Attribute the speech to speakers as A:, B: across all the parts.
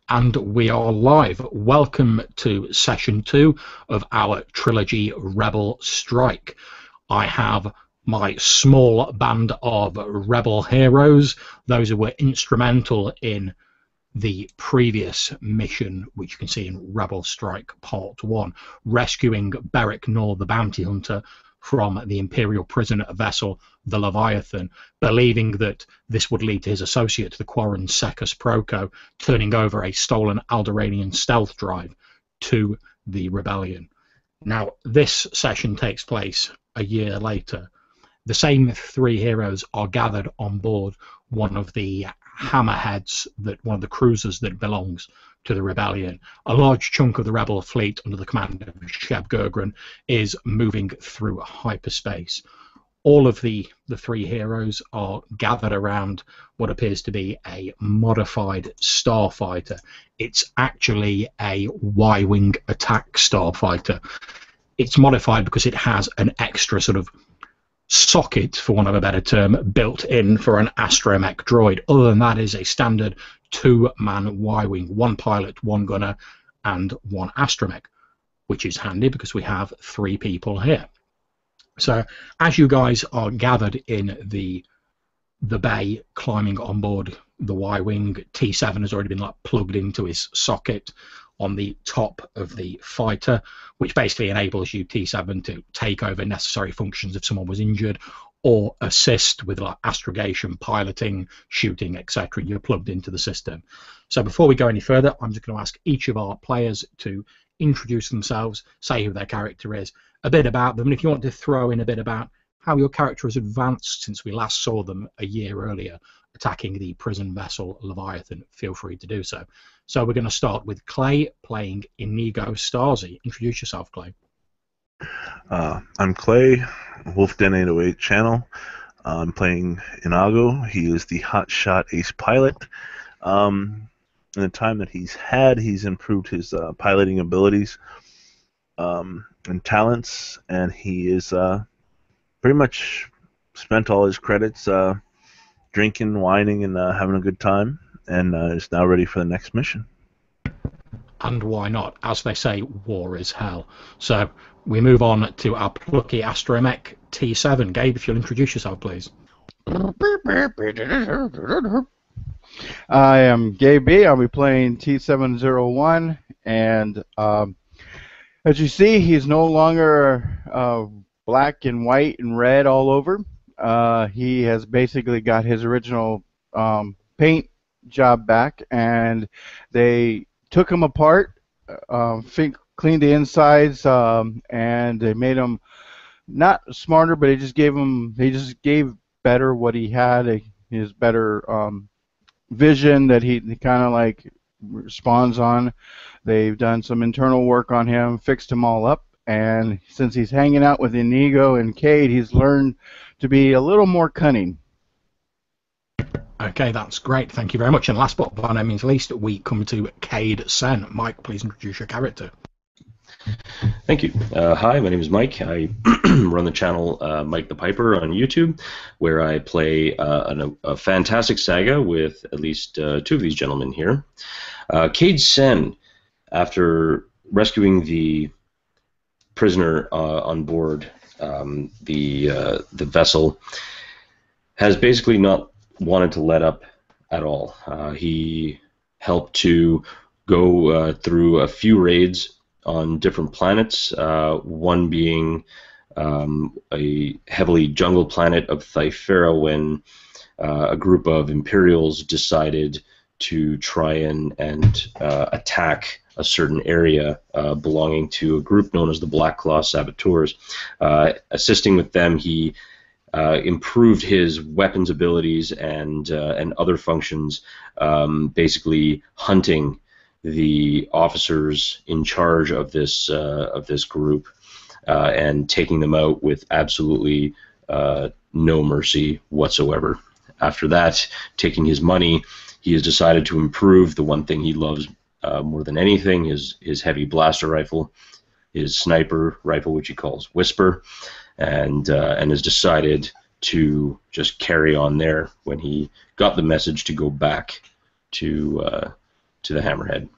A: And we are live. Welcome to session 2 of our trilogy Rebel Strike. I have my small band of rebel heroes, those who were instrumental in the previous mission, which you can see in Rebel Strike Part 1, rescuing Berek Nur, the bounty hunter, from the Imperial prison vessel, the Leviathan, believing that this would lead to his associate, the quarren Sekas Proko, turning over a stolen Alderaanian stealth drive to the rebellion. Now, this session takes place a year later. The same 3 heroes are gathered on board one of the hammerheads, one of the cruisers that belongs to the rebellion. A large chunk of the rebel fleet under the command of Sheb Gergran is moving through hyperspace. All of the 3 heroes are gathered around what appears to be a modified starfighter. It's actually a Y-wing attack starfighter. It's modified because it has an extra sort of socket, for want of a better term, built in for an astromech droid. Other than that, is a standard 2-man Y-wing, 1 pilot, 1 gunner, and 1 astromech, which is handy because we have 3 people here. So as you guys are gathered in the bay, climbing on board the Y-wing, T7 has already been plugged into his socket on the top of the fighter, which basically enables you, T7, to take over necessary functions if someone was injured, or assist with astrogation, piloting, shooting, etc. You're plugged into the system. So before we go any further, I'm just going to ask each of our players to introduce themselves, say who their character is, a bit about them, and if you want to throw in a bit about how your character has advanced since we last saw them a year earlier attacking the prison vessel Leviathan, feel free to do so. So we're going to start with Clay playing Inigo Stasi. Introduce yourself, Clay.
B: I'm Clay, Wolfden 808 channel. I'm playing Inigo. He is the hotshot ace pilot. In the time that he's had, he's improved his piloting abilities and talents, and he is pretty much spent all his credits drinking, whining, and having a good time, and is now ready for the next mission.
A: And why not? As they say, war is hell. So we move on to our plucky astromech T7. Gabe, if you'll introduce yourself, please.
C: I am Gabe B. I'll be playing T701, and as you see, he's no longer black and white and red all over. He has basically got his original paint job back, and they took him apart, cleaned the insides, and they made him not smarter, but they just gave better what he had, his better vision that he kind of like responds on. They've done some internal work on him, fixed him all up, and since he's hanging out with Inigo and Cade, he's learned to be a little more cunning.
A: Okay, that's great. Thank you very much. And last but by no means least, we come to Cade Sen. Mike, please introduce your character.
D: Thank you. Hi, my name is Mike. I run the channel Mike the Piper on YouTube, where I play a fantastic saga with at least 2 of these gentlemen here. Cade Sen, after rescuing the prisoner on board the vessel, has basically not wanted to let up at all. He helped to go through a few raids on different planets, one being a heavily jungle planet of Thyfera, when a group of Imperials decided to try and attack a certain area belonging to a group known as the Black Claw Saboteurs. Assisting with them, he improved his weapons abilities and other functions, basically hunting the officers in charge of this group and taking them out with absolutely no mercy whatsoever. After that, taking his money, he has decided to improve the one thing he loves more than anything, his heavy blaster rifle, his sniper rifle, which he calls Whisper, and has decided to just carry on there when he got the message to go back to to the Hammerhead.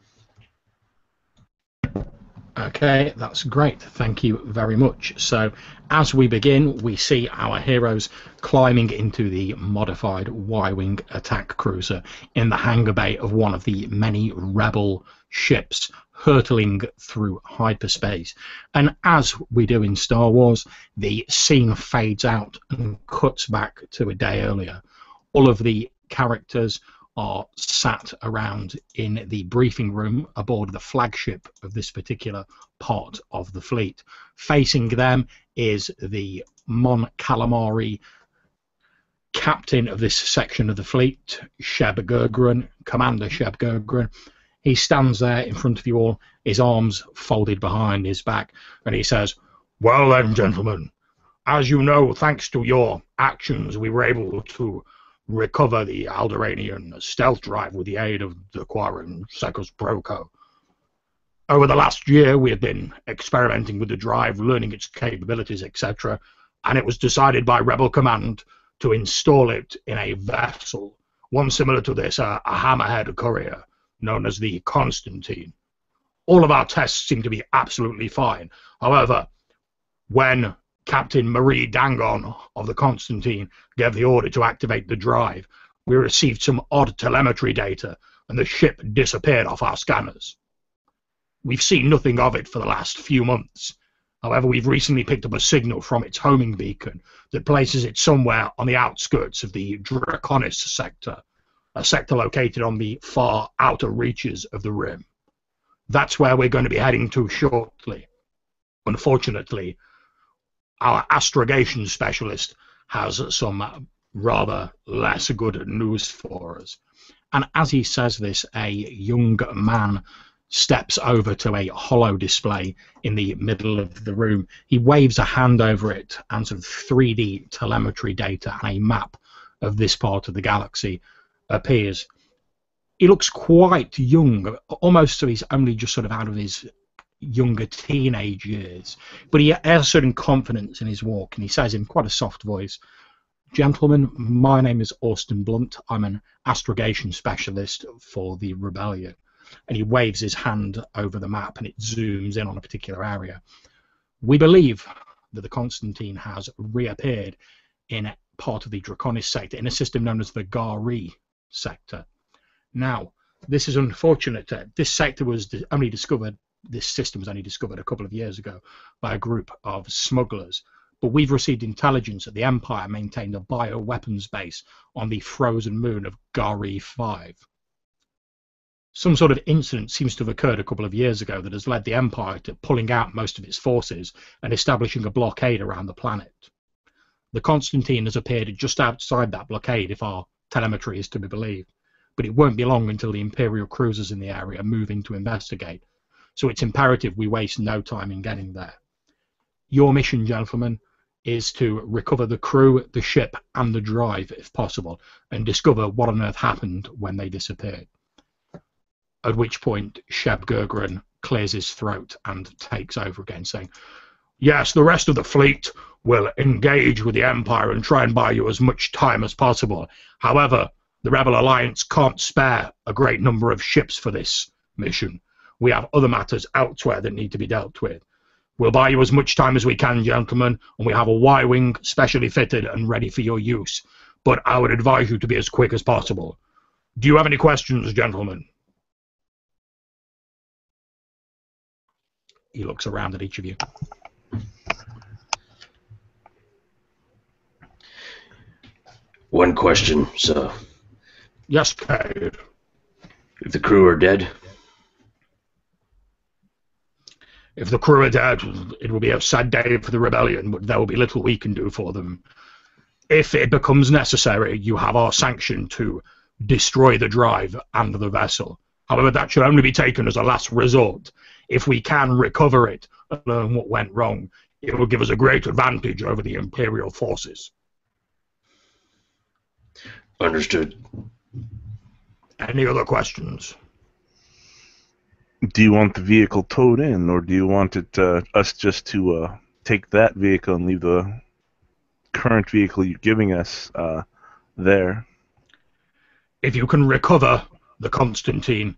A: Okay, that's great. Thank you very much. So, as we begin, we see our heroes climbing into the modified Y-wing attack cruiser in the hangar bay of one of the many rebel ships hurtling through hyperspace. And as we do in Star Wars, the scene fades out and cuts back to a day earlier. All of the characters are sat around in the briefing room aboard the flagship of this particular part of the fleet. Facing them is the Mon Calamari captain of this section of the fleet, Sheb Gergran, Commander Sheb Gergran. He stands there in front of you all, his arms folded behind his back, and he says, "Well then, gentlemen, as you know, thanks to your actions, we were able to recover the Alderaanian stealth drive with the aid of the quarren Sekas Proko. Over the last year, we have been experimenting with the drive, learning its capabilities, etc., and it was decided by Rebel Command to install it in a vessel, one similar to this, a hammerhead courier, known as the Constantine. All of our tests seem to be absolutely fine. However, when Captain Marie Dangon of the Constantine gave the order to activate the drive, we received some odd telemetry data, and the ship disappeared off our scanners. We've seen nothing of it for the last few months. However, we've recently picked up a signal from its homing beacon that places it somewhere on the outskirts of the Draconis sector, a sector located on the far outer reaches of the rim. That's where we're going to be heading to shortly. Unfortunately, our astrogation specialist has some rather less good news for us." And as he says this, a young man steps over to a holo display in the middle of the room. He waves a hand over it, and some 3D telemetry data and a map of this part of the galaxy appears. He looks quite young, almost so he's only just sort of out of his younger teenage years, but he has a certain confidence in his walk, and he says in quite a soft voice, "Gentlemen, my name is Austin Blunt. I'm an astrogation specialist for the Rebellion." And he waves his hand over the map, and it zooms in on a particular area. "We believe that the Constantine has reappeared in part of the Draconis sector in a system known as the Gari sector. Now, this is unfortunate. This sector was only discovered This system was only discovered a couple of years ago by a group of smugglers, but we've received intelligence that the Empire maintained a bioweapons base on the frozen moon of Gari 5. Some sort of incident seems to have occurred a couple of years ago that has led the Empire to pulling out most of its forces and establishing a blockade around the planet. The Constantine has appeared just outside that blockade, if our telemetry is to be believed, but it won't be long until the Imperial cruisers in the area move in to investigate. So it's imperative we waste no time in getting there. Your mission, gentlemen, is to recover the crew, the ship, and the drive, if possible, and discover what on earth happened when they disappeared." At which point, Sheb Gergran clears his throat and takes over again, saying, "Yes, the rest of the fleet will engage with the Empire and try and buy you as much time as possible. However, the Rebel Alliance can't spare a great number of ships for this mission. We have other matters elsewhere that need to be dealt with. We'll buy you as much time as we can, gentlemen, and we have a Y-wing specially fitted and ready for your use, but I would advise you to be as quick as possible. Do you have any questions, gentlemen?" He looks around at each of you.
D: One question, sir.
A: "Yes, Cade."
D: If the crew are dead?
A: "If the crew are dead, it will be a sad day for the Rebellion, but there will be little we can do for them. If it becomes necessary, you have our sanction to destroy the drive and the vessel. However, that should only be taken as a last resort. If we can recover it and learn what went wrong, it will give us a great advantage over the Imperial forces."
D: Understood.
A: Any other questions?
B: Do you want the vehicle towed in, or do you want it us just to take that vehicle and leave the current vehicle you're giving us there?
A: If you can recover the Constantine,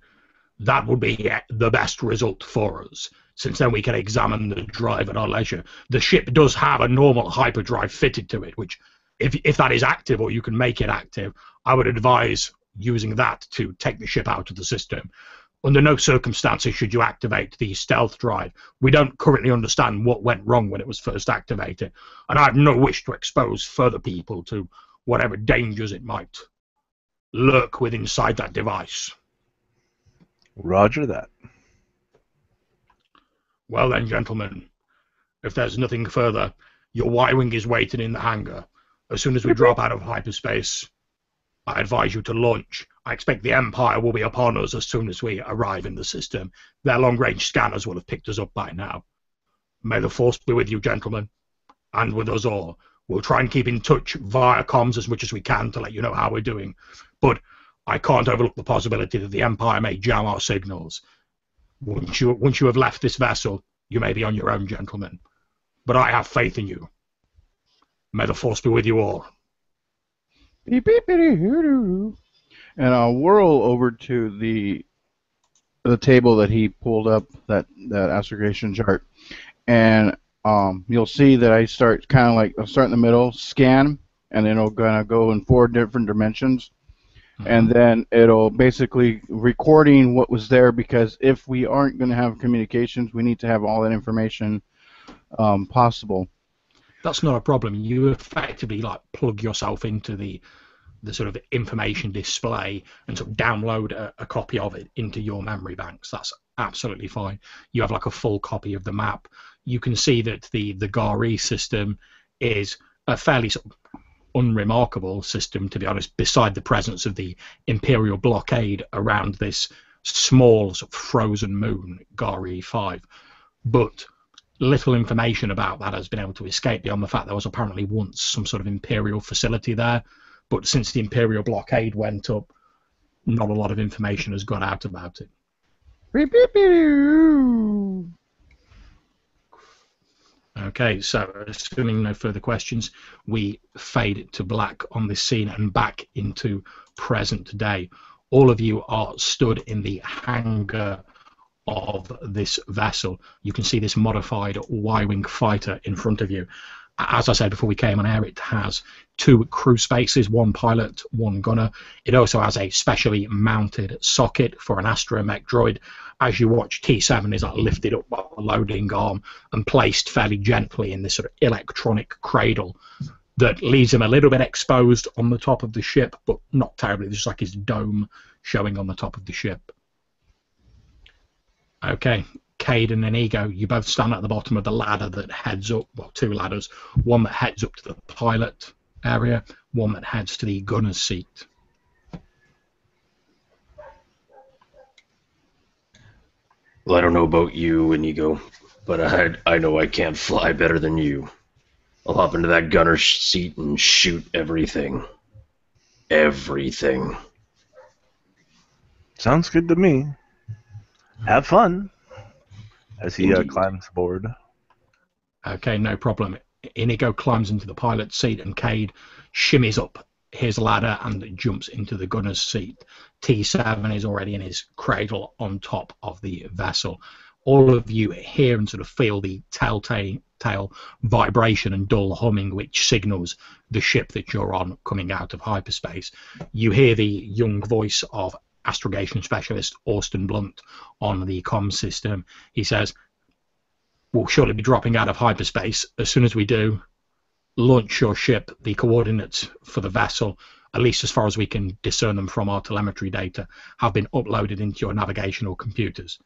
A: that would be the best result for us, since then we can examine the drive at our leisure. The ship does have a normal hyperdrive fitted to it, which, if that is active or you can make it active, I would advise using that to take the ship out of the system. Under no circumstances should you activate the stealth drive. We don't currently understand what went wrong when it was first activated, and I have no wish to expose further people to whatever dangers it might lurk with inside that device.
B: Roger that.
A: Well then, gentlemen, if there's nothing further, your Y-Wing is waiting in the hangar. As soon as we drop out of hyperspace, I advise you to launch. I expect the Empire will be upon us as soon as we arrive in the system. Their long-range scanners will have picked us up by now. May the Force be with you, gentlemen, and with us all. We'll try and keep in touch via comms as much as we can to let you know how we're doing. But I can't overlook the possibility that the Empire may jam our signals. Once you have left this vessel, you may be on your own, gentlemen. But I have faith in you. May the Force be with you all.
C: Beep, beep, beep, hoo-doo. And I'll whirl over to the table that he pulled up, that astrogation chart, and you'll see that I start kind of like, I'll start in the middle, scan, and then it'll gonna go in 4 different dimensions, and then it'll basically recording what was there, because if we aren't going to have communications, we need to have all that information possible.
A: That's not a problem. You effectively like plug yourself into the sort of information display and sort of download a copy of it into your memory banks. That's absolutely fine. You have like a full copy of the map. You can see that the Gari system is a fairly sort of unremarkable system, to be honest, beside the presence of the Imperial blockade around this small sort of frozen moon, Gari 5. But little information about that has been able to escape beyond the fact there was apparently once some sort of Imperial facility there. But since the Imperial blockade went up, not a lot of information has got out about it. Okay, so assuming no further questions, we fade to black on this scene and back into present day. All of you are stood in the hangar of this vessel. You can see this modified Y-Wing fighter in front of you. As I said before we came on air, it has 2 crew spaces, 1 pilot, 1 gunner. It also has a specially mounted socket for an astromech droid. As you watch, T7 is lifted up by the loading arm and placed fairly gently in this sort of electronic cradle that leaves him a little bit exposed on the top of the ship, but not terribly. There's just like his dome showing on the top of the ship. Okay, Cade and Inigo, you both stand at the bottom of the ladder that heads up, well, 2 ladders, one that heads up to the pilot area, one that heads to the gunner's seat.
D: Well, I don't know about you, Inigo, but I know I can't fly better than you. I'll hop into that gunner's seat and shoot everything. Everything.
B: Sounds good to me. Have fun. As he
D: Indeed.
B: climbs aboard.
A: Okay, no problem. Inigo climbs into the pilot's seat and Cade shimmies up his ladder and jumps into the gunner's seat. T7 is already in his cradle on top of the vessel. All of you hear and sort of feel the telltale vibration and dull humming which signals the ship that you're on coming out of hyperspace. You hear the young voice of astrogation specialist Austin Blunt on the comm system. He says, "We'll surely be dropping out of hyperspace. As soon as we do, launch your ship. The coordinates for the vessel, at least as far as we can discern them from our telemetry data, have been uploaded into your navigational computers.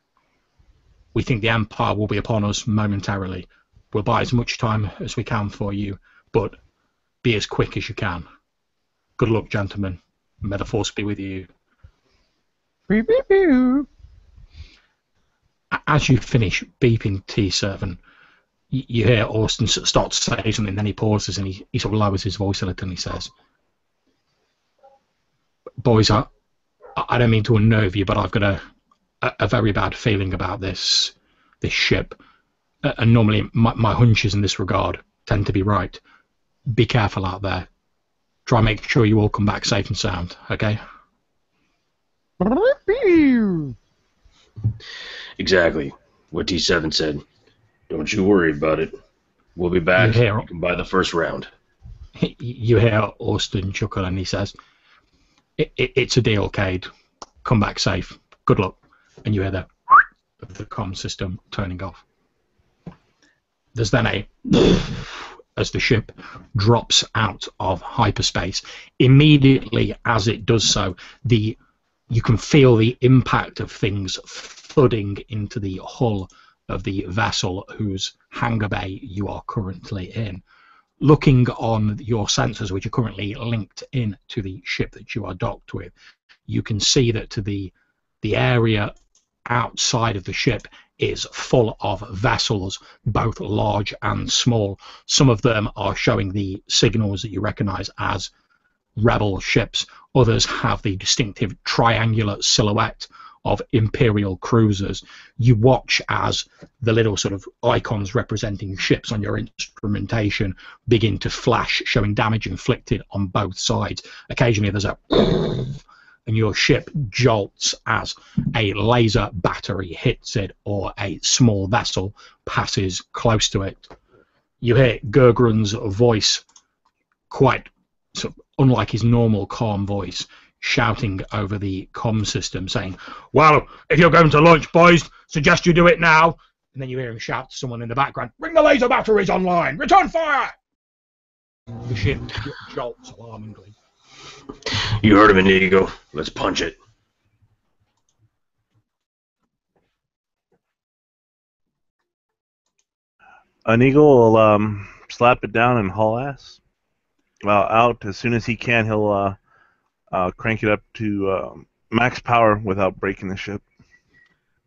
A: We think the Empire will be upon us momentarily. We'll buy as much time as we can for you, but be as quick as you can. Good luck, gentlemen. May the Force be with you." As you finish beeping T7, you hear Austin start to say something, then he pauses and he sort of lowers his voice a little and he says, "Boys, I don't mean to unnerve you, but I've got a very bad feeling about this ship. And normally my hunches in this regard tend to be right. Be careful out there. Try and make sure you all come back safe and sound, okay?"
D: Exactly what T7 said. Don't you worry about it. We'll be back. You can buy the first round.
A: You hear Austin chuckle, and he says, it's a deal, Cade. Come back safe. Good luck. And you hear the comm system turning off. There's then a as the ship drops out of hyperspace. Immediately as it does so, you can feel the impact of things thudding into the hull of the vessel whose hangar bay you are currently in. Looking on your sensors, which are currently linked in to the ship that you are docked with, you can see that the area outside of the ship is full of vessels, both large and small. Some of them are showing the signals that you recognize as rebel ships. Others have the distinctive triangular silhouette of Imperial cruisers. You watch as the little sort of icons representing ships on your instrumentation begin to flash, showing damage inflicted on both sides. Occasionally there's a and your ship jolts as a laser battery hits it or a small vessel passes close to it. You hear Gergran's voice, quite sort of unlike his normal calm voice, shouting over the comm system, saying, "Well, if you're going to launch, boys, suggest you do it now." And then you hear him shout to someone in the background, "Bring the laser batteries online! Return fire!" The ship jolts alarmingly.
D: You heard him, Inigo. Let's punch it.
B: Inigo will slap it down and haul ass. Out as soon as he can. He'll crank it up to max power without breaking the ship.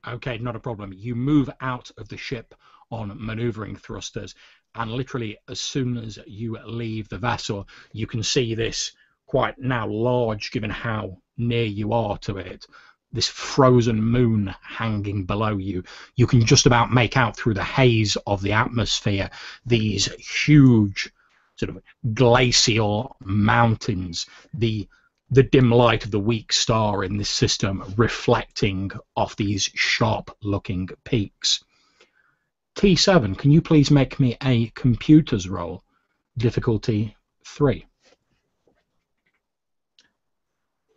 A: Okay, not a problem. You move out of the ship on maneuvering thrusters, and literally as soon as you leave the vessel, you can see this quite now large, given how near you are to it, this frozen moon hanging below you. You can just about make out through the haze of the atmosphere these huge sort of glacial mountains, the dim light of the weak star in this system reflecting off these sharp-looking peaks. T7, can you please make me a computers roll? Difficulty 3.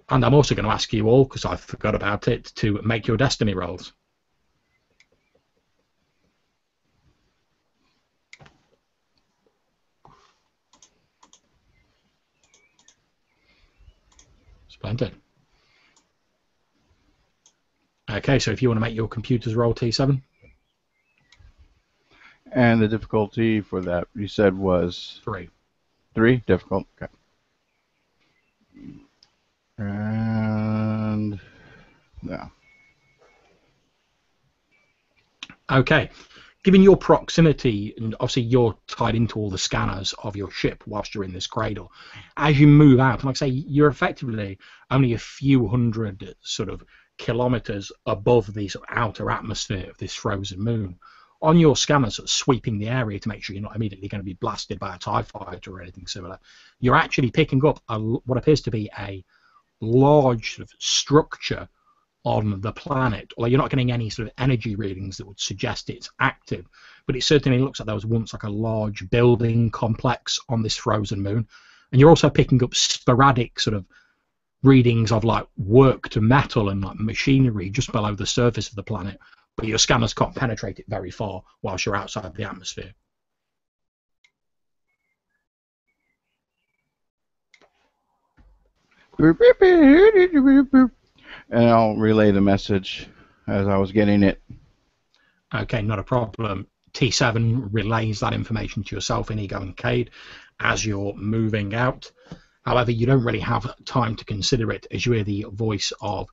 A: And I'm also going to ask you all, because I forgot about it, to make your destiny rolls. Splendid. Okay, so if you want to make your computers roll, T7.
C: And the difficulty for that, you said, was?
A: 3.
C: 3? Difficult? Okay. And... yeah.
A: Okay. Given your proximity, and obviously you're tied into all the scanners of your ship whilst you're in this cradle, as you move out, like I say, you're effectively only a few hundred sort of kilometers above the sort of outer atmosphere of this frozen moon. On your scanners, sort of sweeping the area to make sure you're not immediately going to be blasted by a TIE fighter or anything similar, you're actually picking up what appears to be a large sort of structure on the planet. Although you're not getting any sort of energy readings that would suggest it's active, but it certainly looks like there was once like a large building complex on this frozen moon. And you're also picking up sporadic sort of readings of like worked metal and like machinery just below the surface of the planet, but your scanners can't penetrate it very far whilst you're outside the atmosphere.
C: And I'll relay the message as I was getting it.
A: Okay, not a problem. T7 relays that information to yourself, Inigo and Cade, as you're moving out. However, you don't really have time to consider it as you hear the voice of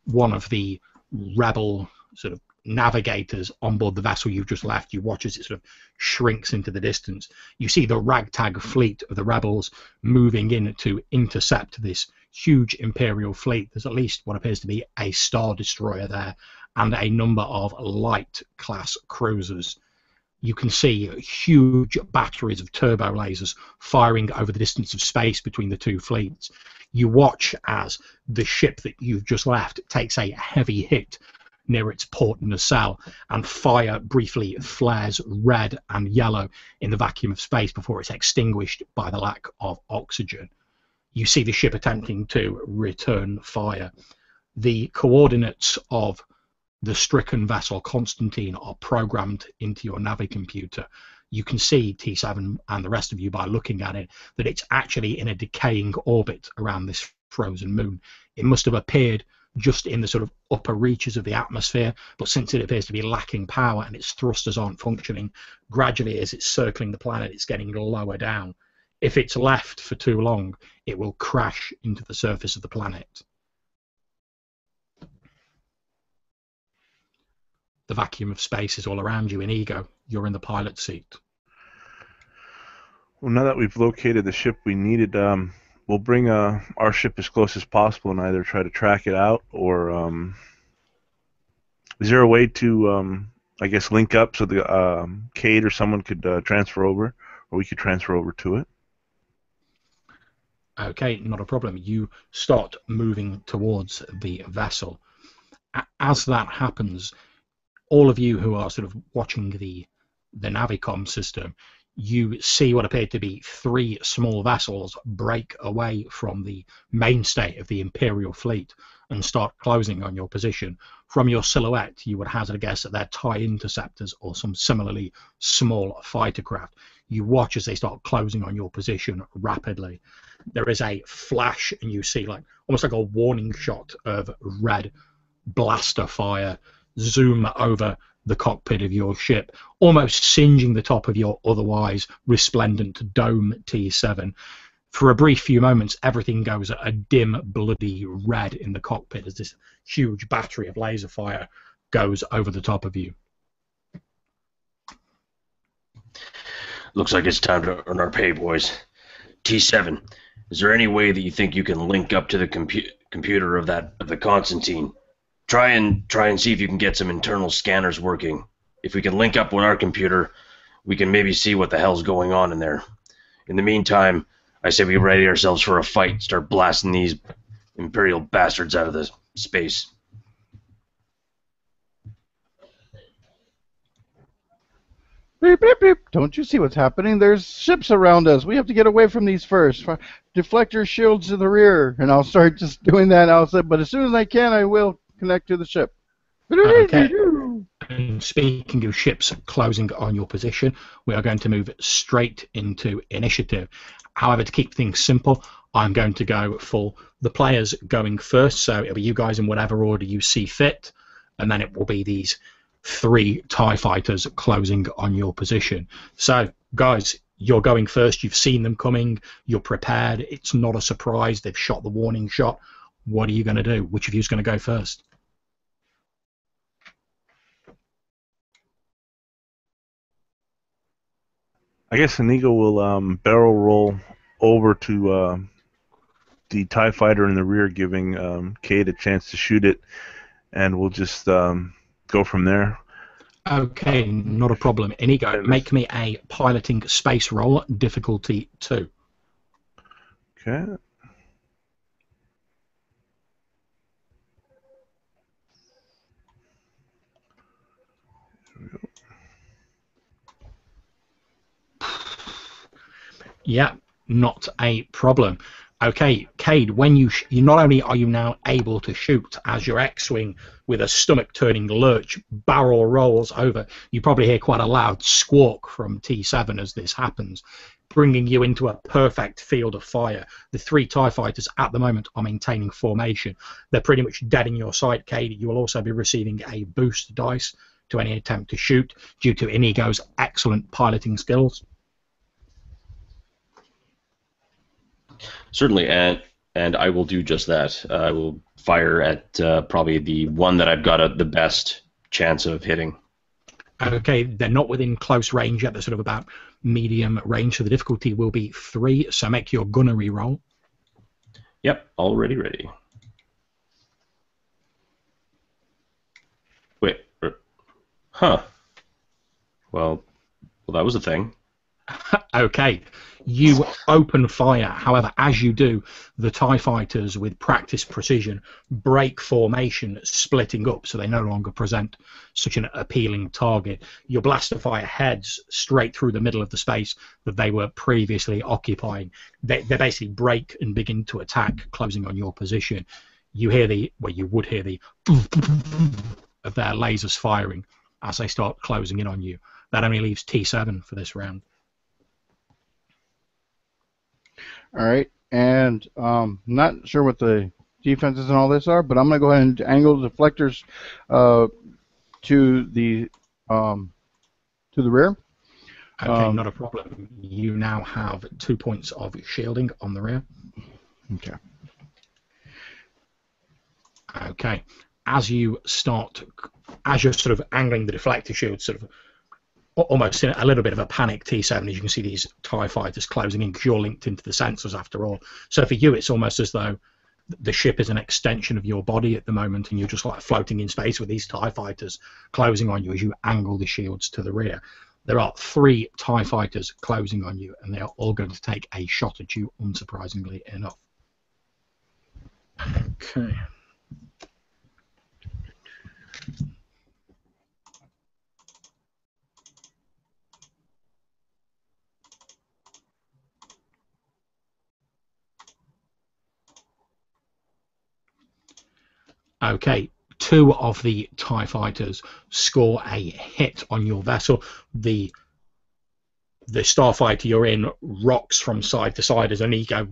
A: one of the rebel sort of navigators on board the vessel you've just left. You watch as it sort of shrinks into the distance. You see the ragtag fleet of the rebels moving in to intercept this huge Imperial fleet. There's at least what appears to be a Star Destroyer there and a number of light class cruisers. You can see huge batteries of turbo lasers firing over the distance of space between the two fleets. You watch as the ship that you've just left takes a heavy hit, near its port nacelle, and fire briefly flares red and yellow in the vacuum of space before it's extinguished by the lack of oxygen. You see the ship attempting to return fire. The coordinates of the stricken vessel Constantine are programmed into your Navi computer. You can see, T7 and the rest of you, by looking at it, that it's actually in a decaying orbit around this frozen moon. It must have appeared just in the sort of upper reaches of the atmosphere, but since it appears to be lacking power and its thrusters aren't functioning, gradually as it's circling the planet, it's getting lower down. If it's left for too long, it will crash into the surface of the planet. The vacuum of space is all around you. Inigo, you're in the pilot seat.
B: Well, now that we've located the ship we needed, we'll bring our ship as close as possible and either try to track it out, or is there a way to, I guess, link up so the Cade or someone could transfer over, or we could transfer over to it?
A: Okay, not a problem. You start moving towards the vessel. As that happens, all of you who are sort of watching the Navicom system, you see what appeared to be 3 small vessels break away from the mainstay of the Imperial fleet and start closing on your position. From your silhouette, you would hazard a guess that they're TIE interceptors or some similarly small fighter craft. You watch as they start closing on your position rapidly. There is a flash, and you see like almost like a warning shot of red blaster fire zoom over the cockpit of your ship, almost singeing the top of your otherwise resplendent dome T7. For a brief few moments, everything goes a dim, bloody red in the cockpit as this huge battery of laser fire goes over the top of you.
D: Looks like it's time to earn our pay, boys. T7, is there any way that you think you can link up to the computer of the Constantine? Try and see if you can get some internal scanners working. If we can link up with our computer, we can maybe see what the hell's going on in there. In the meantime, I say we ready ourselves for a fight, start blasting these Imperial bastards out of the space.
C: Beep, beep, beep. Don't you see what's happening? There's ships around us. We have to get away from these first. Deflect your shields to the rear. And I'll start just doing that. But as soon as I can, I will connect to the ship.
A: Okay. And speaking of ships closing on your position, we are going to move straight into initiative. However, to keep things simple, I'm going to go for the players going first. So it'll be you guys in whatever order you see fit. And then it will be these 3 TIE fighters closing on your position. So, guys, you're going first. You've seen them coming. You're prepared. It's not a surprise. They've shot the warning shot. What are you going to do? Which of you is going to go first?
B: I guess Inigo will barrel roll over to the TIE fighter in the rear, giving Cade a chance to shoot it, and we'll just go from there.
A: Okay, not a problem. Inigo, make me a piloting space roll, difficulty 2.
B: Okay.
A: Yeah, not a problem. Okay, Cade, when you not only are you now able to shoot as your X-Wing with a stomach-turning lurch barrel rolls over, you probably hear quite a loud squawk from T7 as this happens, bringing you into a perfect field of fire. The 3 TIE fighters at the moment are maintaining formation. They're pretty much dead in your sight, Cade. You will also be receiving a boost dice to any attempt to shoot due to Inigo's excellent piloting skills.
D: Certainly, and I will do just that. I will fire at probably the one that I've got the best chance of hitting.
A: Okay, they're not within close range yet. They're sort of about medium range, so the difficulty will be 3. So make your gunnery roll.
D: Yep, already ready. Wait, huh? Well, that was a thing.
A: Okay, You open fire. However, as you do, the TIE fighters, with practiced precision, break formation, splitting up, so they no longer present such an appealing target. Your blaster fire heads straight through the middle of the space that they were previously occupying. They basically break and begin to attack, closing on your position. You hear you would hear the of their lasers firing as they start closing in on you. That only leaves T7 for this round.
C: All right, and not sure what the defenses and all this are, but I'm going to go ahead and angle the deflectors to the rear.
A: Okay, not a problem. You now have 2 points of shielding on the rear.
C: Okay.
A: Okay. As you're sort of angling the deflector shield, sort of almost in a little bit of a panic, T7, as you can see these TIE fighters closing in, because you're linked into the sensors after all. So for you, it's almost as though the ship is an extension of your body at the moment, and you're just like floating in space with these TIE fighters closing on you as you angle the shields to the rear. There are 3 TIE fighters closing on you, and they are all going to take a shot at you, unsurprisingly enough. Okay. Okay, 2 of the TIE fighters score a hit on your vessel. The starfighter you're in rocks from side to side as Inigo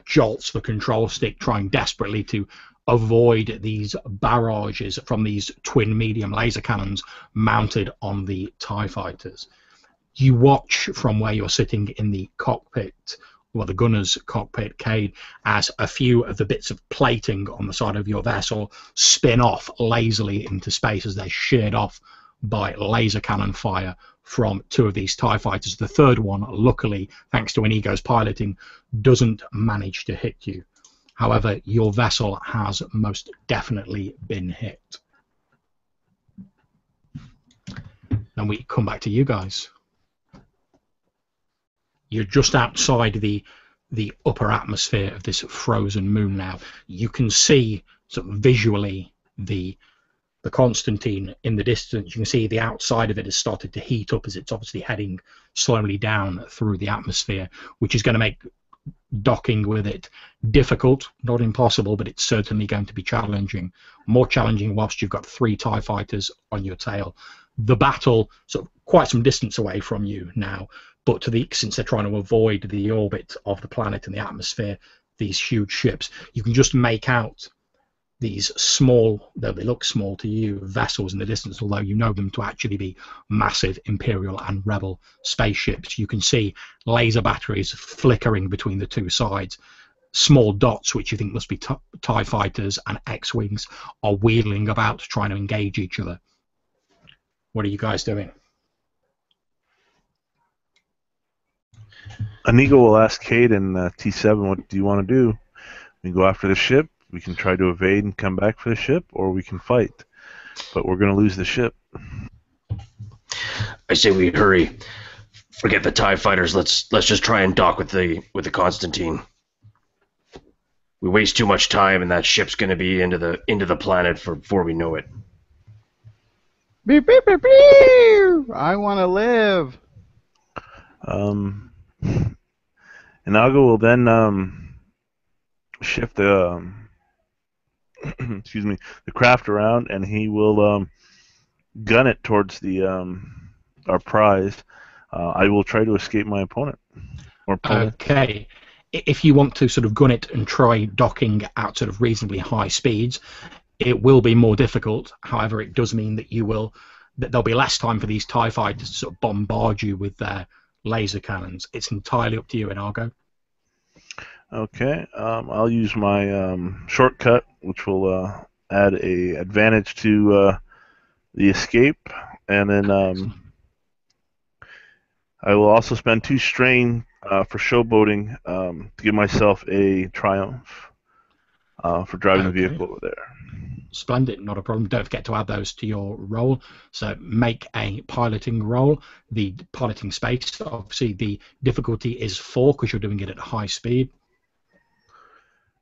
A: jolts the control stick, trying desperately to avoid these barrages from these twin medium laser cannons mounted on the TIE fighters. You watch from where you're sitting in the cockpit, well, the gunner's cockpit, Cade, as a few of the bits of plating on the side of your vessel spin off lazily into space as they're sheared off by laser cannon fire from 2 of these TIE fighters. The third one, luckily, thanks to Inigo's piloting, doesn't manage to hit you. However, your vessel has most definitely been hit. Then we come back to you guys. You're just outside the upper atmosphere of this frozen moon now. You can see sort of visually the Constantine in the distance. You can see the outside of it has started to heat up as it's obviously heading slowly down through the atmosphere, which is going to make docking with it difficult, not impossible, but it's certainly going to be challenging. More challenging whilst you've got 3 TIE fighters on your tail. The battle sort of quite some distance away from you now, but since they're trying to avoid the orbit of the planet and the atmosphere, these huge ships, you can just make out these small, though they look small to you, vessels in the distance, although you know them to actually be massive Imperial and Rebel spaceships. You can see laser batteries flickering between the 2 sides. Small dots, which you think must be TIE fighters and X-Wings, are wheeling about trying to engage each other. What are you guys doing?
B: Inigo will ask Cade and T7, what do you want to do? We can go after the ship, we can try to evade and come back for the ship, or we can fight. But we're going to lose the ship.
D: I say we hurry. Forget the TIE fighters. Let's just try and dock with the Constantine. We waste too much time, and that ship's going to be into the planet before we know it.
C: Beep, beep, beep, beep. I want to live.
B: Inago will then shift the excuse me, the craft around, and he will gun it towards our prize. I will try to escape my opponent.
A: Okay. If you want to sort of gun it and try docking at sort of reasonably high speeds, it will be more difficult. However, it does mean that there'll be less time for these TIE fighters to sort of bombard you with their laser cannons. It's entirely up to you, Inago.
B: Okay, I'll use my shortcut, which will add a advantage to the escape, and then I will also spend 2 strain for showboating to give myself a triumph for driving the vehicle over there.
A: Splendid, not a problem. Don't forget to add those to your roll. So make a piloting roll. The piloting space, obviously the difficulty is 4 because you're doing it at high speed.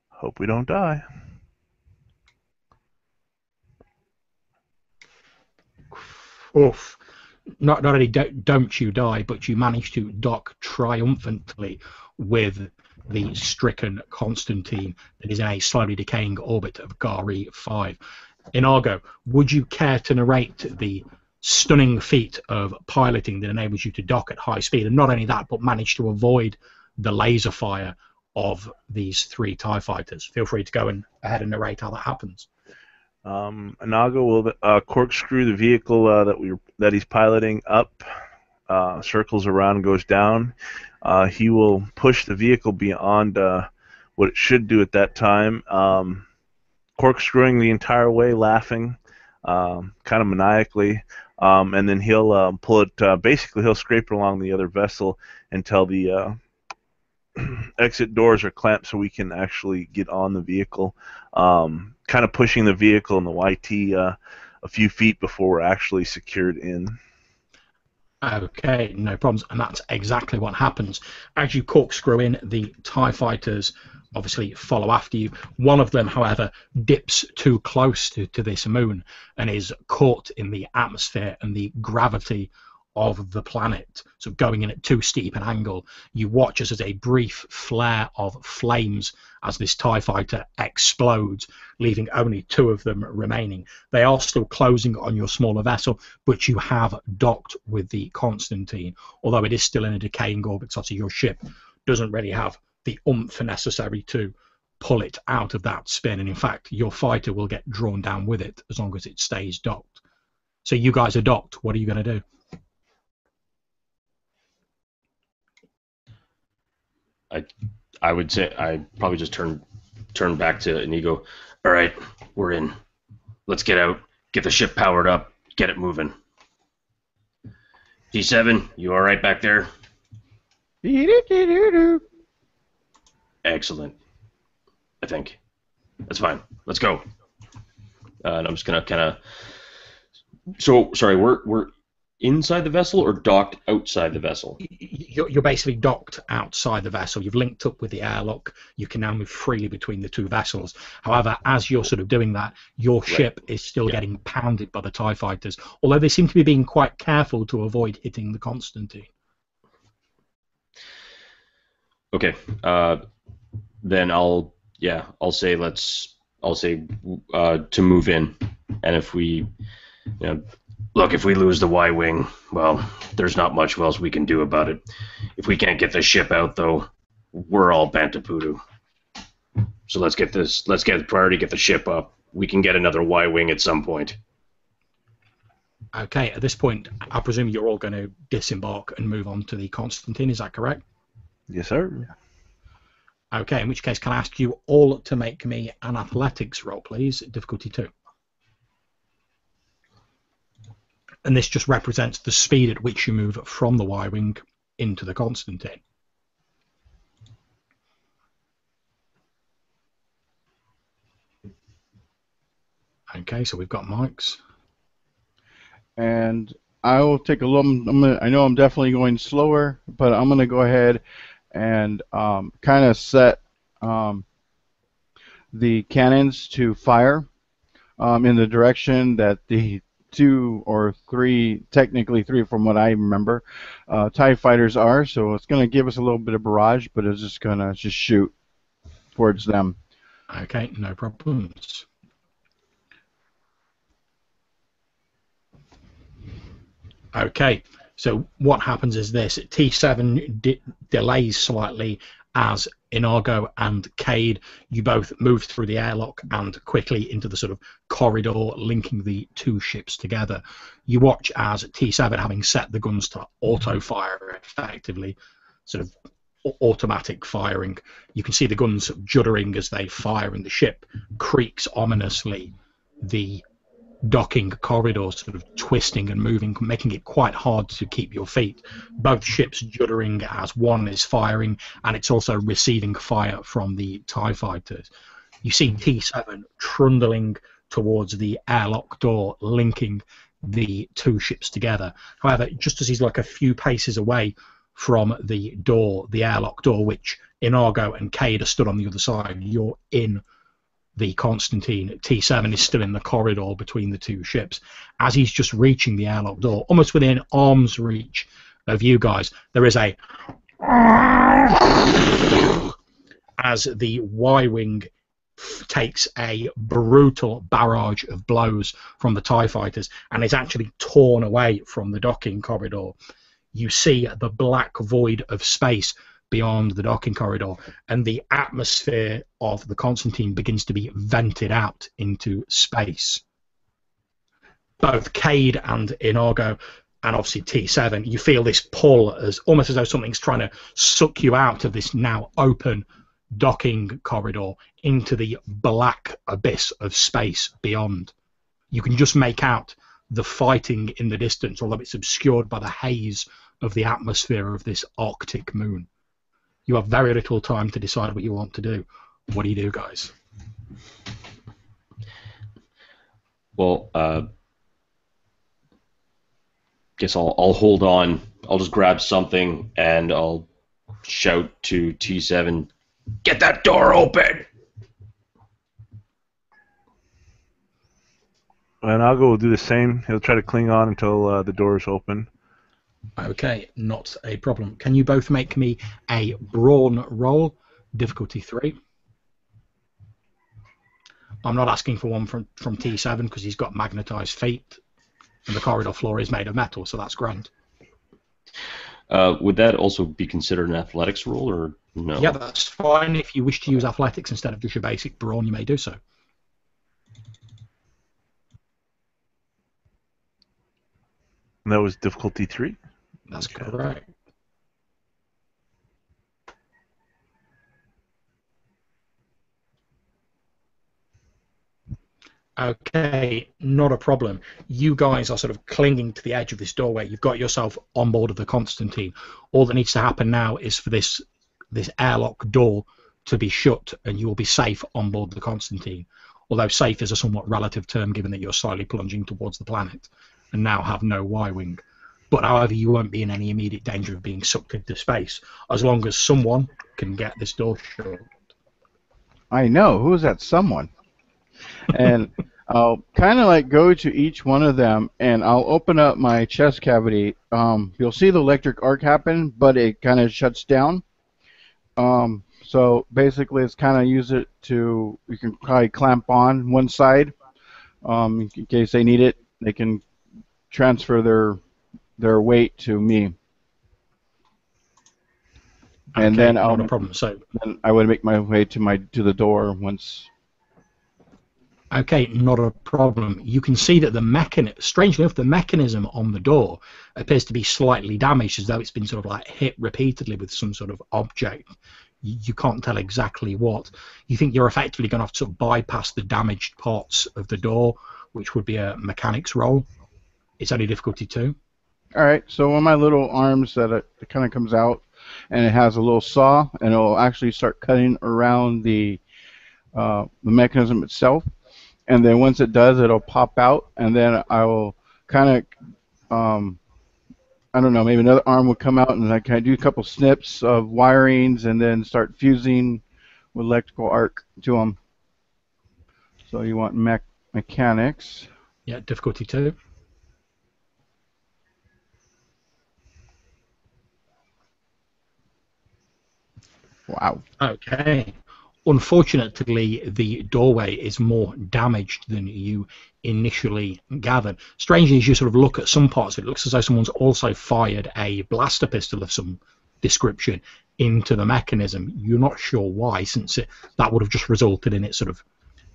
B: Hope we don't die.
A: Oof. Not only don't you die, but you manage to dock triumphantly with the stricken Constantine that is in a slowly decaying orbit of Gari 5. Inargo, would you care to narrate the stunning feat of piloting that enables you to dock at high speed, and not only that, but manage to avoid the laser fire of these 3 TIE fighters? Feel free to go ahead and narrate how that happens.
B: Inago will corkscrew the vehicle that he's piloting up, circles around, and goes down. He will push the vehicle beyond what it should do at that time, corkscrewing the entire way, laughing, kind of maniacally, and then he'll pull it. Basically, he'll scrape it along the other vessel until the exit doors are clamped so we can actually get on the vehicle, kind of pushing the vehicle and the YT a few feet before we're actually secured in.
A: Okay, no problems, and that's exactly what happens. As you corkscrew in, the TIE fighters obviously follow after you. One of them, however, dips too close to this moon and is caught in the atmosphere and the gravity of the planet, so going in at too steep an angle. You watch as a brief flare of flames as this TIE fighter explodes, leaving only 2 of them remaining. They are still closing on your smaller vessel, but you have docked with the Constantine, although it is still in a decaying orbit, so your ship doesn't really have the oomph necessary to pull it out of that spin, and in fact your fighter will get drawn down with it as long as it stays docked. So you guys are docked. What are you going to do?
D: I would say I probably just turn back to Inigo. All right, we're in. Let's get out. Get the ship powered up. Get it moving. T7, you all right back there? Excellent. I think that's fine. Let's go. And I'm just gonna kind of. So sorry, we're inside the vessel or docked outside the vessel?
A: You're basically docked outside the vessel. You've linked up with the airlock. You can now move freely between the 2 vessels. However, as you're sort of doing that, your ship is still getting pounded by the TIE fighters, although they seem to be being quite careful to avoid hitting the Constantine.
D: Okay. Then I'll say to move in, and if we, look, if we lose the Y-wing, well, there's not much else we can do about it. If we can't get the ship out, though, we're all Bantapudu. So let's get priority, get the ship up. We can get another Y-wing at some point.
A: Okay, at this point, I presume you're all going to disembark and move on to the Constantine, is that correct?
B: Yes, sir.
A: Okay, in which case, can I ask you all to make me an athletics roll, please? Difficulty 2. And this just represents the speed at which you move from the Y-wing into the Constantine. Okay, so we've got Mike's.
C: And I will take a little. I know I'm definitely going slower, but I'm going to go ahead and kind of set the cannons to fire in the direction that the 2 or 3, technically 3 from what I remember, TIE fighters are. So it's going to give us a little bit of barrage, but it's just going to shoot towards them.
A: Okay, no problems. Okay, so what happens is this. T7 delays slightly as Inargo and Cade, you both move through the airlock and quickly into the sort of corridor linking the 2 ships together. You watch as T7, having set the guns to auto-fire effectively, sort of automatic firing, you can see the guns juddering as they fire and the ship creaks ominously. The docking corridor sort of twisting and moving, making it quite hard to keep your feet. Both ships juddering as one is firing, and it's also receiving fire from the TIE fighters. You see T7 trundling towards the airlock door linking the two ships together. However, just as he's like a few paces away from the door, the airlock door, which Inago and Cade are stood on the other side, you're in the Constantine. T7 is still in the corridor between the two ships. As he's just reaching the airlock door, almost within arm's reach of you guys, there is a as the Y-wing takes a brutal barrage of blows from the TIE fighters and is actually torn away from the docking corridor. You see the black void of space beyond the docking corridor, and the atmosphere of the Constantine begins to be vented out into space. Both Cade and Inago, and obviously T7, you feel this pull as almost as though something's trying to suck you out of this now open docking corridor into the black abyss of space beyond. You can just make out the fighting in the distance, although it's obscured by the haze of the atmosphere of this Arctic moon. You have very little time to decide what you want to do. What do you do, guys?
D: Well, guess I'll hold on. I'll just grab something and I'll shout to T7, "Get that door open!"
B: And Algo will do the same. He'll try to cling on until the door is open.
A: Okay, not a problem. Can you both make me a brawn roll, difficulty 3? I'm not asking for one from T7 because he's got magnetized feet and the corridor floor is made of metal, so that's grand.
D: Would that also be considered an athletics roll, or no?
A: Yeah, that's fine. If you wish to use athletics instead of just your basic brawn, you may do so.
B: And that was difficulty 3?
A: That's correct. Okay, not a problem. You guys are sort of clinging to the edge of this doorway. You've got yourself on board of the Constantine. All that needs to happen now is for this airlock door to be shut, and you will be safe on board the Constantine. Although safe is a somewhat relative term, given that you're slowly plunging towards the planet and now have no Y-wing. But however, you won't be in any immediate danger of being sucked into space, as long as someone can get this door shut.
C: I know. Who is that someone? And I'll kind of like go to each one of them, and I'll open up my chest cavity. You'll see the electric arc happen, but it kind of shuts down. So basically, it's kind of use it to, you can probably clamp on one side in case they need it. They can transfer their weight to me. And
A: Okay,
C: then
A: not a problem. So
C: then I would make my way to the door once.
A: okay, not a problem. You can see that the mechanism, strangely enough, the mechanism on the door appears to be slightly damaged, as though it's been sort of like hit repeatedly with some sort of object. You can't tell exactly what. You think you're effectively going to have to sort of bypass the damaged parts of the door, which would be a mechanics roll. It's only difficulty 2.
C: All right, so one of my little arms that it kind of comes out, and it has a little saw, and it'll actually start cutting around the mechanism itself. And then once it does, it'll pop out, and then I will kind of, I don't know, maybe another arm will come out, and I kind of do a couple snips of wirings, and then start fusing with electrical arc to them. So you want mechanics.
A: Yeah, difficulty 2.
C: Wow.
A: Okay. Unfortunately, the doorway is more damaged than you initially gathered. Strangely, as you sort of look at some parts of it, it looks as though someone's also fired a blaster pistol of some description into the mechanism. You're not sure why, since that would have just resulted in it sort of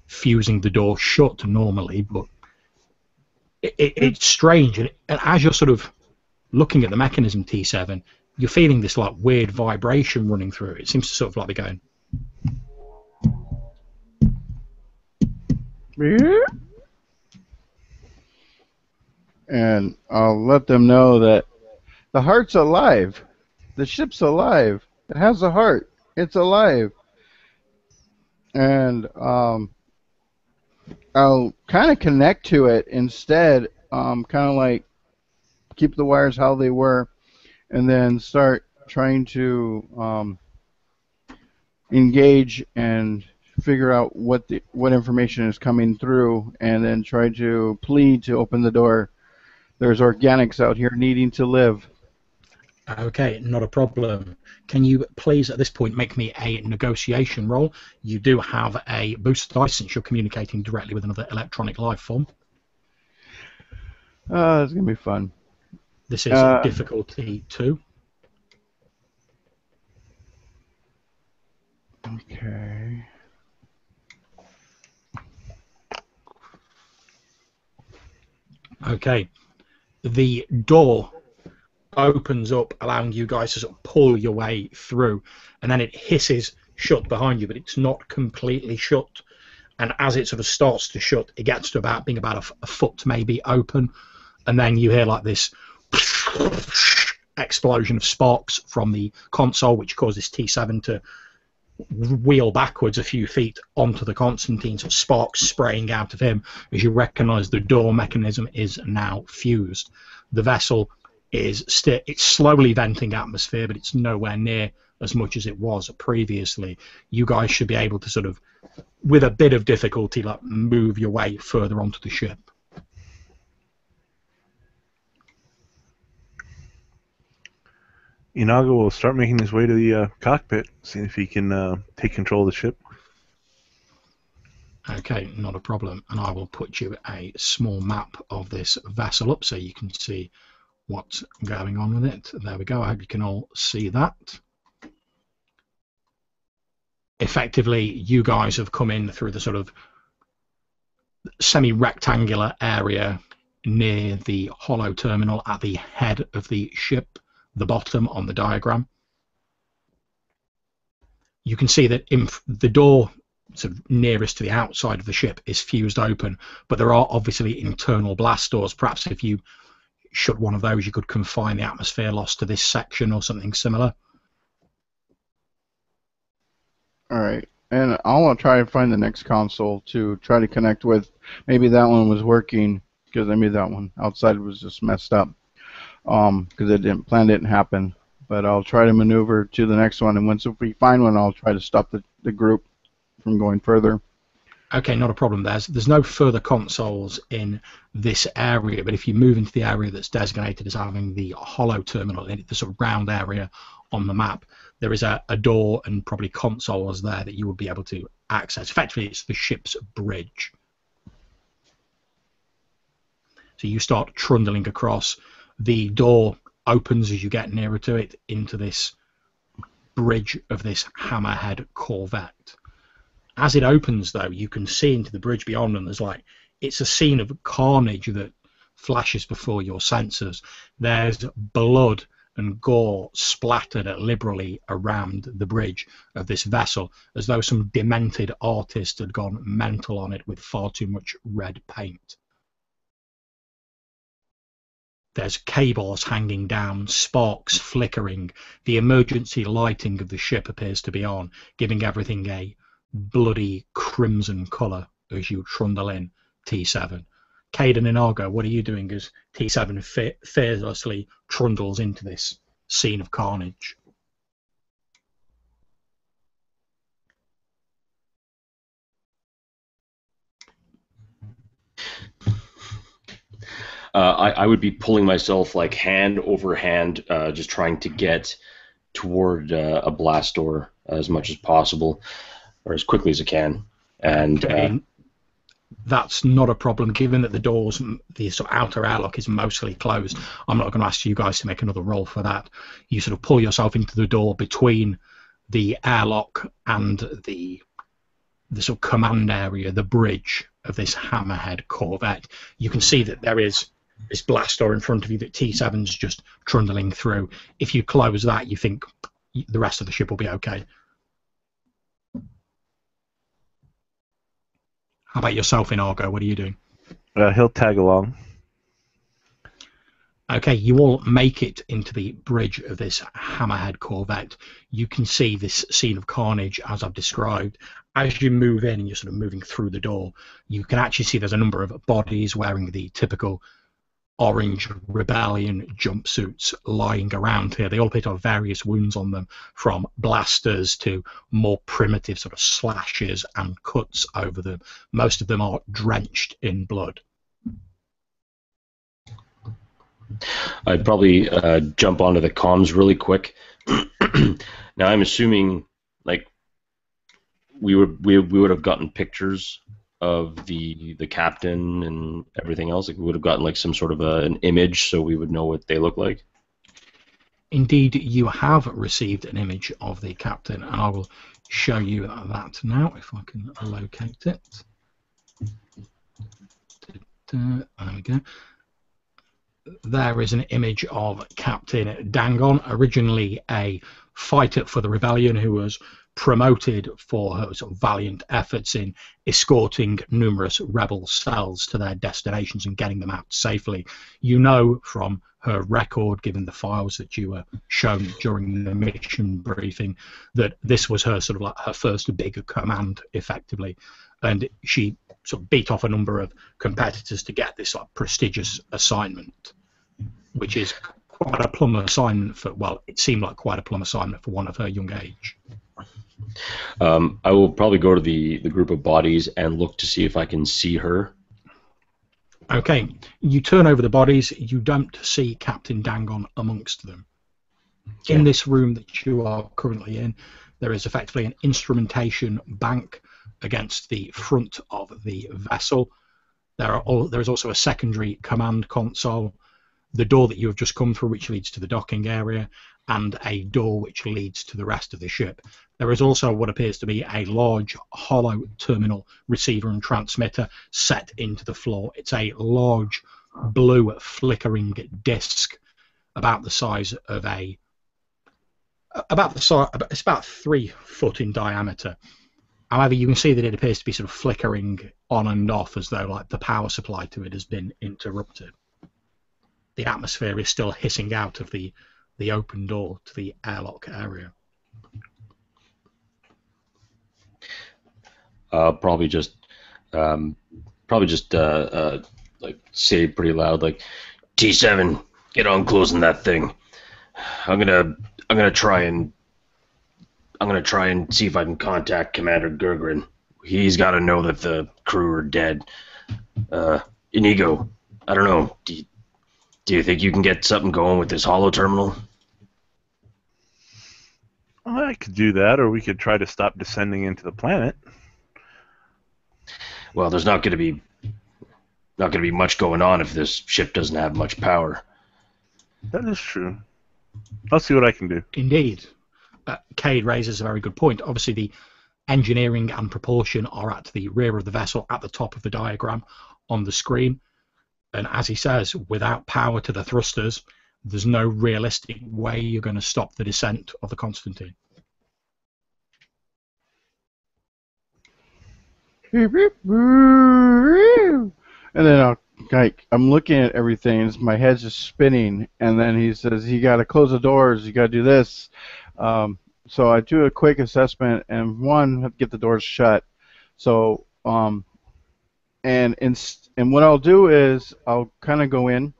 A: fusing the door shut normally, but it's strange. And as you're sort of looking at the mechanism, T7, you're feeling this like weird vibration running through it. It seems to sort of like be going...
C: And I'll let them know that the heart's alive. The ship's alive. It has a heart. It's alive. And I I'll kind of connect to it instead, kind of like keep the wires how they were, and then start trying to engage and figure out what information is coming through, and then try to plead to open the door. There's organics out here needing to live.
A: Okay, not a problem. Can you please, at this point, make me a negotiation roll? You do have a boost dice since you're communicating directly with another electronic life form.
C: It's going to be fun.
A: This is difficulty 2.
C: Okay.
A: Okay. The door opens up, allowing you guys to sort of pull your way through, and then it hisses shut behind you, but it's not completely shut. And as it sort of starts to shut, it gets to about being about a foot maybe open, and then you hear like this explosion of sparks from the console, which causes T7 to wheel backwards a few feet onto the Constantine, sort of sparks spraying out of him as you recognize the door mechanism is now fused. The vessel is it's slowly venting atmosphere, but it's nowhere near as much as it was previously. You guys should be able to sort of, with a bit of difficulty, like move your way further onto the ship.
B: Inago will start making his way to the cockpit, seeing if he can take control of the ship.
A: Okay, not a problem. And I will put you a small map of this vessel up so you can see what's going on with it. There we go. I hope you can all see that. Effectively, you guys have come in through the sort of semi-rectangular area near the hollow terminal at the head of the ship, the bottom on the diagram. You can see that the door sort of nearest to the outside of the ship is fused open, but there are obviously internal blast doors. Perhaps if you shut one of those, you could confine the atmosphere loss to this section or something similar.
C: All right, and I'll try to find the next console to try to connect with. Maybe that one was working, because maybe that one outside was just messed up, because plan didn't happen. But I'll try to maneuver to the next one, and once if we find one, I'll try to stop the group from going further.
A: Okay, not a problem. There's no further consoles in this area, but if you move into the area that's designated as having the hollow terminal in it, the sort of round area on the map, there is a door and probably consoles there that you would be able to access. Effectively, it's the ship's bridge. So you start trundling across. The door opens as you get nearer to it into this bridge of this hammerhead corvette. As it opens, though, you can see into the bridge beyond, and it's a scene of carnage that flashes before your senses. There's blood and gore splattered liberally around the bridge of this vessel, as though some demented artist had gone mental on it with far too much red paint. There's cables hanging down, sparks flickering. The emergency lighting of the ship appears to be on, giving everything a bloody crimson colour as you trundle in T7. Cade and Inago, what are you doing as T7 fearlessly trundles into this scene of carnage?
D: I would be pulling myself like hand over hand, just trying to get toward a blast door as much as possible, or as quickly as I can. And
A: that's not a problem, given that the doors, the sort of outer airlock is mostly closed. I'm not going to ask you guys to make another roll for that. You sort of pull yourself into the door between the airlock and the sort of command area, the bridge of this hammerhead corvette. You can see that there is this blast door in front of you that T7's just trundling through. If you close that, you think the rest of the ship will be okay. How about yourself, Inago? What are you doing?
B: He'll tag along.
A: Okay, you all make it into the bridge of this Hammerhead Corvette. You can see this scene of carnage as I've described. As you move in and you're sort of moving through the door, you can actually see there's a number of bodies wearing the typical orange rebellion jumpsuits lying around here. They all appear to have various wounds on them, from blasters to more primitive sort of slashes and cuts over them. Most of them are drenched in blood.
D: I'd probably jump onto the comms really quick. Now I'm assuming like we would have gotten pictures of the captain and everything else. Like we would have gotten like some sort of an image, so we would know what they look like.
A: Indeed, you have received an image of the captain, and I will show you that now if I can locate it. There we go. There is an image of Captain Dangon, originally a fighter for the rebellion who was promoted for her sort of valiant efforts in escorting numerous rebel cells to their destinations and getting them out safely. You know from her record, given the files that you were shown during the mission briefing, that this was her sort of like her first big command, effectively, and she sort of beat off a number of competitors to get this sort of prestigious assignment, which is quite a plum assignment for, well, it seemed like quite a plum assignment for one of her young age.
D: I will probably go to the group of bodies and look to see if I can see her.
A: Okay, you turn over the bodies, you don't see Captain Dangon amongst them. Okay. In this room that you are currently in, there is effectively an instrumentation bank against the front of the vessel. There is also a secondary command console, the door that you have just come through, which leads to the docking area, and a door which leads to the rest of the ship. There is also what appears to be a large hollow terminal receiver and transmitter set into the floor. It's a large blue flickering disc about the size of it's about 3 foot in diameter. However, you can see that it appears to be sort of flickering on and off as though like the power supply to it has been interrupted. The atmosphere is still hissing out of the open door to the airlock area.
D: Probably just like say pretty loud, like, T7, get on closing that thing. I'm gonna try and see if I can contact Commander Gergran. He's got to know that the crew are dead. Inigo, I don't know. Do you think you can get something going with this hollow terminal?
B: Well, I could do that, or we could try to stop descending into the planet.
D: Well, there's not going to be much going on if this ship doesn't have much power.
B: That is true. I'll see what I can do.
A: Indeed. Cade raises a very good point. Obviously, the engineering and propulsion are at the rear of the vessel, at the top of the diagram on the screen. And as he says, without power to the thrusters, there's no realistic way you're going to stop the descent of the Constantine.
C: And then I'm looking at everything, and my head's just spinning. And then he says, "You got to close the doors. You got to do this." So I do a quick assessment, and one, get the doors shut. So and what I'll do is I'll kind of go in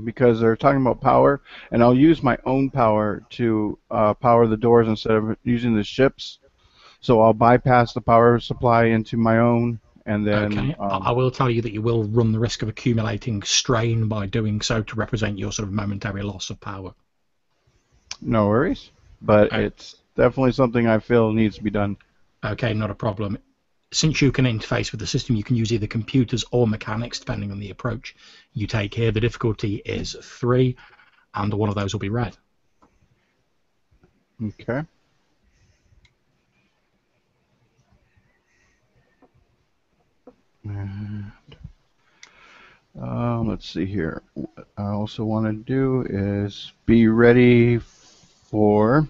C: because they're talking about power, and I'll use my own power to power the doors instead of using the ship's. So I'll bypass the power supply into my own, and then...
A: Okay. I will tell you that you will run the risk of accumulating strain by doing so to represent your sort of momentary loss of power.
C: No worries, but it's definitely something I feel needs to be done.
A: Okay, not a problem. Since you can interface with the system, you can use either computers or mechanics, depending on the approach you take here. The difficulty is 3, and one of those will be red.
C: Okay. And, let's see here. What I also want to do is be ready for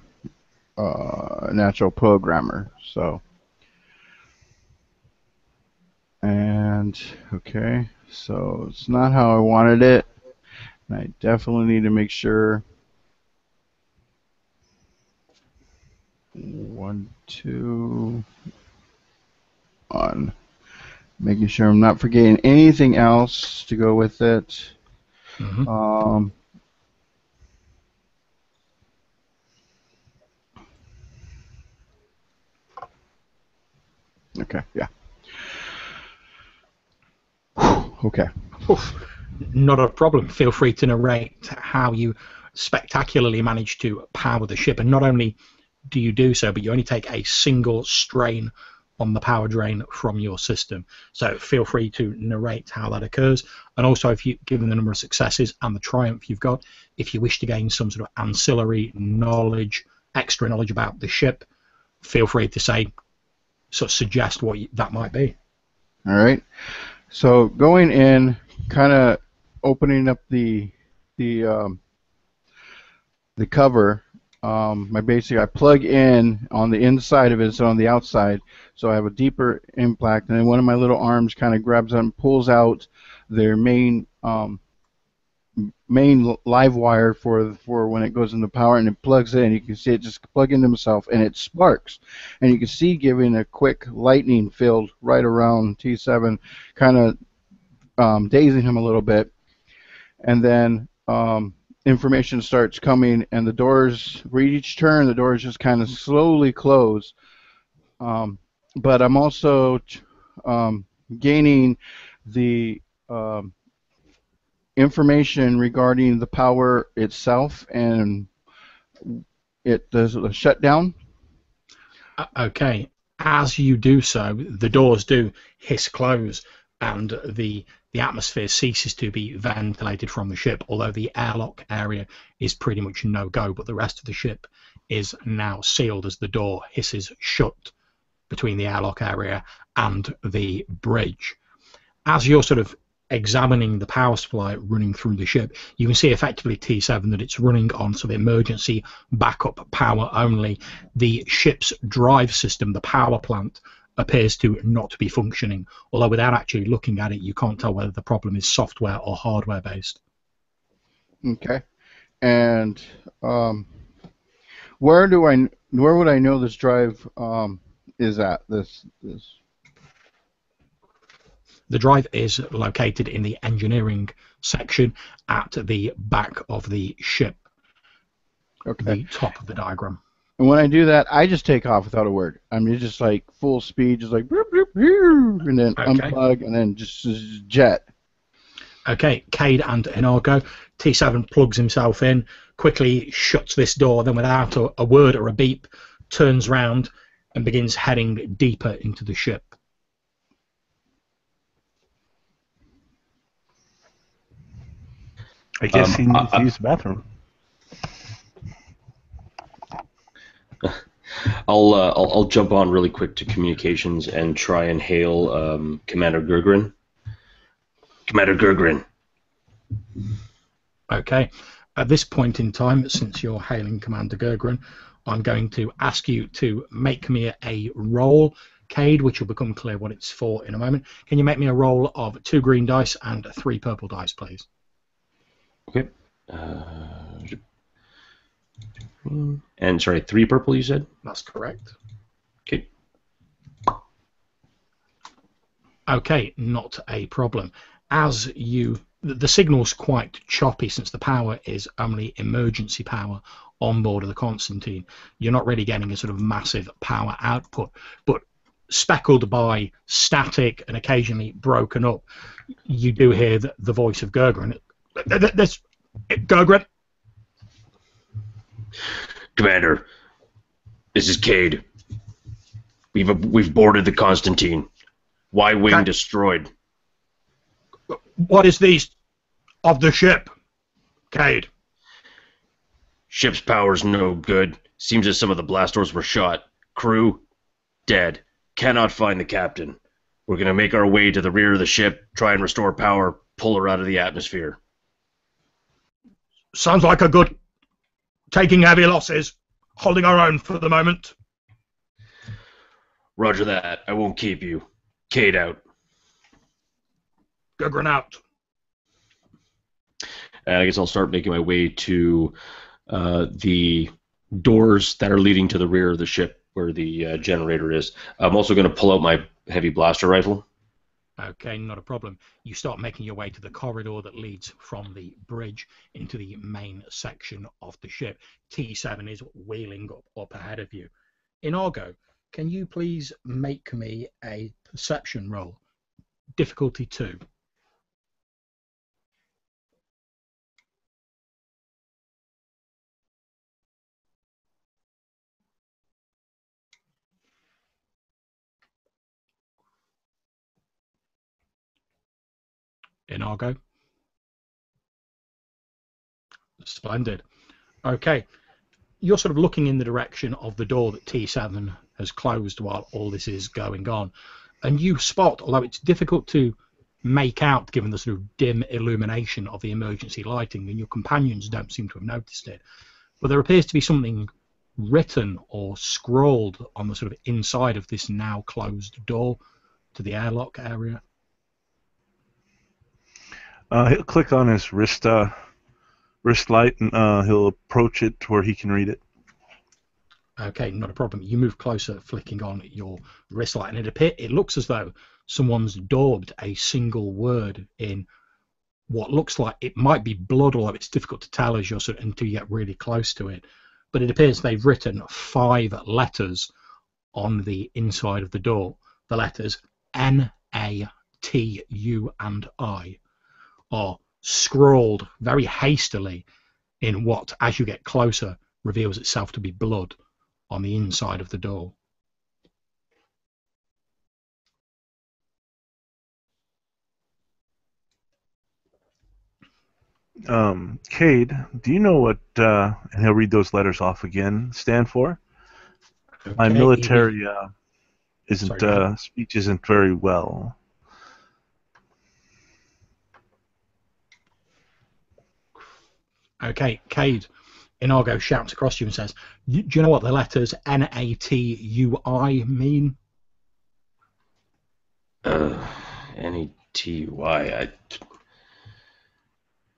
C: natural programmer. So, and okay, so it's not how I wanted it. I definitely need to make sure. 1, 2, on. Making sure I'm not forgetting anything else to go with it.
A: Mm-hmm.
C: Okay, yeah. Okay.
A: Oof, not a problem. Feel free to narrate how you spectacularly managed to power the ship, and not only do you do so, but you only take a single strain on the power drain from your system. So feel free to narrate how that occurs, and also, if you, given the number of successes and the triumph you've got, if you wish to gain some sort of ancillary knowledge, extra knowledge about the ship, feel free to say, sort of suggest what that might be.
C: All right. So going in, kind of opening up the cover. I plug in on the inside of it instead on the outside, so I have a deeper impact. And then one of my little arms kind of grabs and pulls out their main live wire for when it goes into power, and it plugs in. You can see it just plug into itself, and it sparks, and you can see giving a quick lightning field right around T7, kind of dazing him a little bit, and then information starts coming, and the doors, for each turn, the doors just kind of slowly close. But I'm also gaining the information regarding the power itself, and it does a shutdown.
A: Okay. As you do so, the doors do hiss close, and the atmosphere ceases to be ventilated from the ship, although the airlock area is pretty much no-go, but the rest of the ship is now sealed as the door hisses shut between the airlock area and the bridge. As you're sort of examining the power supply running through the ship, you can see effectively, T7, that it's running on some emergency backup power only. The ship's drive system, the power plant, appears to not be functioning, although without actually looking at it, you can't tell whether the problem is software or hardware based.
C: Okay. And where would I know this drive is at? This
A: The drive is located in the engineering section at the back of the ship.
C: Okay.
A: The top of the diagram.
C: And when I do that, I just take off without a word. I mean, it's just like full speed, just like boop, boop, boop, and then unplug, and then just jet.
A: Okay, Cade and Inargo. T7 plugs himself in, quickly shuts this door, then without a word or a beep, turns round and begins heading deeper into the ship.
B: I guess he needs to use the bathroom.
D: I'll jump on really quick to communications and try and hail Commander Gergran. Commander Gergran.
A: Okay. At this point in time, since you're hailing Commander Gergran, I'm going to ask you to make me a roll, Cade, which will become clear what it's for in a moment. Can you make me a roll of 2 green dice and 3 purple dice, please?
D: Okay. And sorry, 3 purple, you said?
A: That's correct.
D: Okay.
A: Okay, not a problem. As you, the signal's quite choppy since the power is only emergency power on board of the Constantine. You're not really getting a sort of massive power output, but speckled by static and occasionally broken up, you do hear the voice of Gergran. This Gergran.
D: Commander, this is Cade. We've boarded the Constantine. Y-wing destroyed.
A: What is these of the ship, Cade?
D: Ship's power's no good. Seems as some of the blast doors were shot. Crew dead. Cannot find the captain. We're gonna make our way to the rear of the ship, try and restore power, pull her out of the atmosphere.
A: Sounds like a good. Taking heavy losses, holding our own for the moment.
D: Roger that. I won't keep you. Cade out.
A: Gergran out.
D: and I guess I'll start making my way to the doors that are leading to the rear of the ship where the generator is. I'm also going to pull out my heavy blaster rifle.
A: Okay, not a problem. You start making your way to the corridor that leads from the bridge into the main section of the ship. T7 is wheeling up ahead of you. Inargo, can you please make me a perception roll? Difficulty 2. Inargo? Splendid. Okay. You're sort of looking in the direction of the door that T7 has closed while all this is going on. And you spot, although it's difficult to make out given the sort of dim illumination of the emergency lighting, and your companions don't seem to have noticed it, but there appears to be something written or scrawled on the sort of inside of this now closed door to the airlock area.
B: He'll click on his wrist light, and he'll approach it to where he can read it.
A: Okay, not a problem. You move closer, flicking on your wrist light, and it looks as though someone's daubed a single word in what looks like it might be blood, although it's difficult to tell as until you get really close to it. But it appears they've written 5 letters on the inside of the door. The letters N, A, T, U, and I are scrawled very hastily in what, as you get closer, reveals itself to be blood on the inside of the door.
B: Cade, do you know what, and he'll read those letters off again, stand for?
A: Okay,
B: My military speech isn't very well.
A: Okay, Cade, Inargo shouts across you and says, do you know what the letters N-A-T-U-I mean?
D: N-A-T-U-I.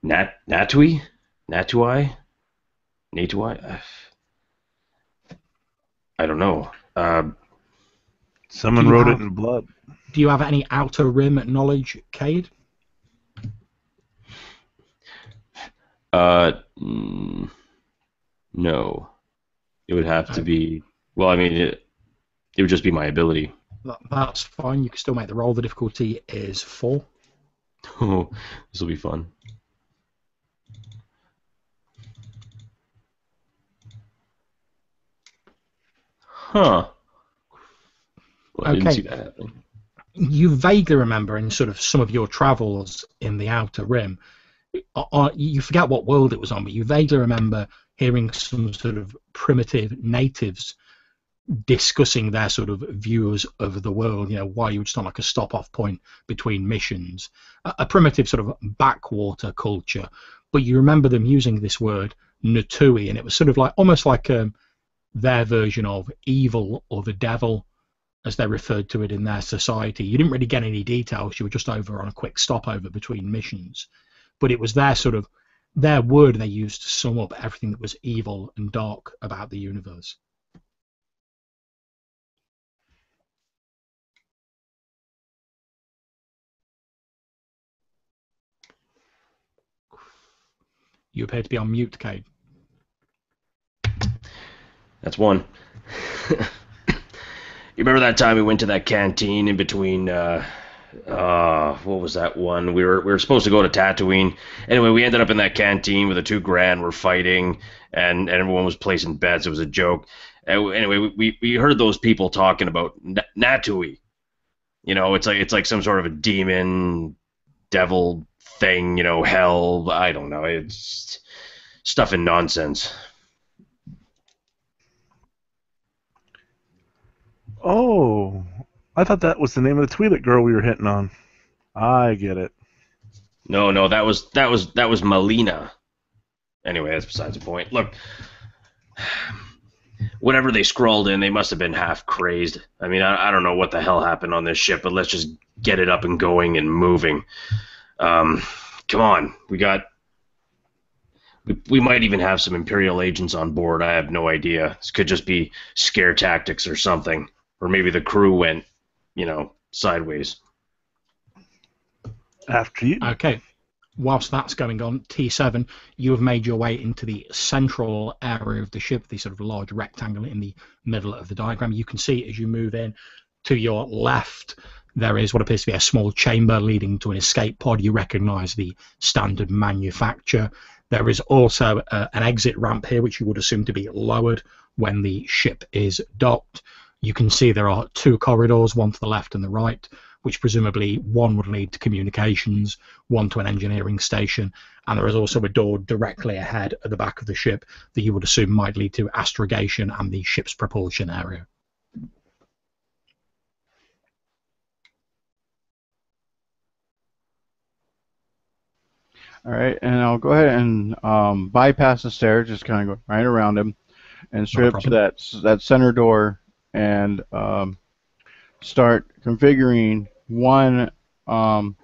D: Natui? Natui? Natui? I don't know.
B: Someone wrote it in blood.
A: Do you have any outer rim knowledge, Cade?
D: No. It would have to be... Well, I mean, it would just be my ability.
A: That's fine. You can still make the roll. The difficulty is 4.
D: Oh, this will be fun. Huh. Well, I didn't see that happening.
A: You vaguely remember in sort of some of your travels in the Outer Rim, you forget what world it was on, but you vaguely remember hearing some sort of primitive natives discussing their sort of views of the world, why you would just on like a stop-off point between missions, a primitive sort of backwater culture, but you remember them using this word Natui, and it was sort of like almost like their version of evil or the devil, as they referred to it in their society. You didn't really get any details. You were just over on a quick stopover between missions. But it was their word they used to sum up everything that was evil and dark about the universe. You appear to be on mute, Cade.
D: That's one. You remember that time we went to that canteen in between, what was that one? We were supposed to go to Tatooine. Anyway, we ended up in that canteen with the 2 Grand were fighting, and everyone was placing bets. It was a joke. Anyway, we heard those people talking about Natui. It's like some sort of a demon, devil thing, hell. I don't know. It's stuff and nonsense.
B: Oh, I thought that was the name of the Twi'lek girl we were hitting on. I get it.
D: No, that was Melina. Anyway, that's besides the point. Look, whatever they scrawled in, they must have been half crazed. I mean, I don't know what the hell happened on this ship, but let's just get it up and going and moving. Come on, we got We might even have some Imperial agents on board. I have no idea. This could just be scare tactics or something. Or maybe the crew went, sideways.
B: After you.
A: Okay. Whilst that's going on, T7, you have made your way into the central area of the ship, the sort of large rectangle in the middle of the diagram. You can see as you move in to your left, there is what appears to be a small chamber leading to an escape pod. You recognise the standard manufacture. There is also an exit ramp here, which you would assume to be lowered when the ship is docked. You can see there are two corridors, one to the left and the right, which presumably one would lead to communications, one to an engineering station, and there is also a door directly ahead at the back of the ship that you would assume might lead to astrogation and the ship's propulsion area.
C: All right, and I'll go ahead and bypass the stairs, just kind of go right around him, and straight up to that center door, and start configuring one. So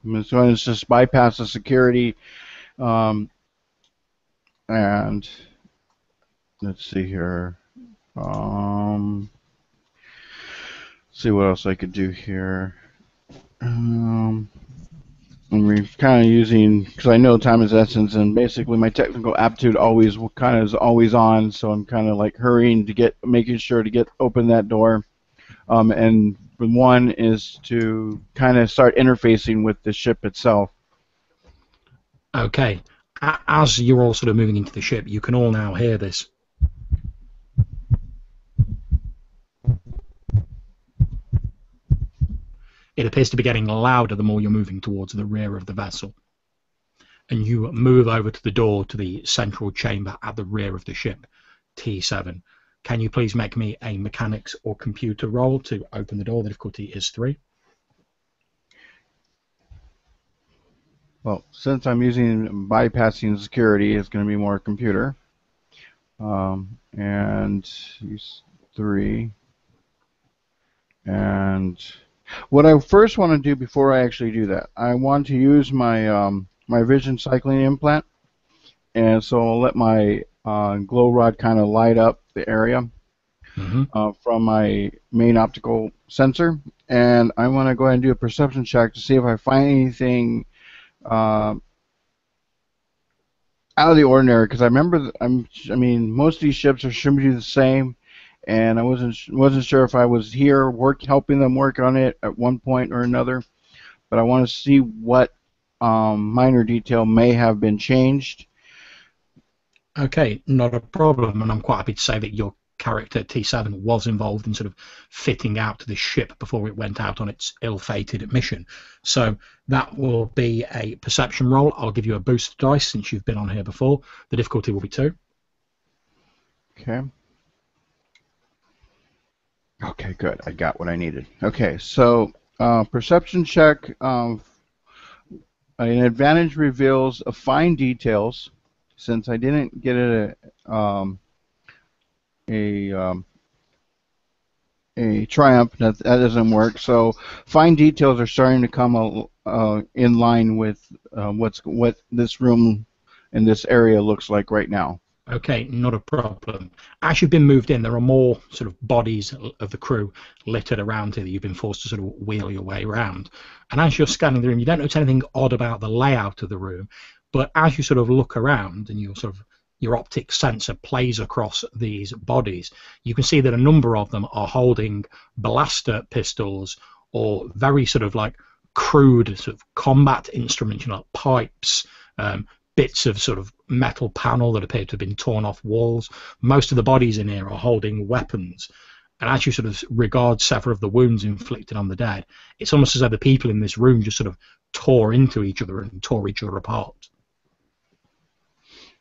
C: it's just bypass the security, and let's see here. See what else I could do here. And we're kind of using, because I know time is essence, and basically my technical aptitude always kind of is always on, so I'm kind of like hurrying to making sure to open that door. And one is to kind of start interfacing with the ship itself.
A: Okay. As you're all sort of moving into the ship, you can all now hear this. It appears to be getting louder the more you're moving towards the rear of the vessel. And you move over to the door to the central chamber at the rear of the ship, T7. Can you please make me a mechanics or computer roll to open the door? The difficulty is 3.
C: Well, since I'm using bypassing security, it's going to be more computer. And use 3. And what I first want to do before I actually do that, I want to use my my vision cycling implant, and so I'll let my glow rod kind of light up the area from my main optical sensor, and I want to go ahead and do a perception check to see if I find anything out of the ordinary. Because I remember, I mean, most of these ships should be the same. And I wasn't sure if I was here helping them work on it at one point or another, but I want to see what minor detail may have been changed.
A: Okay, not a problem, and I'm quite happy to say that your character T7 was involved in sort of fitting out the ship before it went out on its ill-fated mission. So that will be a perception roll. I'll give you a boost dice since you've been on here before. The difficulty will be 2.
C: Okay. Okay, good. I got what I needed. Okay, so perception check. An advantage reveals fine details. Since I didn't get a triumph, that doesn't work. So fine details are starting to come in line with what this room and this area looks like right now.
A: Okay, not a problem. As you've been moved in, there are more sort of bodies of the crew littered around here that you've been forced to sort of wheel your way around. And as you're scanning the room, you don't notice anything odd about the layout of the room, but as you sort of look around and your optic sensor plays across these bodies, you can see that a number of them are holding blaster pistols or very sort of like crude sort of combat instruments, like pipes, bits of sort of metal panel that appear to have been torn off walls. Most of the bodies in here are holding weapons. And as you sort of regard several of the wounds inflicted on the dead, it's almost as though the people in this room just sort of tore into each other and tore each other apart.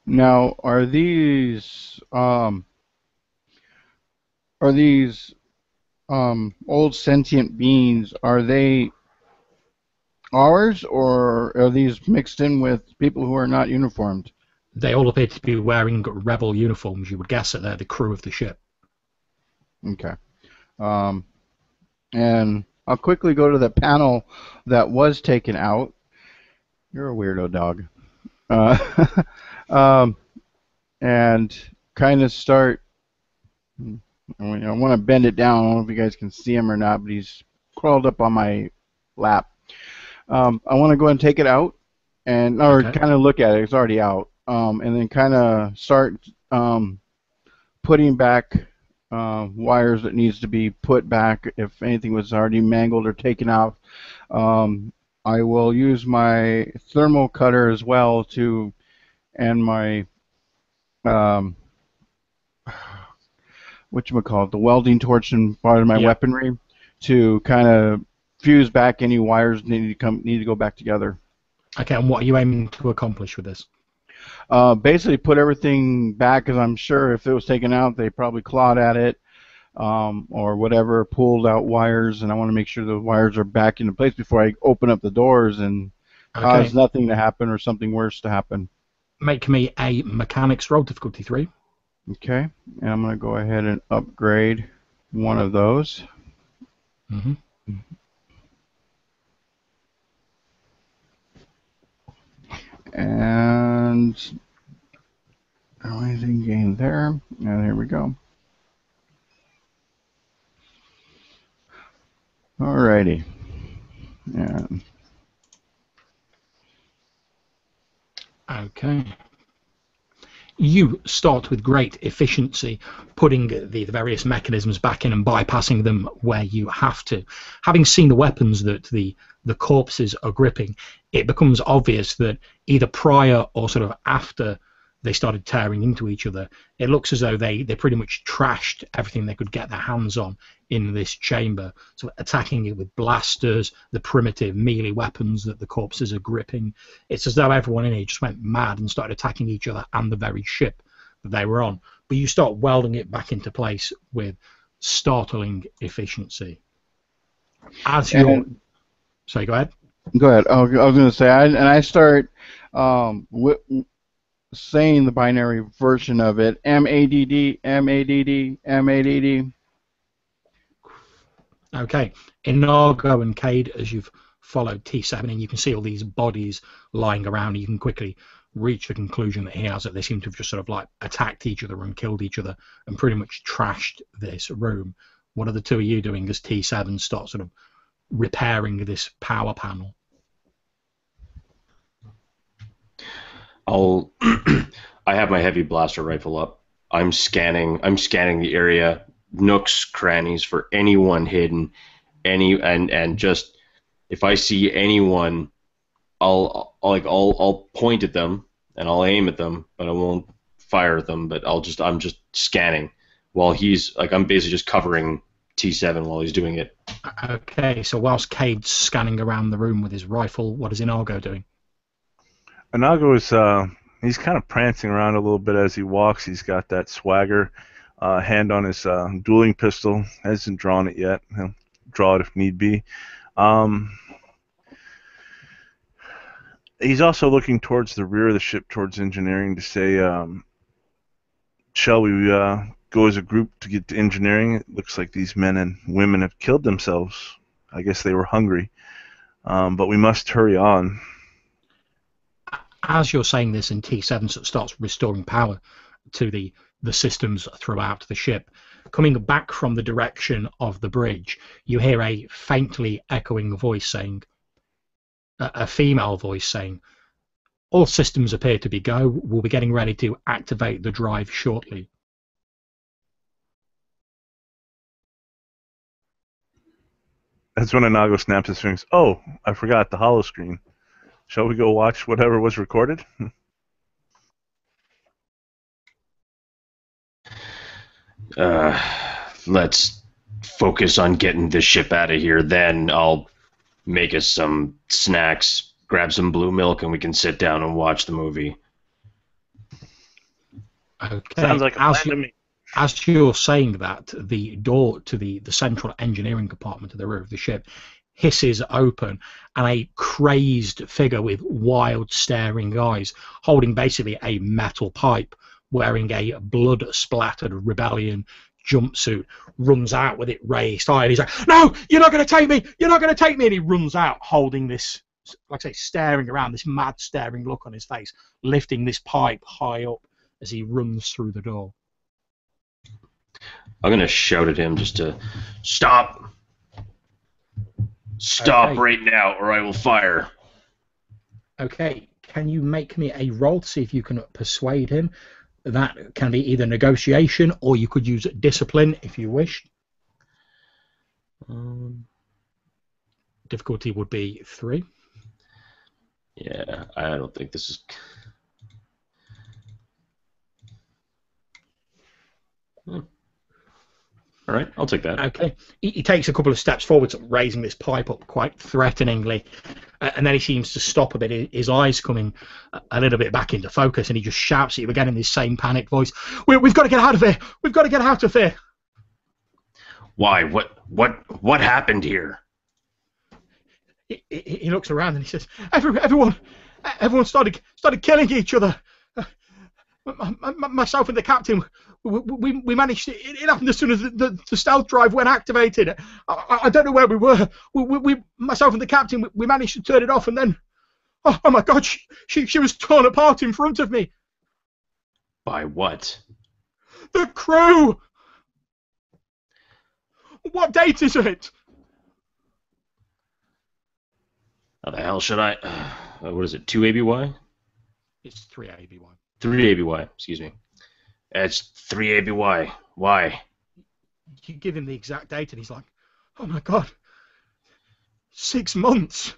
C: Now, are these old sentient beings, are they ours, or are these mixed in with people who are not uniformed?
A: They all appear to be wearing rebel uniforms. You would guess that they're the crew of the ship.
C: Okay. And I'll quickly go to the panel that was taken out. You're a weirdo dog. um, and kind of start. I want to bend it down. I don't know if you guys can see him or not, but he's crawled up on my lap. I want to go ahead and take it out, or kind of look at it. It's already out, and then kind of start putting back wires that needs to be put back if anything was already mangled or taken out. I will use my thermal cutter as well and my whatchamacallit, the welding torch and part of my weaponry to kind of fuse back any wires need to go back together.
A: Okay, and what are you aiming to accomplish with this?
C: Basically put everything back, because I'm sure if it was taken out, they probably clawed at it or whatever, pulled out wires, and I want to make sure the wires are back into place before I open up the doors and cause nothing to happen or something worse to happen.
A: Make me a mechanics roll, difficulty 3.
C: Okay, and I'm going to go ahead and upgrade one of those.
A: Mm-hmm.
C: And anything gained there? And here we go. Alrighty. Yeah.
A: Okay. You start with great efficiency, putting the various mechanisms back in and bypassing them where you have to. Having seen the weapons that the corpses are gripping, it becomes obvious that either prior or sort of after they started tearing into each other, it looks as though they pretty much trashed everything they could get their hands on in this chamber, so attacking it with blasters, the primitive melee weapons that the corpses are gripping. It's as though everyone in here just went mad and started attacking each other and the very ship that they were on. But you start welding it back into place with startling efficiency. As you're... Sorry, go ahead.
C: Go ahead. I was going to say, I start saying the binary version of it, MADD, MADD, MADD.
A: Okay, Inago and Cade, as you've followed T7, and you can see all these bodies lying around, you can quickly reach the conclusion that he has that they seem to have just sort of like attacked each other and killed each other and pretty much trashed this room. What are the two of you doing as T7 starts sort of repairing this power panel?
D: I have my heavy blaster rifle up. I'm scanning the area, nooks, crannies for anyone hidden, and just if I see anyone, I'll point at them and I'll aim at them, but I won't fire at them. But I'm just scanning while he's I'm basically just covering T7 while he's doing it.
A: Okay, so whilst Cade's scanning around the room with his rifle, what is Inago doing?
B: Inago is he's kind of prancing around a little bit as he walks. He's got that swagger, hand on his dueling pistol. Hasn't drawn it yet. He'll draw it if need be. He's also looking towards the rear of the ship, towards engineering, to say, shall we go as a group to get to engineering? It looks like these men and women have killed themselves. I guess they were hungry. But we must hurry on.
A: As you're saying this, and T7 starts restoring power to the systems throughout the ship, coming back from the direction of the bridge, you hear a faintly echoing voice saying, a female voice saying, "All systems appear to be go. We'll be getting ready to activate the drive shortly."
B: That's when Inago snaps his fingers. Oh, I forgot the holo screen. Shall we go watch whatever was recorded?
D: Let's focus on getting this ship out of here. Then I'll make us some snacks, grab some blue milk, and we can sit down and watch the movie.
A: Okay.
B: Sounds like a plan to me.
A: As you're saying that, the door to the central engineering compartment of the rear of the ship hisses open, and a crazed figure with wild staring eyes, holding basically a metal pipe, wearing a blood-splattered rebellion jumpsuit, runs out with it raised high, and he's like, "No, you're not going to take me! You're not going to take me!" And he runs out holding this like I say, staring around, this mad staring look on his face, lifting this pipe high up as he runs through the door.
D: I'm going to shout at him just to stop. Stop right now, or I will fire.
A: Okay, can you make me a roll to see if you can persuade him? That can be either negotiation, or you could use discipline if you wish. Difficulty would be 3.
D: Yeah, I don't think this is... All right, I'll take that.
A: Okay. He takes a couple of steps forward, raising this pipe up quite threateningly, and then he seems to stop a bit. His eyes coming a little bit back into focus, and he just shouts at you again in this same panicked voice. We've got to get out of here! We've got to get out of here!
D: Why? What happened here?
A: He looks around and he says, "Everyone started killing each other. Myself and the captain, we managed to, it happened as soon as the stealth drive went activated. I don't know where we were. Myself and the captain, we managed to turn it off, and then, oh my God, she was torn apart in front of me."
D: By what?
A: The crew! What date is it?
D: How the hell should I... what is it, 2 ABY?
A: It's 3 ABY.
D: 3 ABY, excuse me. It's 3 ABY. Why?
A: You give him the exact date and he's like, oh my God, 6 months.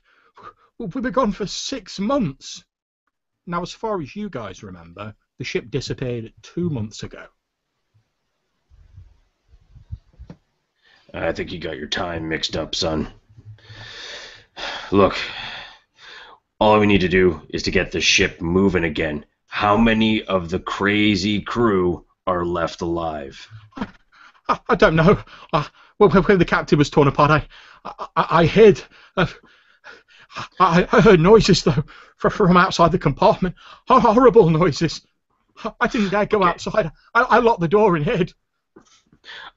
A: We were gone for 6 months. Now, as far as you guys remember, the ship disappeared 2 months ago.
D: I think you got your time mixed up, son. Look, all we need to do is to get the ship moving again. How many of the crazy crew are left alive?
A: I don't know. When the captain was torn apart, I hid. I heard noises, though, from outside the compartment. Horrible noises. I didn't dare go outside. I locked the door and hid.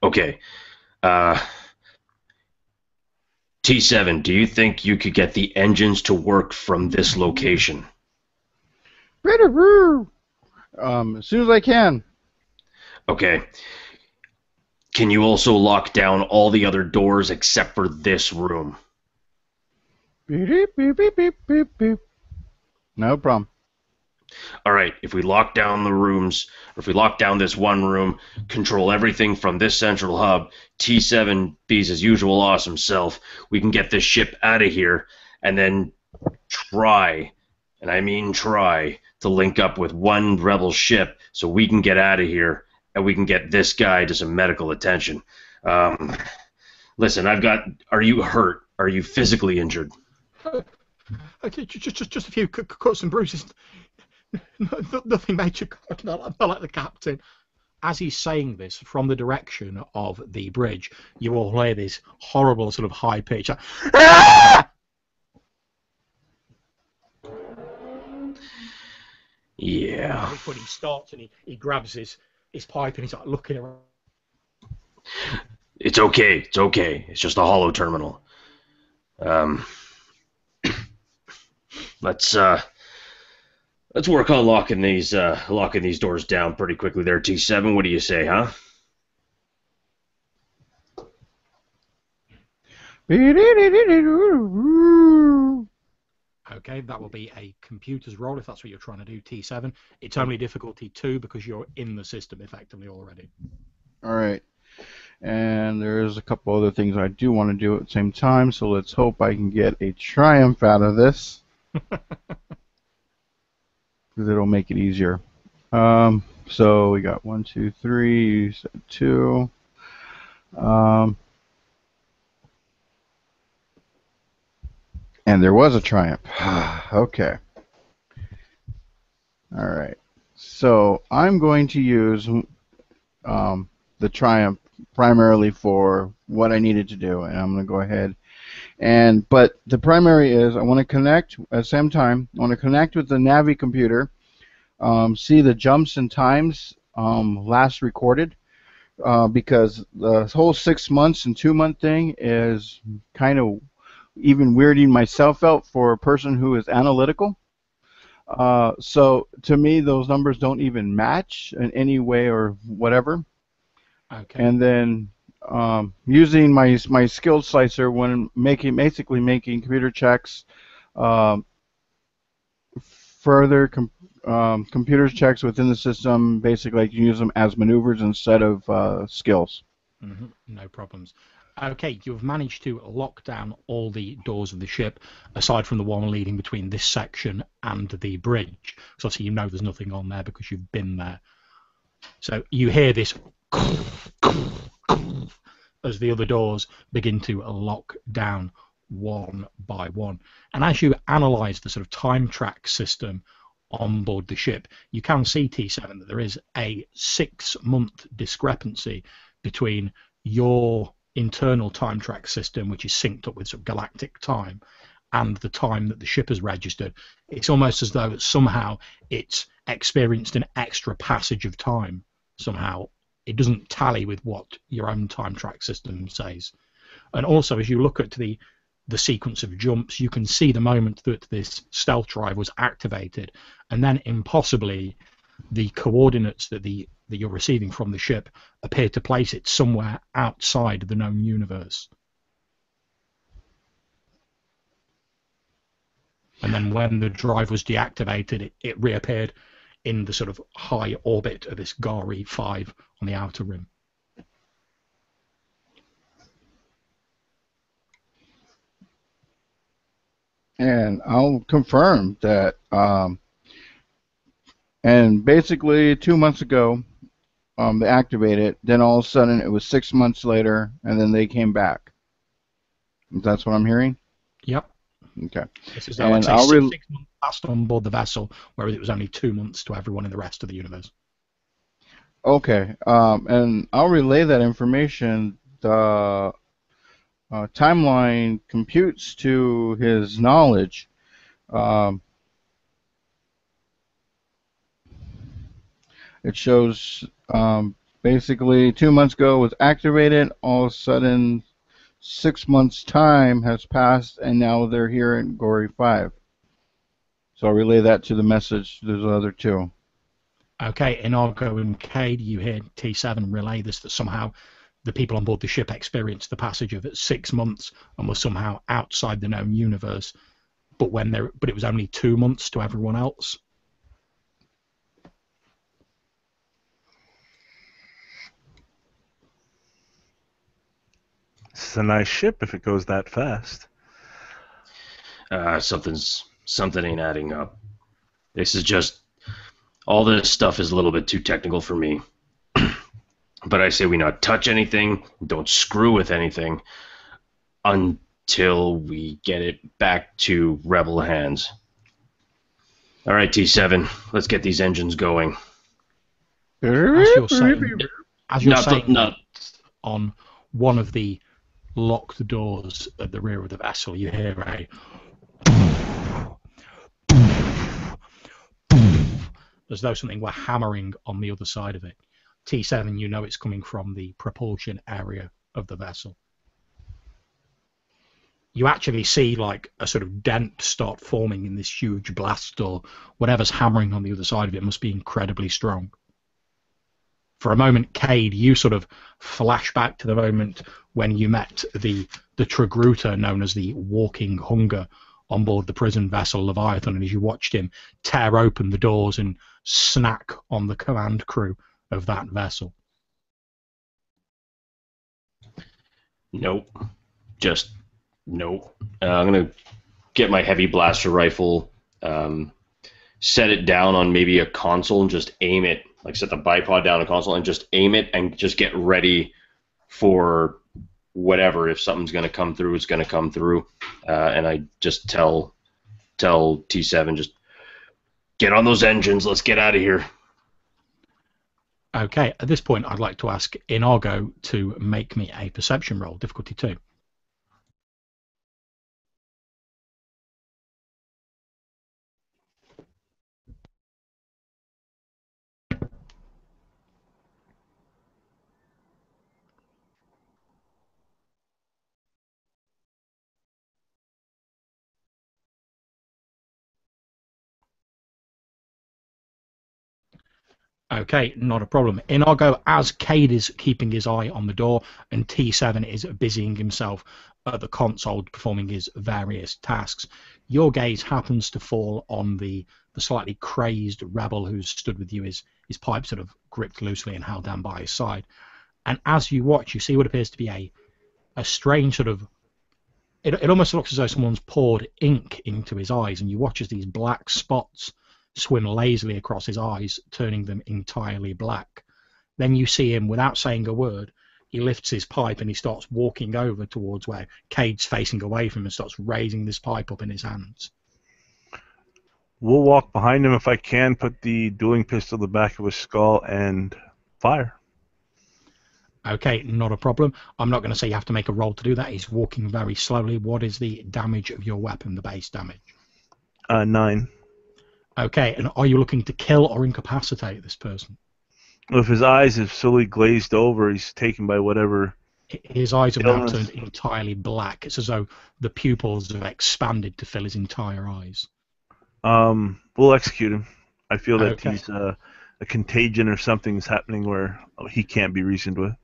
D: Okay. T7, do you think you could get the engines to work from this location?
C: As soon as I can.
D: Okay. Can you also lock down all the other doors except for this room?
C: Beep, beep, beep, beep, beep, beep. No problem.
D: All right, if we lock down the rooms, or if we lock down this one room, control everything from this central hub, T7 bees his usual awesome self, we can get this ship out of here, and then try, and I mean try, to link up with one rebel ship so we can get out of here, and we can get this guy to some medical attention. Listen, are you hurt? Are you physically injured?
A: Okay, just a few cuts and bruises. Nothing major, not like the captain. As he's saying this, from the direction of the bridge, you all hear this horrible sort of high pitch.
D: Yeah.
A: When he stops and he grabs his pipe and he's like looking around.
D: It's okay. It's okay. It's just a hollow terminal. Let's work on locking these doors down pretty quickly there, T7. What do you say, huh?
A: Okay, that will be a computer's roll if that's what you're trying to do, T7. It's only difficulty 2 because you're in the system effectively already.
C: All right. And there's a couple other things I do want to do at the same time, so let's hope I can get a triumph out of this. Because it'll make it easier. So we got 1, 2, 3. You said 2. And there was a triumph. Okay. All right. So I'm going to use the triumph primarily for what I needed to do, and I'm going to go ahead. But the primary is I want to connect at the same time. I want to connect with the Navi computer, see the jumps and times last recorded, because the whole 6 months and 2 month thing is kind of even weirding myself out for a person who is analytical. So to me, those numbers don't even match in any way or whatever.
A: Okay.
C: And then using my skill slicer when basically making computer checks, further computer checks within the system. Basically, I can use them as maneuvers instead of skills.
A: No problems. Okay, you've managed to lock down all the doors of the ship, aside from the one leading between this section and the bridge. So obviously you know there's nothing on there because you've been there. So you hear this as the other doors begin to lock down one by one. And as you analyse the sort of time track system on board the ship, you can see, T7, that there is a 6-month discrepancy between your internal time track system, which is synced up with sort of galactic time, and the time that the ship has registered. It's almost as though somehow it's experienced an extra passage of time. Somehow it doesn't tally with what your own time track system says. And also, as you look at the sequence of jumps, you can see the moment that this stealth drive was activated, and then impossibly the coordinates that you're receiving from the ship appear to place it somewhere outside the known universe. And then when the drive was deactivated, it reappeared in the sort of high orbit of this Gari 5 on the outer rim.
C: And I'll confirm that. And basically, 2 months ago, they activated. Then all of a sudden, it was 6 months later, and then they came back. That's what I'm hearing.
A: Yep.
C: Okay.
A: This is like say 6 months passed on board the vessel, whereas it was only 2 months to everyone in the rest of the universe.
C: Okay. And I'll relay that information. The timeline computes to his knowledge. It shows basically 2 months ago was activated. All of a sudden, 6 months' time has passed, and now they're here in Gory 5. So I'll relay that to the message. There's other two.
A: Okay, Inargo and Cade, you hear T7 relay this, that somehow the people on board the ship experienced the passage of 6 months and were somehow outside the known universe, but it was only 2 months to everyone else.
B: It's a nice ship if it goes that fast.
D: Something ain't adding up. This is just, all this stuff is a little bit too technical for me. But I say we not touch anything, don't screw with anything until we get it back to rebel hands. All right, T7, let's get these engines going.
A: As you're saying on one of the locked doors at the rear of the vessel, you hear a as though something were hammering on the other side of it. T7, you know it's coming from the propulsion area of the vessel. You actually see like a sort of dent start forming in this huge blast door. Whatever's hammering on the other side of it must be incredibly strong. For a moment, Cade, you sort of flash back to the moment when you met the Tragruta known as the Walking Hunger on board the prison vessel Leviathan, and as you watched him tear open the doors and snack on the command crew of that vessel.
D: Nope. Just nope. I'm going to get my heavy blaster rifle, set it down on maybe a console and just aim it, like set the bipod down on a console and just aim it and just get ready for whatever. If something's going to come through, it's going to come through. And I just tell T7, just get on those engines, let's get out of here.
A: Okay, at this point I'd like to ask Inargo to make me a perception roll, difficulty 2. Okay, not a problem. In I go as Cade is keeping his eye on the door and T7 is busying himself at the console performing his various tasks. Your gaze happens to fall on the slightly crazed rebel who's stood with you, his pipe sort of gripped loosely and held down by his side. And as you watch, you see what appears to be a strange sort of... It almost looks as though someone's poured ink into his eyes, and you watch as these black spots swim lazily across his eyes, turning them entirely black. Then you see him, without saying a word, he lifts his pipe and he starts walking over towards where Cade's facing away from him and starts raising this pipe up in his hands.
B: We'll walk behind him if I can, put the dueling pistol in the back of his skull, and fire.
A: Okay, not a problem. I'm not going to say you have to make a roll to do that. He's walking very slowly. What is the damage of your weapon, the base damage?
B: 9.
A: Okay, and are you looking to kill or incapacitate this person?
B: Well, if his eyes have slowly glazed over, he's taken by whatever...
A: His eyes have now
B: illness.
A: turned entirely black. It's as though the pupils have expanded to fill his entire eyes.
B: We'll execute him. I feel that
A: Okay.
B: he's a contagion or something's happening where he can't be reasoned with.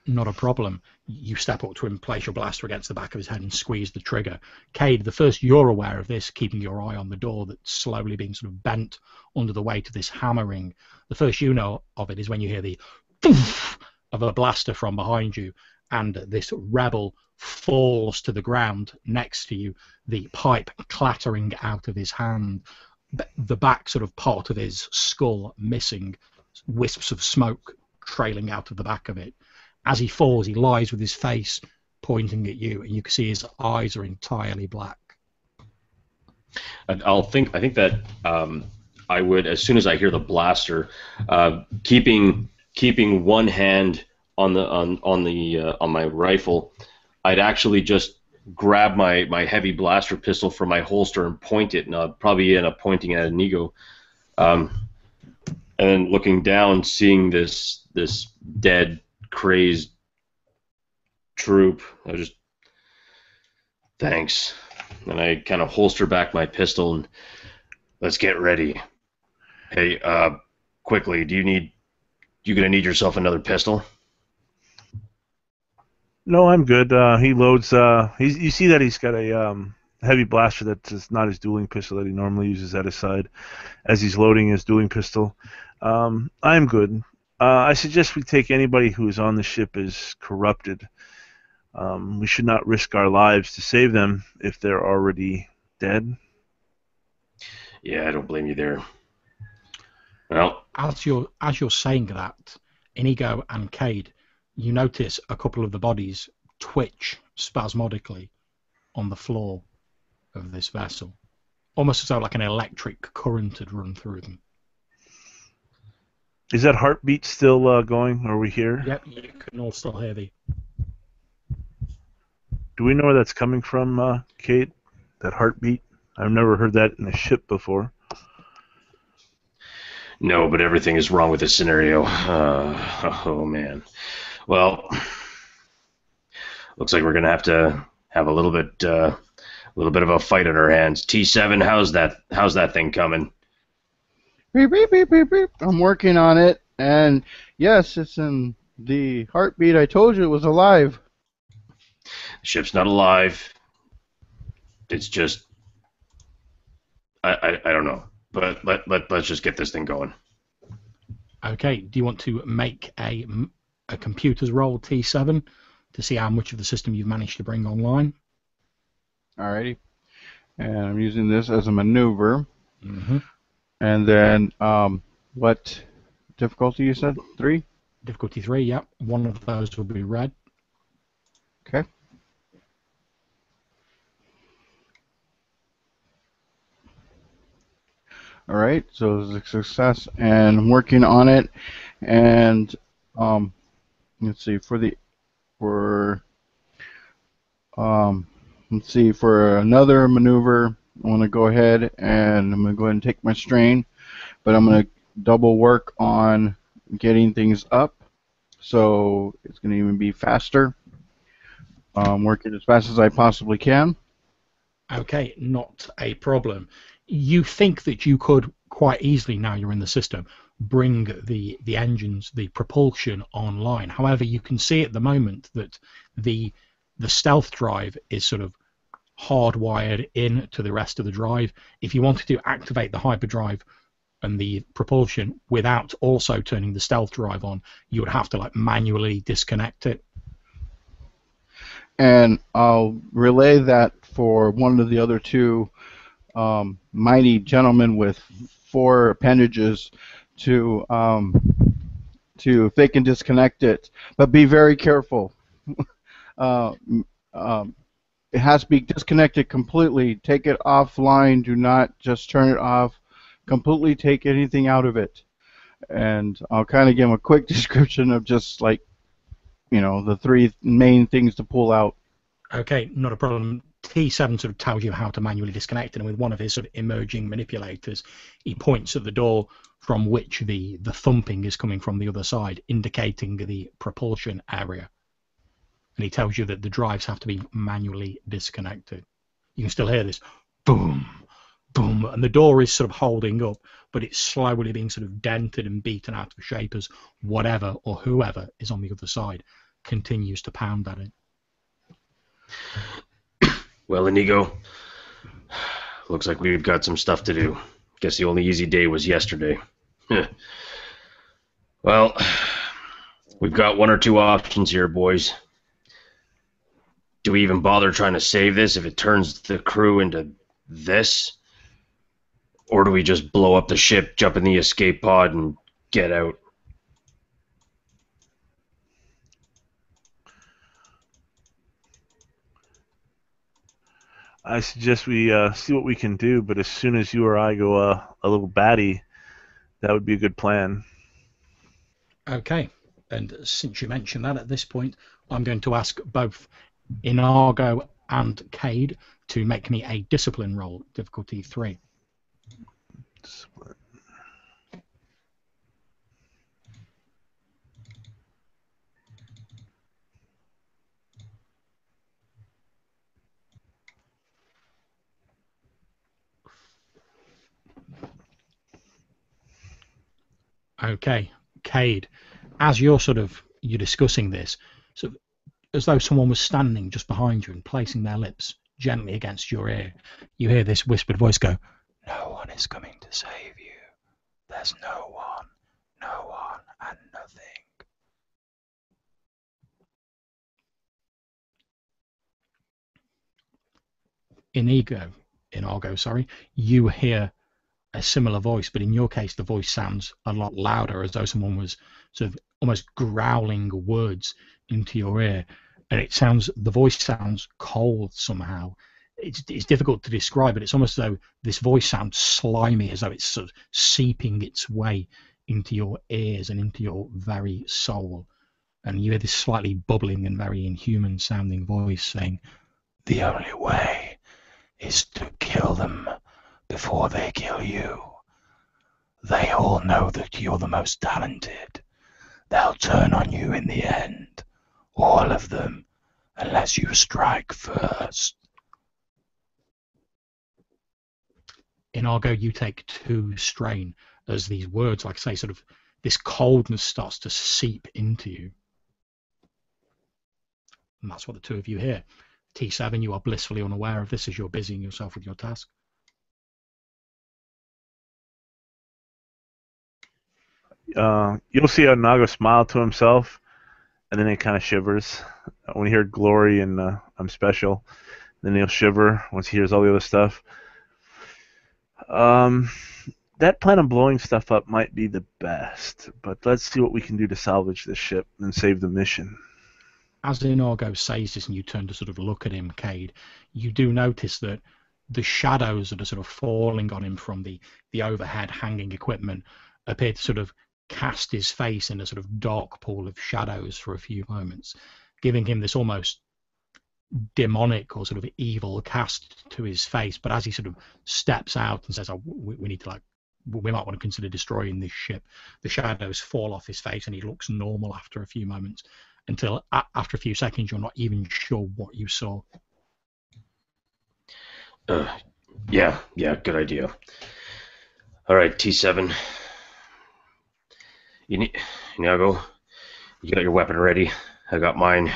A: Not a problem. You step up to him, place your blaster against the back of his head and squeeze the trigger. Cade, the first you're aware of this, keeping your eye on the door that's slowly being sort of bent under the weight of this hammering, the first you know of it is when you hear the poof of a blaster from behind you, and this rebel falls to the ground next to you, the pipe clattering out of his hand, the back sort of part of his skull missing, wisps of smoke trailing out of the back of it. As he falls, he lies with his face pointing at you, and you can see his eyes are entirely black.
D: I think that I would, as soon as I hear the blaster, keeping one hand on my rifle, I'd actually just grab my heavy blaster pistol from my holster and point it, and I'd probably end up pointing at Inigo, and then looking down, seeing this dead, crazed troop. I just, thanks, and I kind of holster back my pistol and let's get ready. Hey, quickly, you gonna need yourself another pistol?
B: No, I'm good. He loads. You see that he's got a heavy blaster that's not his dueling pistol that he normally uses at his side, as he's loading his dueling pistol. I'm good. I suggest we take anybody who is on the ship as corrupted. We should not risk our lives to save them if they're already dead.
D: Yeah, I don't blame you there. Well,
A: As you're saying that, Inigo and Cade, you notice a couple of the bodies twitch spasmodically on the floor of this vessel, almost as though like an electric current had run through them.
B: Is that heartbeat still going? Are we here?
A: Yep, you can all still hear the...
B: Do we know where that's coming from, Kate? That heartbeat? I've never heard that in a ship before.
D: no, but everything is wrong with this scenario. Oh man. Well, looks like we're gonna have to have a little bit of a fight on our hands. T7, how's that thing coming?
C: Beep, beep, beep, beep, beep. I'm working on it, and yes, it's in the heartbeat. I told you it was alive.
D: The ship's not alive. It's just, I don't know, but let's just get this thing going.
A: Okay, do you want to make a computer's roll, T7, to see how much of the system you've managed to bring online?
C: Alrighty. And I'm using this as a maneuver.
A: Mm-hmm.
C: And then, what difficulty you said? 3?
A: Difficulty 3, yep. One of those will be red.
C: Okay. Alright, so it's a success, and I'm working on it. And, let's see, for another maneuver, I want to go ahead and I'm going to go ahead and take my strain, but I'm going to double work on getting things up, so it's going to even be faster. Working as fast as I possibly can.
A: Okay, not a problem. You think that you could quite easily, now you're in the system, bring the engines, the propulsion online. However, you can see at the moment that the stealth drive is sort of hardwired in to the rest of the drive. If you wanted to activate the hyperdrive and the propulsion without also turning the stealth drive on, you would have to like manually disconnect it.
C: And I'll relay that for one of the other two mighty gentlemen with 4 appendages to if they can disconnect it, but be very careful. It has to be disconnected completely. Take it offline. Do not just turn it off. Completely take anything out of it. And I'll kind of give them a quick description of just like, the 3 main things to pull out.
A: Okay, not a problem. T7 sort of tells you how to manually disconnect it, and with one of his sort of emerging manipulators, he points at the door from which the thumping is coming from the other side, indicating the propulsion area. And he tells you that the drives have to be manually disconnected. You can still hear this boom, boom, and the door is sort of holding up, but it's slowly being sort of dented and beaten out of shape as whatever or whoever is on the other side continues to pound at it.
D: Well, Inigo, looks like we've got some stuff to do. Guess the only easy day was yesterday. Well, we've got 1 or 2 options here, boys. Do we even bother trying to save this if it turns the crew into this? Or do we just blow up the ship, jump in the escape pod, and get out?
B: I suggest we see what we can do, but as soon as you or I go a little batty, that would be a good plan.
A: Okay, and since you mentioned that at this point, I'm going to ask both Inago and Cade to make me a discipline roll, difficulty 3. Okay, Cade, as you're discussing this, sort of as though someone was standing just behind you and placing their lips gently against your ear, you hear this whispered voice go, "No one is coming to save you. There's no one and nothing." Inago, you hear a similar voice, but in your case the voice sounds a lot louder, as though someone was sort of almost growling words into your ear, and the voice sounds cold somehow. It's difficult to describe it. It's almost as though this voice sounds slimy, as though it's sort of seeping its way into your ears and into your very soul. And you hear this slightly bubbling and very inhuman sounding voice saying, "The only way is to kill them before they kill you. They all know that you're the most talented. They'll turn on you in the end. All of them, unless you strike first." Inago, you take 2 strain as these words, like I say, sort of this coldness starts to seep into you. And that's what the 2 of you hear. T7, you are blissfully unaware of this as you're busying yourself with your task.
B: You'll see how Nago smile to himself, and then he kind of shivers when he hears glory and I'm special. Then he'll shiver once he hears all the other stuff. That plan of blowing stuff up might be the best, but let's see what we can do to salvage this ship and save the mission.
A: As Inago says this and you turn to sort of look at him, Cade, you do notice that the shadows that are sort of falling on him from the overhead hanging equipment appear to sort of cast his face in a sort of dark pool of shadows for a few moments, giving him this almost demonic or sort of evil cast to his face. But as he sort of steps out and says, "Oh, we need to we might want to consider destroying this ship," the shadows fall off his face and he looks normal after a few moments, until after a few seconds you're not even sure what you saw.
D: Yeah, good idea. All right, T7. Inago, you got your weapon ready. I got mine.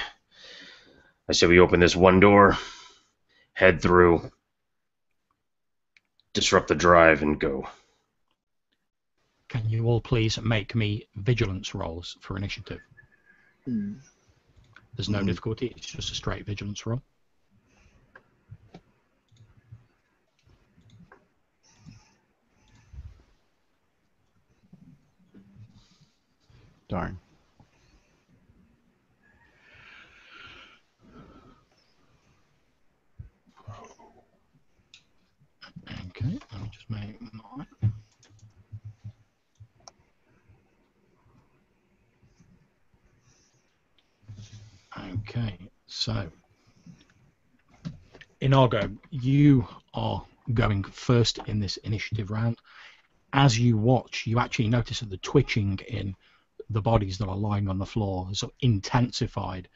D: I said we open this one door, head through, disrupt the drive, and go.
A: Can you all please make me vigilance rolls for initiative? There's no difficulty, it's just a straight vigilance roll.
C: Darn.
A: Okay, let me just make mine. Okay, so Inago, you are going first in this initiative round. As you watch, you actually notice that the twitching in the bodies that are lying on the floor has intensified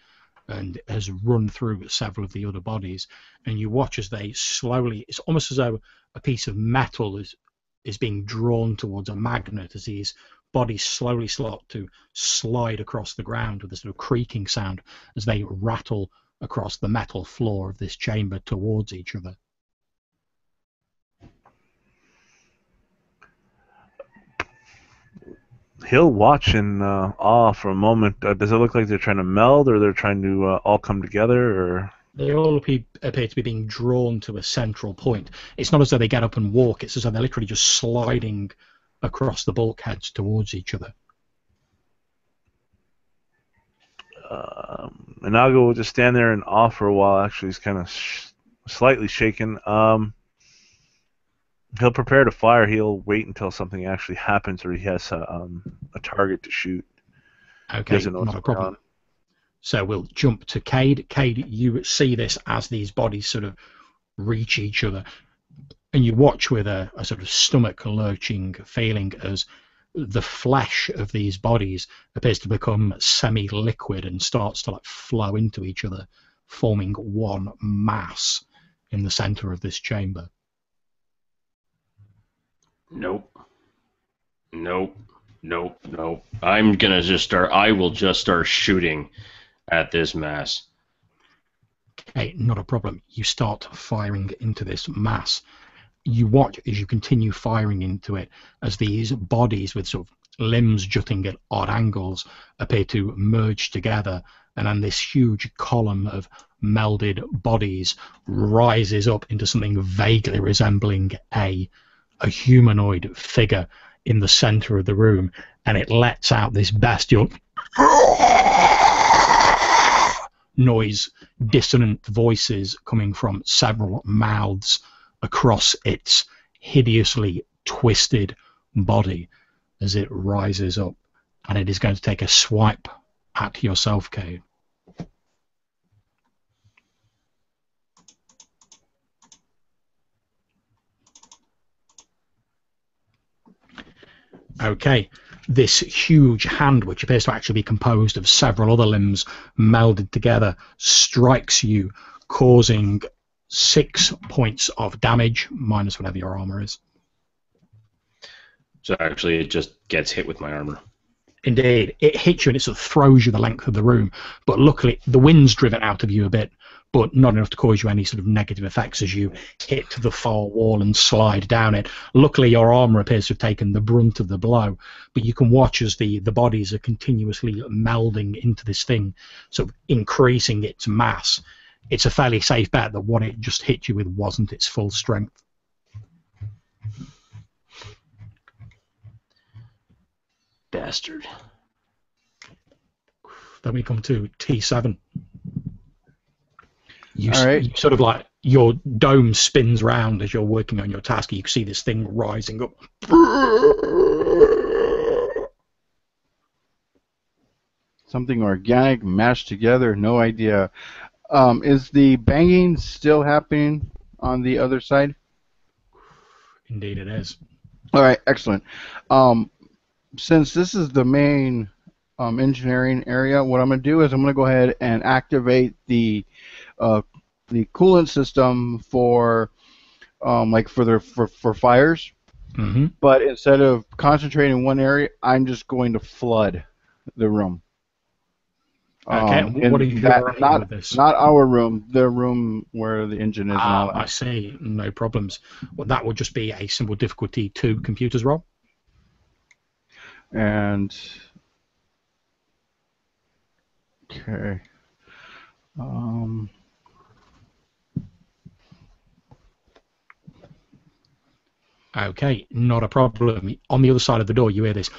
A: and has run through several of the other bodies, and you watch as they slowly, it's almost as though a piece of metal is being drawn towards a magnet as these bodies slowly start to slide across the ground with a sort of creaking sound as they rattle across the metal floor of this chamber towards each other.
B: He'll watch in awe for a moment. Does it look like they're trying to meld, or they're trying to all come together, or?
A: They all appear to be being drawn to a central point. It's not as though they get up and walk. It's as though they're literally just sliding across the bulkheads towards each other.
B: Inago will just stand there in awe for a while. Actually, he's kind of slightly shaken. He'll prepare to fire. He'll wait until something actually happens, or he has a target to shoot.
A: Okay, not a problem. So we'll jump to Cade. Cade, you see this as these bodies sort of reach each other, and you watch with a sort of stomach lurching feeling as the flesh of these bodies appears to become semi-liquid and starts to like flow into each other, forming one mass in the center of this chamber.
D: Nope. I will just start shooting at this mass.
A: Okay, not a problem. You start firing into this mass. You watch as you continue firing into it as these bodies with sort of limbs jutting at odd angles appear to merge together, and then this huge column of melded bodies rises up into something vaguely resembling a humanoid figure in the center of the room, and it lets out this bestial noise, dissonant voices coming from several mouths across its hideously twisted body as it rises up, and it is going to take a swipe at yourself, Cade. Okay, this huge hand, which appears to actually be composed of several other limbs melded together, strikes you, causing 6 points of damage, minus whatever your armor is.
D: So actually it just gets hit with my armor.
A: Indeed, it hits you and it sort of throws you the length of the room, but luckily the wind's driven out of you a bit, but not enough to cause you any sort of negative effects as you hit the far wall and slide down it. Luckily, your armor appears to have taken the brunt of the blow, but you can watch as the bodies are continuously melding into this thing, sort of increasing its mass. It's a fairly safe bet that what it just hit you with wasn't its full strength.
D: Bastard.
A: Then we come to T7. You sort of like, your dome spins round as you're working on your task. You can see this thing rising up.
C: Something organic mashed together, no idea. Is the banging still happening on the other side?
A: Indeed it is.
C: All right, excellent. Since this is the main engineering area, what I'm going to do is I'm going to go ahead and activate the coolant system for for fires.
A: Mm-hmm.
C: but instead of concentrating in one area, I'm just going to flood the room.
A: Okay, and what is
C: In
A: your
C: that,
A: aim with this?
C: not our room, the room where the engine is and all
A: I
C: that.
A: see, no problems. Well, that would just be a simple difficulty 2 computers roll.
C: And okay.
A: Okay, not a problem. On the other side of the door, you hear this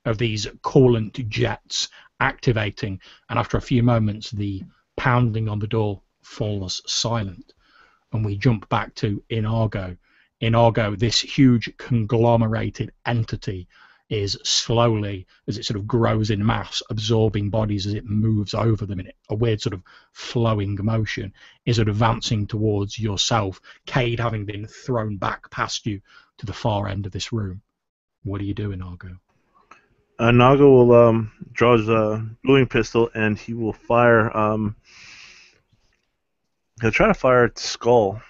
A: of these coolant jets activating, and after a few moments, the pounding on the door falls silent, and we jump back to Inargo. Inargo, this huge conglomerated entity, is slowly, as it sort of grows in mass, absorbing bodies as it moves over them in a weird sort of flowing motion, is advancing towards yourself, Cade having been thrown back past you to the far end of this room. What do you do, Inargo?
B: Naga will draw his dueling pistol and he will fire. He'll try to fire its skull,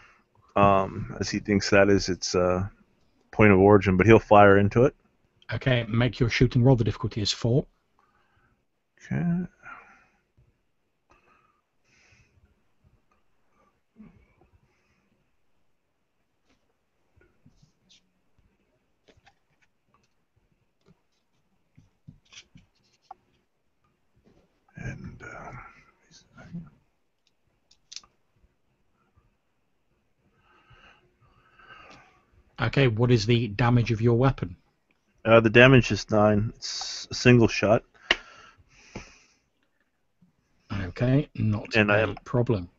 B: as he thinks that is its point of origin, but he'll fire into it.
A: Okay, make your shooting roll. The difficulty is 4.
B: Okay. And
A: Okay, what is the damage of your weapon?
B: the damage is 9. It's a single shot.
A: Okay, not
B: And I
A: a
B: am
A: problem.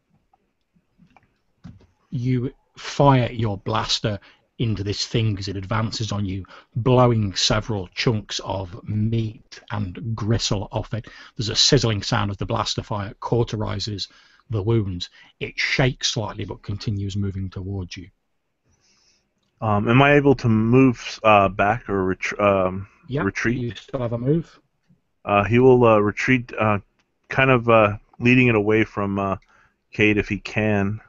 A: You fire your blaster into this thing as it advances on you, blowing several chunks of meat and gristle off it. There's a sizzling sound as the blaster fire cauterizes the wounds. It shakes slightly but continues moving towards you.
B: Am I able to move back or
A: Yeah,
B: retreat?
A: you still have a move.
B: He will retreat, kind of leading it away from Cade if he can.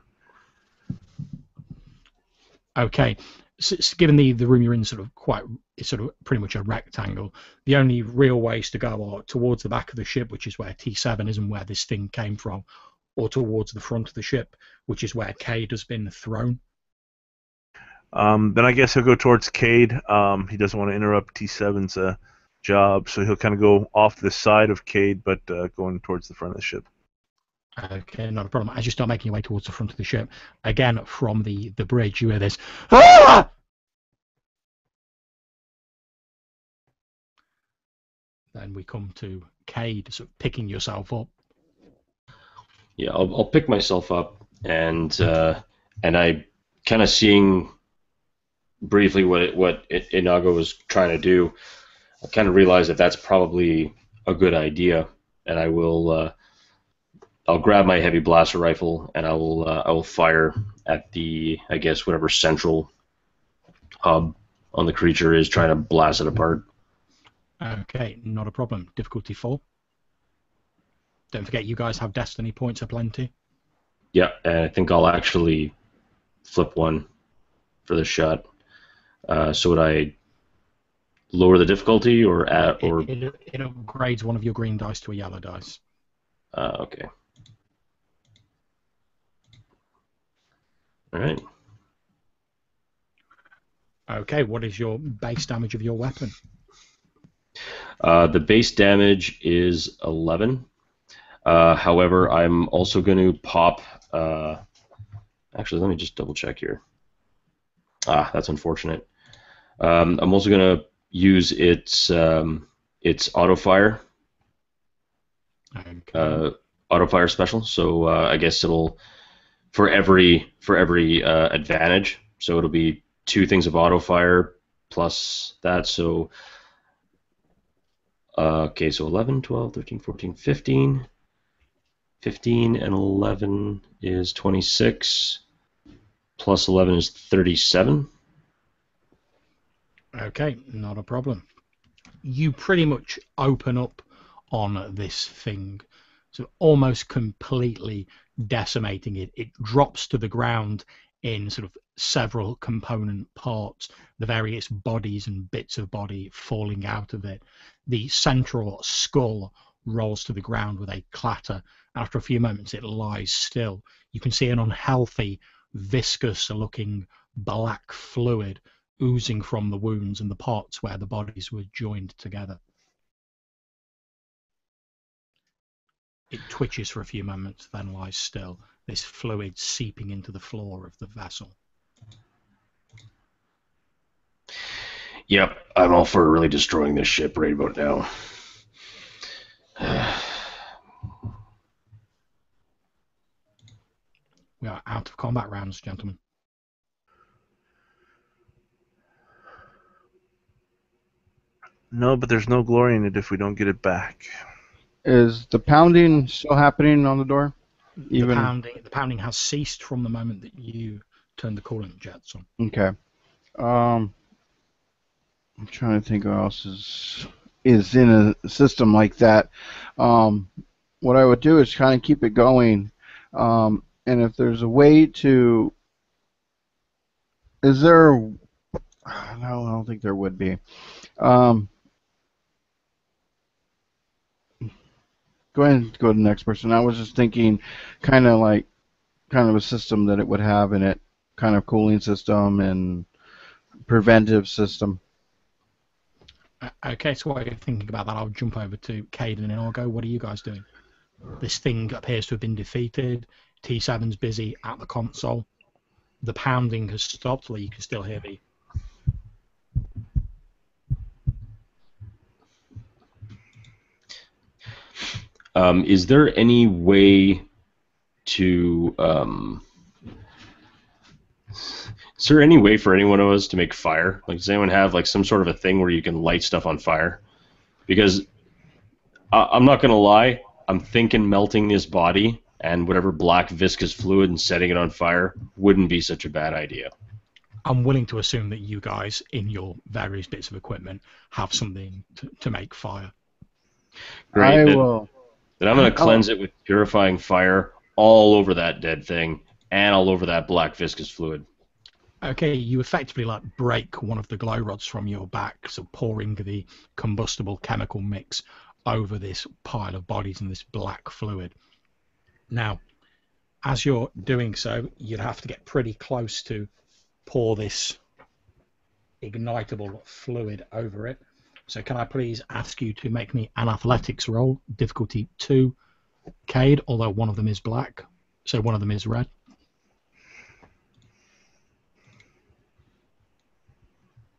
A: Okay, so given the room you're in, it's sort of pretty much a rectangle. The only real ways to go are towards the back of the ship, which is where T7 is and where this thing came from, or towards the front of the ship, which is where Cade has been thrown.
B: Then I guess he'll go towards Cade. He doesn't want to interrupt T7's job, so he'll kind of go off to the side of Cade, but going towards the front of the ship.
A: Okay, not a problem. As you start making your way towards the front of the ship, again from the bridge, you hear this. Ah! Then we come to Cade, sort of picking yourself up.
D: Yeah, I'll pick myself up, and I kind of seeing briefly what Inago was trying to do. I kind of realized that that's probably a good idea, and I will. I'll grab my heavy blaster rifle and I will fire at the, I guess, whatever central hub on the creature is, trying to blast it apart.
A: Okay, not a problem. Difficulty 4. Don't forget, you guys have destiny points aplenty.
D: Yeah, and I think I'll actually flip one for the shot. So would I lower the difficulty or add or?
A: It upgrades one of your green dice to a yellow dice.
D: Okay. All right.
A: Okay, what is your base damage of your weapon?
D: The base damage is 11. However, I'm also going to pop. Actually, let me just double check here. That's unfortunate. I'm also going to use its auto fire.
A: Okay.
D: Auto fire special. So I guess it'll for every advantage. So it'll be 2 things of auto fire plus that. So okay, so 11, 12, 13, 14, 15. 15 and 11 is 26. Plus 11 is 37.
A: Okay, not a problem. You pretty much open up on this thing, so almost completely decimating it. It drops to the ground in sort of several component parts, the various bodies and bits of body falling out of it. The central skull rolls to the ground with a clatter. After a few moments, it lies still. You can see an unhealthy, viscous-looking black fluid oozing from the wounds and the parts where the bodies were joined together. It twitches for a few moments, then lies still, this fluid seeping into the floor of the vessel.
D: Yep, I'm all for really destroying this ship right about now.
A: We are out of combat rounds, gentlemen.
B: No, but there's no glory in it if we don't get it back.
C: Is the pounding still happening on the door?
A: The pounding has ceased from the moment that you turned the coolant jets on.
C: Okay. I'm trying to think who else is in a system like that. What I would do is kind of keep it going, and if there's a way to, is there? No, I don't think there would be. Go ahead and go to the next person. I was just thinking, kind of a system that it would have in it, kind of cooling system and preventive system.
A: Okay, so while you're thinking about that, I'll jump over to Caden and I'll go, what are you guys doing? This thing appears to have been defeated. T7's busy at the console. The pounding has stopped, although you can still hear the...
D: Is there any way to... Is there any way for any one of us to make fire? Like, does anyone have like some sort of a thing where you can light stuff on fire? Because I'm not gonna lie, I'm thinking melting this body and whatever black viscous fluid and setting it on fire wouldn't be such a bad idea.
A: I'm willing to assume that you guys, in your various bits of equipment, have something to make fire.
D: Great.
C: I will.
D: Then I'm gonna cleanse it with purifying fire all over that dead thing and all over that black viscous fluid.
A: Okay, you effectively like break one of the glow rods from your back, so pouring the combustible chemical mix over this pile of bodies and this black fluid. Now, as you're doing so, you'd have to get pretty close to pour this ignitable fluid over it. So can I please ask you to make me an athletics roll, difficulty 2, Cade, although one of them is black, so one of them is red.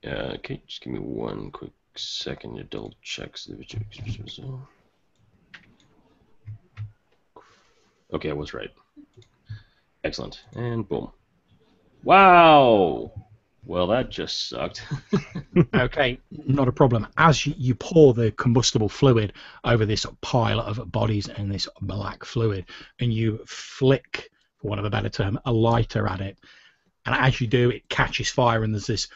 D: Okay, just give me one quick second to double check. Okay, I was right. Excellent. And boom. Wow! Well, that just sucked.
A: Okay, not a problem. As you pour the combustible fluid over this pile of bodies and this black fluid, and you flick, for want of a better term, a lighter at it, and as you do, it catches fire, and there's this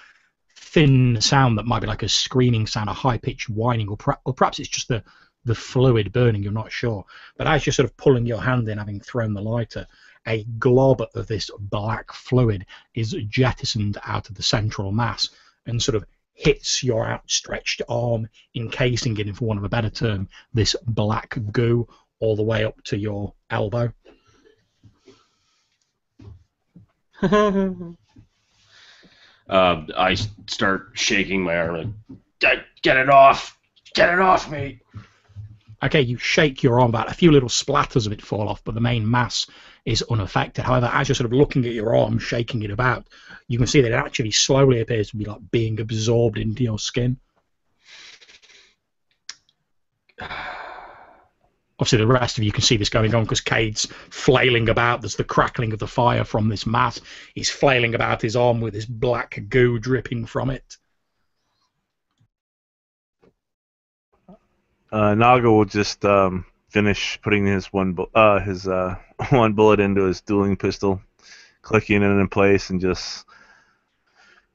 A: thin sound that might be like a screaming sound, a high-pitched whining, or perhaps it's just the fluid burning, you're not sure. But as you're sort of pulling your hand in, having thrown the lighter, a glob of this black fluid is jettisoned out of the central mass and sort of hits your outstretched arm, encasing it in, for want of a better term, this black goo all the way up to your elbow.
D: I start shaking my arm. Like, get it off! Get it off me!
A: Okay, you shake your arm about. A few little splatters of it fall off, but the main mass is unaffected. However, as you're sort of looking at your arm, shaking it about, you can see that it actually slowly appears to be like being absorbed into your skin. Obviously, the rest of you can see this going on because Cade's flailing about. There's the crackling of the fire from this mass. He's flailing about his arm with this black goo dripping from it.
B: Naga will just finish putting his one bullet into his dueling pistol, clicking it in place, and just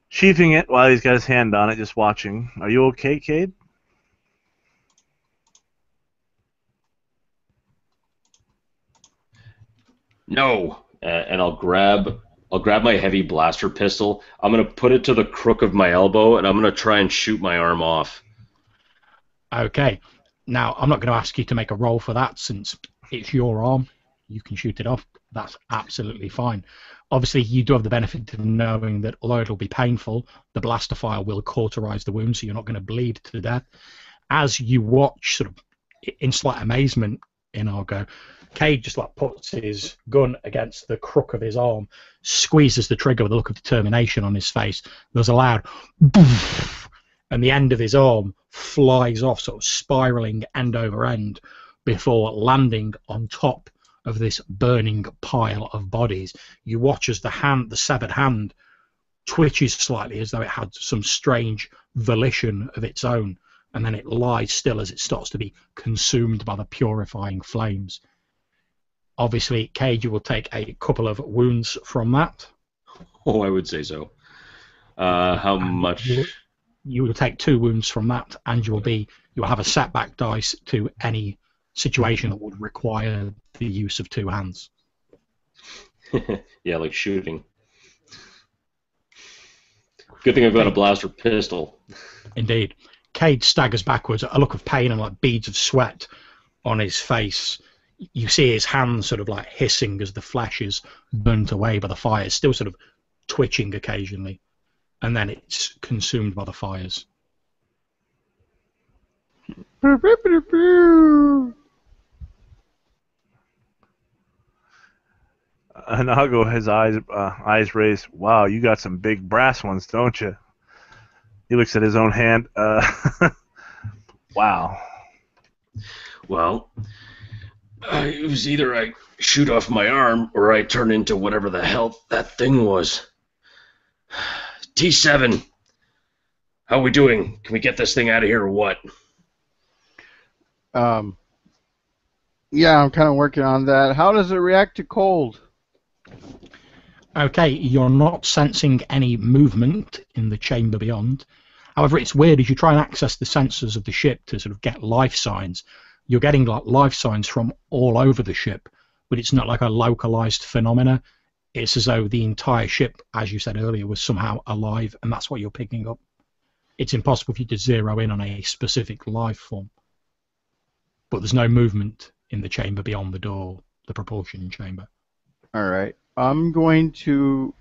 B: sheathing it while he's got his hand on it, just watching. Are you okay, Cade?
D: No! And I'll grab I'll grab my heavy blaster pistol. I'm gonna put it to the crook of my elbow, and I'm gonna try and shoot my arm off.
A: Okay. Now, I'm not going to ask you to make a roll for that since it's your arm. You can shoot it off. That's absolutely fine. Obviously, you do have the benefit of knowing that although it'll be painful, the blaster fire will cauterize the wound, so you're not going to bleed to death. As you watch, sort of in slight amazement, Inargo, Cade just like puts his gun against the crook of his arm, squeezes the trigger with a look of determination on his face. There's a loud boof, and the end of his arm flies off, sort of spiraling end over end, before landing on top of this burning pile of bodies. You watch as the severed hand, twitches slightly as though it had some strange volition of its own, and then it lies still as it starts to be consumed by the purifying flames. Obviously, Cage, you will take a couple of wounds from that.
D: Oh, I would say so. How much?
A: You will take 2 wounds from that, and you will have a setback dice to any situation that would require the use of 2 hands.
D: Yeah, like shooting. Good thing I've got a blaster pistol.
A: Indeed. Cade staggers backwards, a look of pain and like beads of sweat on his face. You see his hands sort of like hissing as the flesh is burnt away by the fires, still sort of twitching occasionally, and then it's consumed by the fires.
B: Anago, his eyes raised. Wow, you got some big brass ones, don't you? He looks at his own hand. Wow.
D: Well, it was either I shoot off my arm or I turn into whatever the hell that thing was. T7, how are we doing? Can we get this thing out of here or what?
C: Yeah, I'm kind of working on that. How does it react to cold?
A: Okay, you're not sensing any movement in the chamber beyond. However, it's weird as you try and access the sensors of the ship to sort of get life signs. You're getting like life signs from all over the ship, but it's not like a localized phenomena. It's as though the entire ship, as you said earlier, was somehow alive, and that's what you're picking up. It's impossible for you to zero in on a specific life form. But there's no movement in the chamber beyond the door, the propulsion chamber.
C: All right. I'm going to...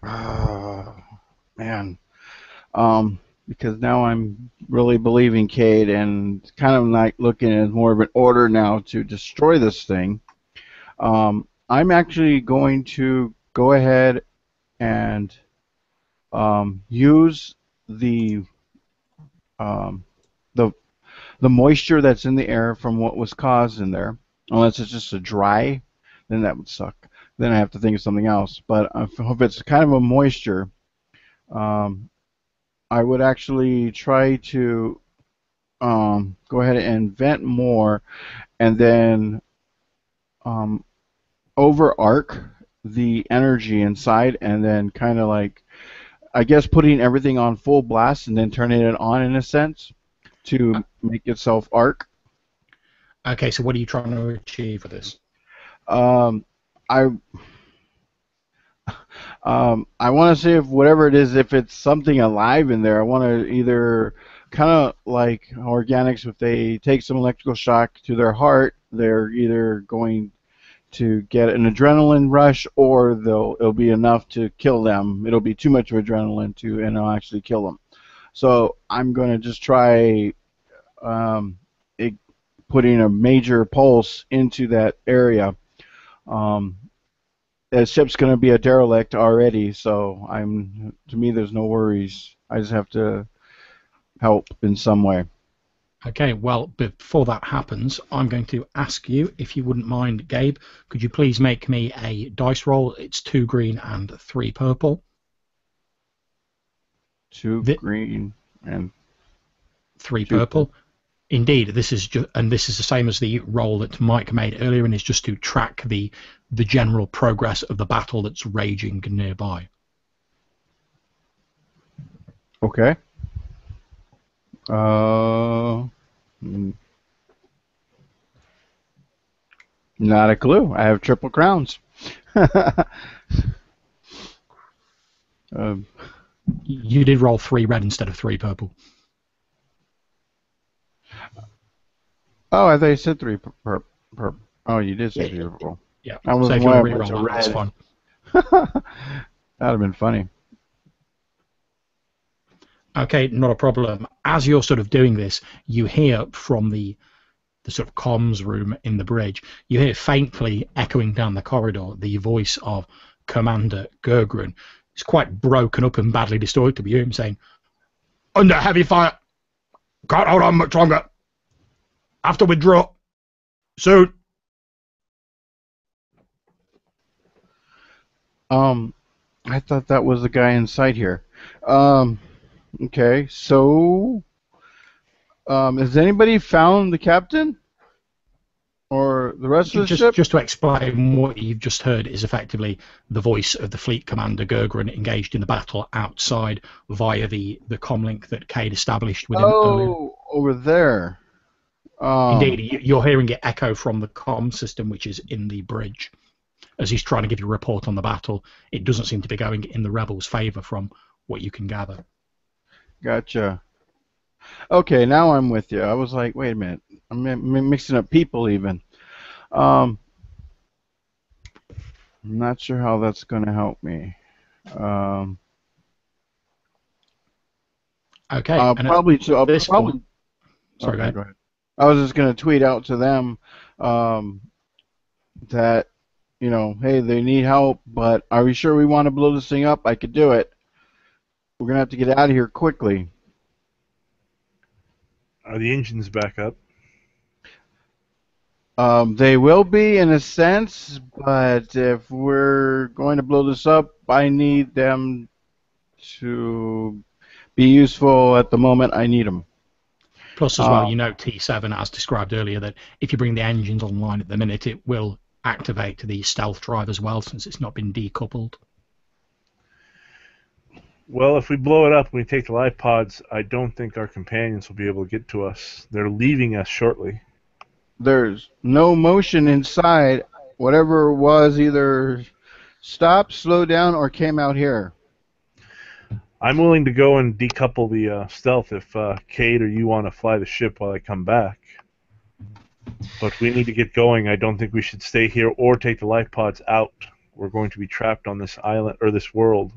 C: because now I'm really believing Cade and kind of like looking at more of an order now to destroy this thing. I'm actually going to go ahead and use the moisture that's in the air from what was caused in there. Unless it's just a dry, then that would suck. Then I have to think of something else. But if it's kind of a moisture, I would actually try to go ahead and vent more, and then over arc the energy inside, and then kind of like, I guess, putting everything on full blast and then turning it on in a sense to make itself arc.
A: Okay, so what are you trying to achieve with this?
C: I want to see if whatever it is, if it's something alive in there. I want to either kind of like organics, if they take some electrical shock to their heart, they're either going to get an adrenaline rush, or it'll be enough to kill them. It'll be too much of adrenaline and it'll actually kill them. So I'm going to just try putting a major pulse into that area. The ship's going to be a derelict already, so to me there's no worries. I just have to help in some way.
A: Okay, well, before that happens, I'm going to ask you, if you wouldn't mind, Gabe, could you please make me a dice roll? It's 2 green and 3 purple.
C: 2 green and
A: 3 purple. Indeed, this is the same as the roll that Mike made earlier, and is just to track the general progress of the battle that's raging nearby.
C: Okay. Not a clue. I have triple crowns. Um,
A: You did roll 3 red instead of 3 purple.
C: oh, I thought you said three Oh, you did say
A: Yeah,
C: three purple.
A: yeah.
C: I was
A: So if you want
C: wondering
A: to
C: what's a
A: reroll that, that's
C: red.
A: fine.
C: That'd have been funny.
A: Okay, not a problem. As you're sort of doing this, you hear from the sort of comms room in the bridge, you hear faintly echoing down the corridor the voice of Commander Gergran. It's quite broken up and badly distorted, but you hear him saying, "Under heavy fire. Can't hold on much longer. Have to withdraw. Soon."
C: I thought that was the guy inside here. Um, okay, so has anybody found the captain or the rest of the ship?
A: Just to explain, what you've just heard is effectively the voice of the fleet commander Gergran engaged in the battle outside via the comlink that Cade established with him earlier.
C: Oh, over there.
A: Indeed, you're hearing it echo from the comm system, which is in the bridge, as he's trying to give you a report on the battle. It doesn't seem to be going in the rebels' favour from what you can gather.
C: Gotcha. Okay, now I'm with you. I was like, wait a minute, I'm mixing up people even. I'm not sure how that's going to help me.
A: Okay, and
C: probably. So I'll
A: this
C: probably.
A: point, sorry,
C: Okay, go ahead. I was just going to tweet out to them that, you know, hey, they need help, but are we sure we want to blow this thing up? I could do it. We're going to have to get out of here quickly.
B: Are the engines back up?
C: They will be in a sense, but if we're going to blow this up, I need them to be useful at the moment I need them.
A: Plus, as well, you know, T7, as described earlier, that if you bring the engines online at the minute, it will activate the stealth drive as well, since it's not been decoupled.
B: Well, if we blow it up and we take the life pods, I don't think our companions will be able to get to us. They're leaving us shortly.
C: There's no motion inside. Whatever it was either stopped, slowed down, or came out here.
B: I'm willing to go and decouple the stealth if Cade or you want to fly the ship while I come back. But we need to get going. I don't think we should stay here or take the life pods out. We're going to be trapped on this island or this world.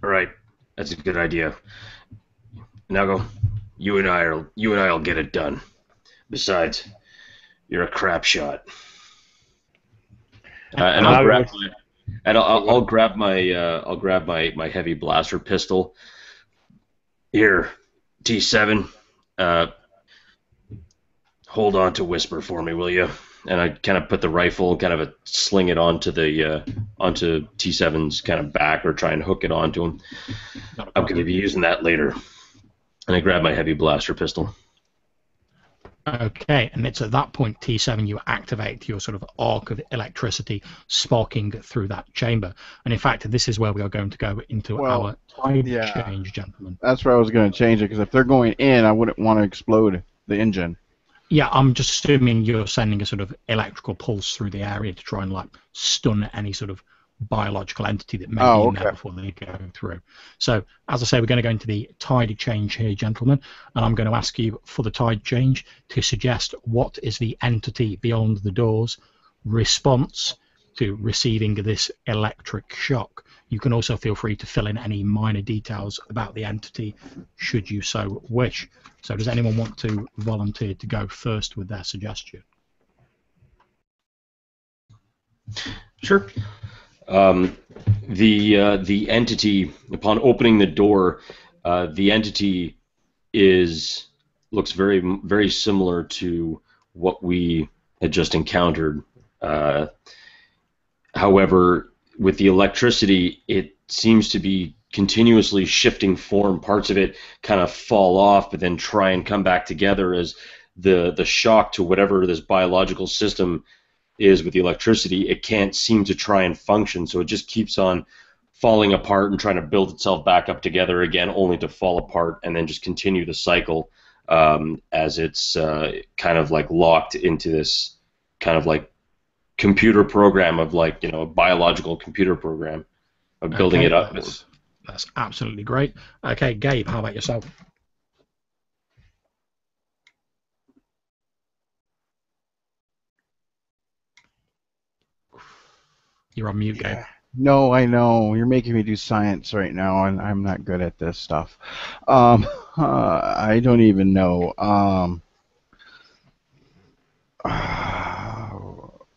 D: All right, that's a good idea. Nago, you and I'll get it done. Besides, you're a crap shot. And I'll grab my heavy blaster pistol. Here, T7. Hold on to Whisper for me, will you? And I kind of put the rifle, sling it onto T7's kind of back, or try and hook it onto him. I'm going to be using that later. And I grab my heavy blaster pistol.
A: Okay, and it's at that point, T7, you activate your sort of arc of electricity sparking through that chamber. And in fact, this is where we are going to go into our tide change, gentlemen.
C: That's where I was going to change it, because if they're going in, I wouldn't want to explode the engine.
A: Yeah, I'm just assuming you're sending a sort of electrical pulse through the area to try and like stun any sort of biological entity that may be in there before they go through. So, as I say, we're going to go into the tide change here, gentlemen, and I'm going to ask you for the tide change to suggest what is the entity beyond the door's response to receiving this electric shock. You can also feel free to fill in any minor details about the entity should you so wish. So does anyone want to volunteer to go first with their suggestion?
D: Sure. The entity, upon opening the door, the entity looks very, very similar to what we had just encountered. However, with the electricity, it seems to be continuously shifting form. Parts of it kind of fall off, but then try and come back together as the shock to whatever this biological system is with the electricity. It can't seem to try and function, so it just keeps on falling apart and trying to build itself back up together again, only to fall apart and then just continue the cycle as it's kind of like locked into this kind of like computer program of, like, you know, a biological computer program. of building it up.
A: That's absolutely great. Okay, Gabe, how about yourself? You're on mute, Gabe.
C: No, I know. You're making me do science right now, and I'm not good at this stuff. I don't even know.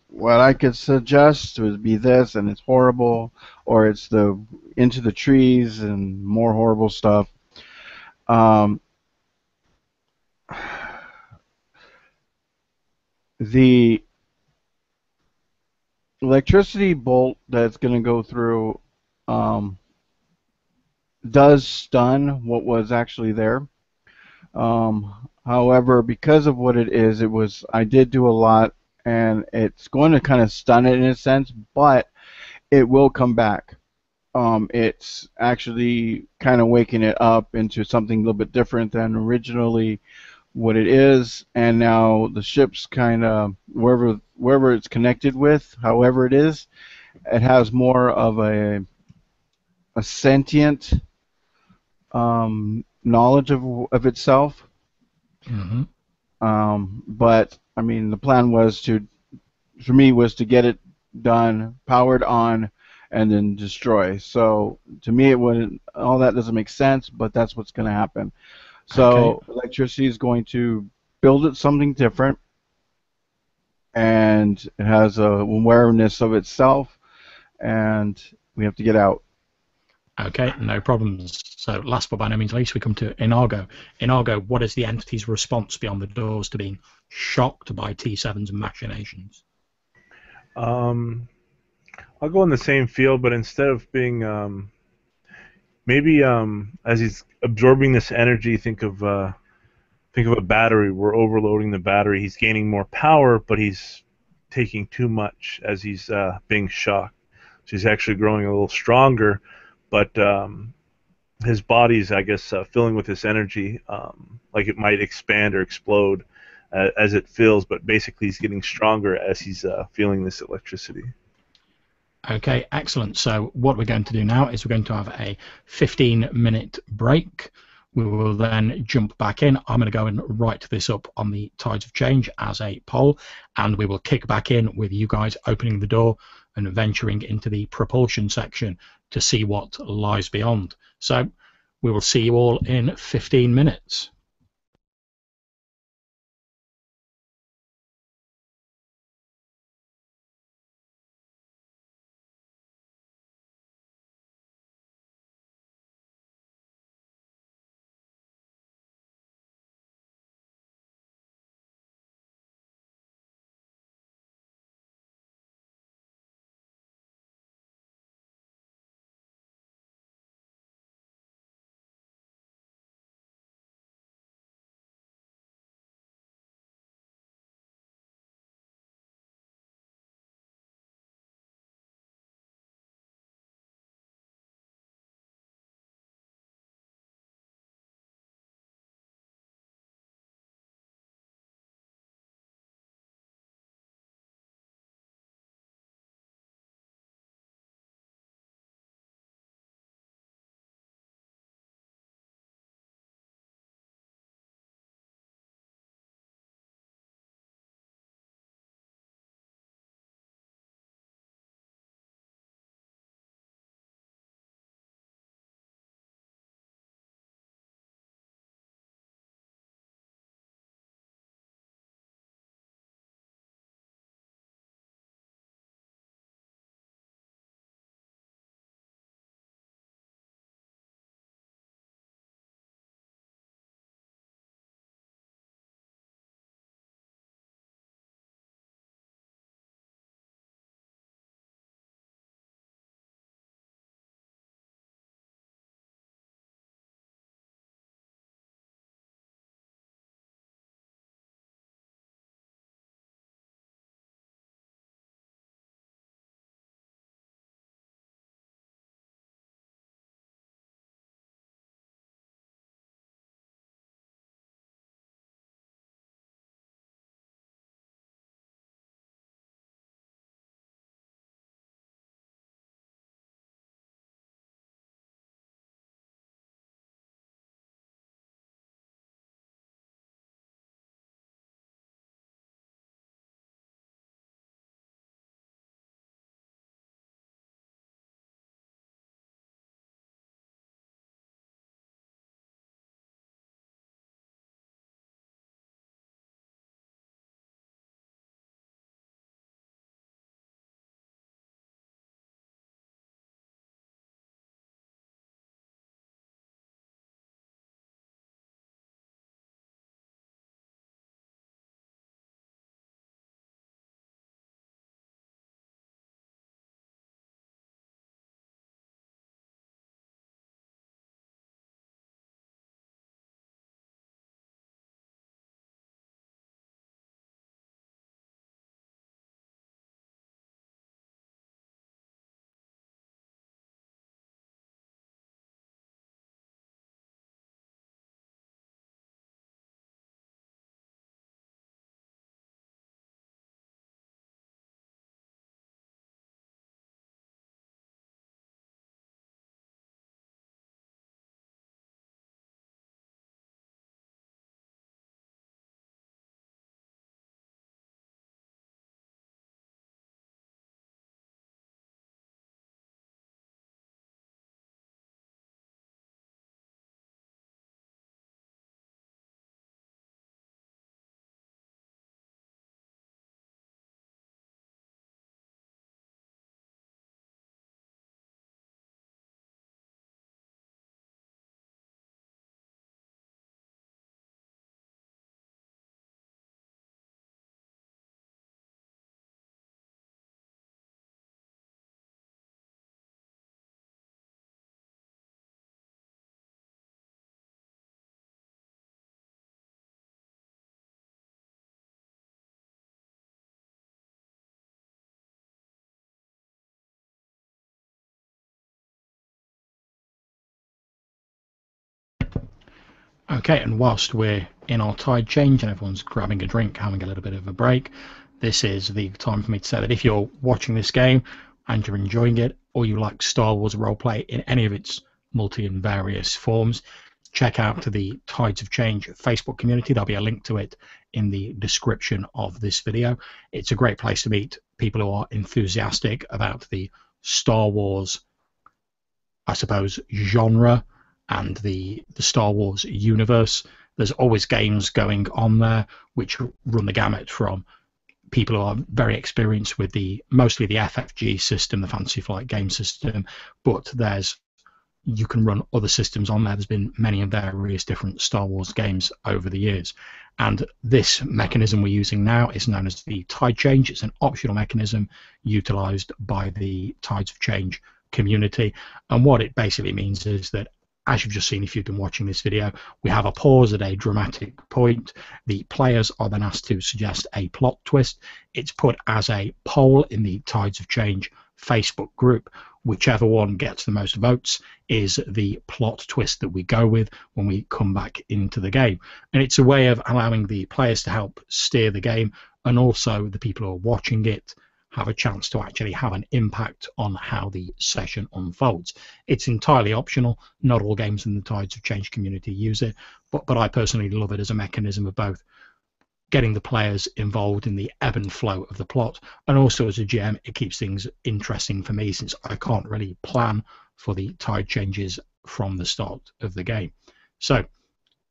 C: What I could suggest would be this, and it's horrible, or it's the Into the Trees and more horrible stuff. The electricity bolt that's going to go through does stun what was actually there. However, because of what it is, I did do a lot, and it's going to kind of stun it in a sense, but it will come back. It's actually kind of waking it up into something a little bit different than originally what it is, and now the ship's kind of wherever it's connected with, however it is, it has more of a sentient knowledge of itself.
A: Mm-hmm.
C: But I mean, the plan was for me, was to get it done, powered on, and then destroy. So to me, it wouldn't. All that doesn't make sense, but that's what's going to happen. So electricity is going to build it something different, and it has a awareness of itself, and we have to get out.
A: Okay, no problems. So last but by no means least, we come to Inago. Inago, what is the entity's response beyond the doors to being shocked by T7's machinations?
B: I'll go in the same field, but instead of being maybe as he's absorbing this energy, think of a battery. We're overloading the battery. He's gaining more power, but he's taking too much as he's being shocked. So he's actually growing a little stronger, but his body's, I guess, filling with this energy, like it might expand or explode as it fills. But basically, he's getting stronger as he's feeling this electricity.
A: Okay, excellent. So what we're going to do now is we're going to have a 15-minute break. We will then jump back in. I'm going to go and write this up on the Tides of Change as a poll, and we will kick back in with you guys opening the door and venturing into the propulsion section to see what lies beyond. So we will see you all in 15 minutes. Okay, and whilst we're in our tide change and everyone's grabbing a drink, having a little bit of a break, this is the time for me to say that if you're watching this game and you're enjoying it, or you like Star Wars roleplay in any of its multi and various forms, check out the Tides of Change Facebook community. There'll be a link to it in the description of this video. It's a great place to meet people who are enthusiastic about the Star Wars, I suppose, genre and the Star Wars universe. There's always games going on there which run the gamut from people who are very experienced with mostly the FFG system, the Fantasy Flight game system, but you can run other systems on there. There's been many and various different Star Wars games over the years. And this mechanism we're using now is known as the Tide Change. It's an optional mechanism utilized by the Tides of Change community. And what it basically means is that, as you've just seen if you've been watching this video, we have a pause at a dramatic point. The players are then asked to suggest a plot twist. It's put as a poll in the Tides of Change Facebook group. Whichever one gets the most votes is the plot twist that we go with when we come back into the game. And it's a way of allowing the players to help steer the game, and also the people who are watching it have a chance to actually have an impact on how the session unfolds. It's entirely optional. Not all games in the Tides of Change community use it, but I personally love it as a mechanism of both getting the players involved in the ebb and flow of the plot, and also as a GM it keeps things interesting for me, since I can't really plan for the tide changes from the start of the game. So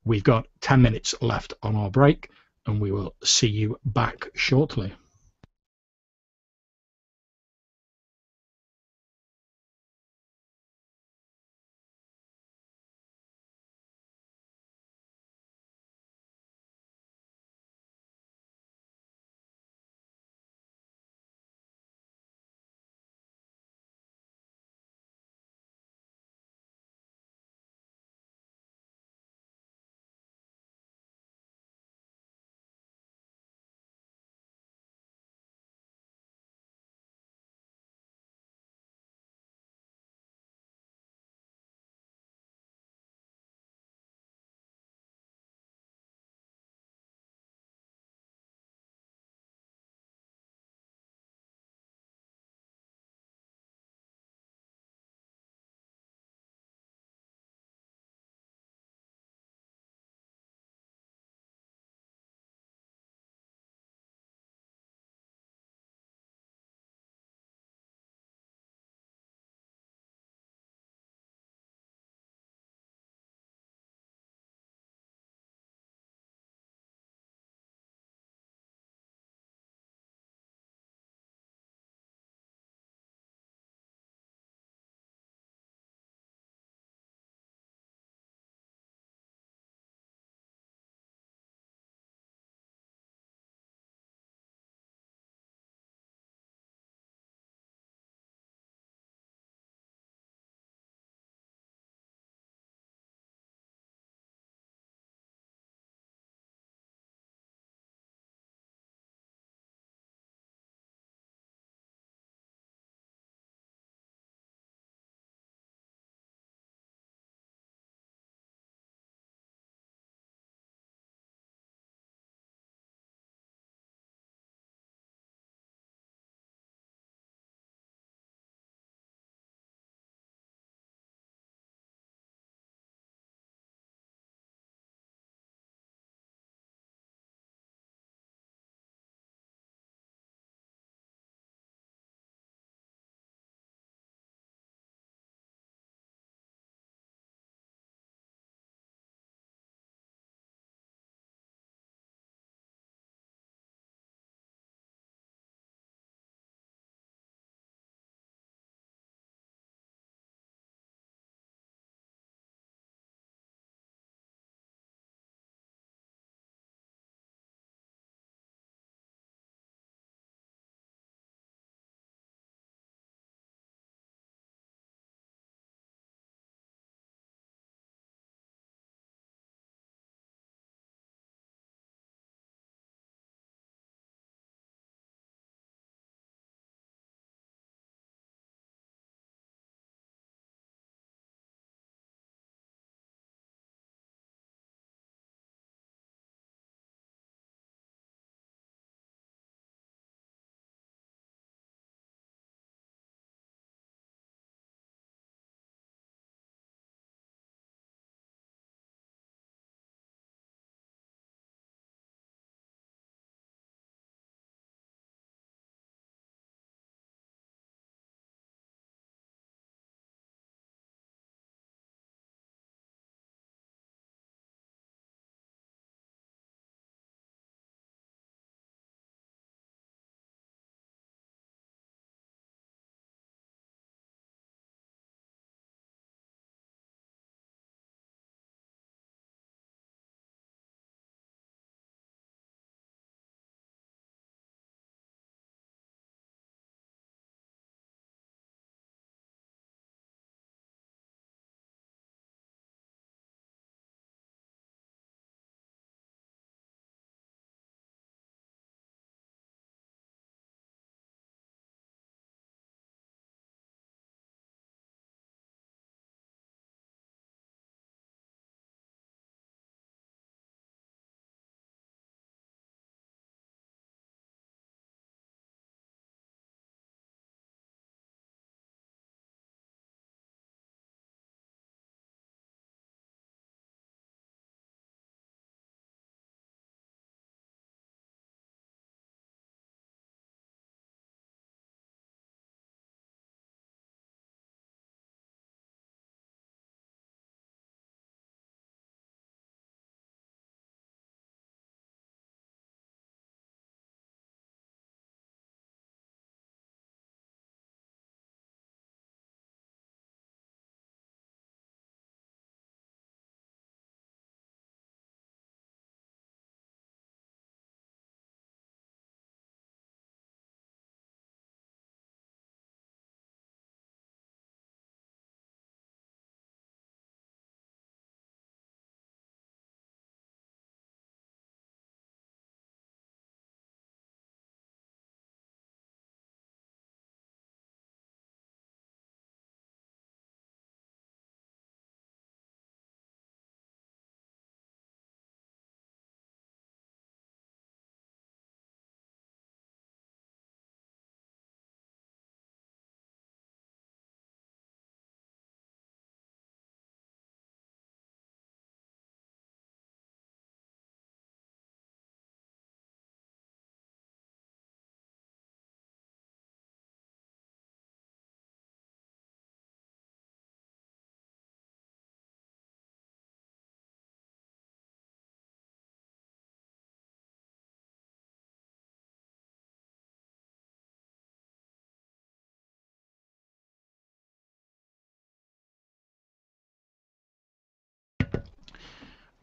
A: we've got 10 minutes left on our break, and we will see you back shortly.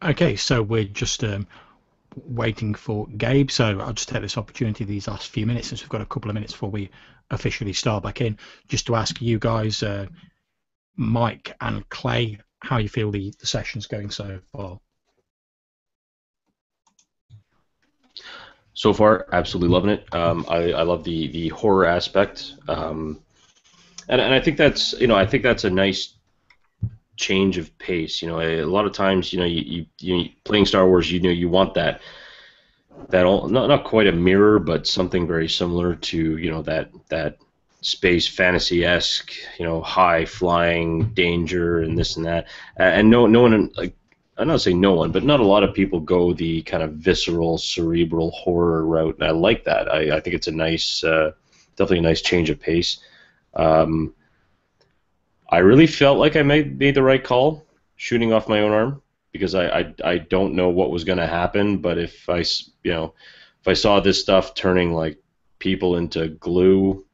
A: Okay, so we're just waiting for Gabe. So I'll just take this opportunity these last few minutes, since we've got a couple of minutes before we officially start back in, just to ask you guys, Mike and Clay, how you feel the session's going so far.
D: So far, absolutely loving it. I love the horror aspect, and I think that's a nice change of pace. A lot of times, you playing Star Wars, you want that not quite a mirror, but something very similar to that space fantasy-esque, high flying danger and this and that. And no one, like, I'm not saying no one, but not a lot of people go the kind of visceral, cerebral horror route, and I like that. I think it's a nice, definitely a nice change of pace. I really felt like I made the right call shooting off my own arm, because I don't know what was going to happen, but if I saw this stuff turning like people into glue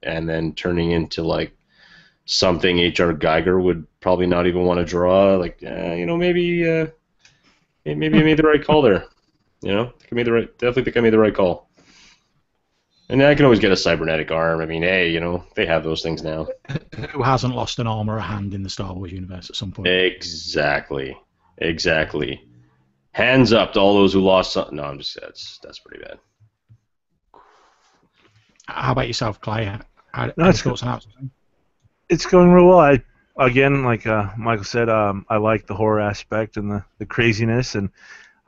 D: and then turning into like something H.R. Geiger would probably not even want to draw, like maybe I made the right call there. Definitely think I made the right call. And I can always get a cybernetic arm. I mean, hey, they have those things now.
A: Who hasn't lost an arm or a hand in the Star Wars universe at some point?
D: Exactly. Hands up to all those who lost something. No, I'm just that's pretty bad.
A: How about yourself, Clay? Any thoughts on that?
B: It's going real well. Again, like Michael said, I like the horror aspect and the craziness, and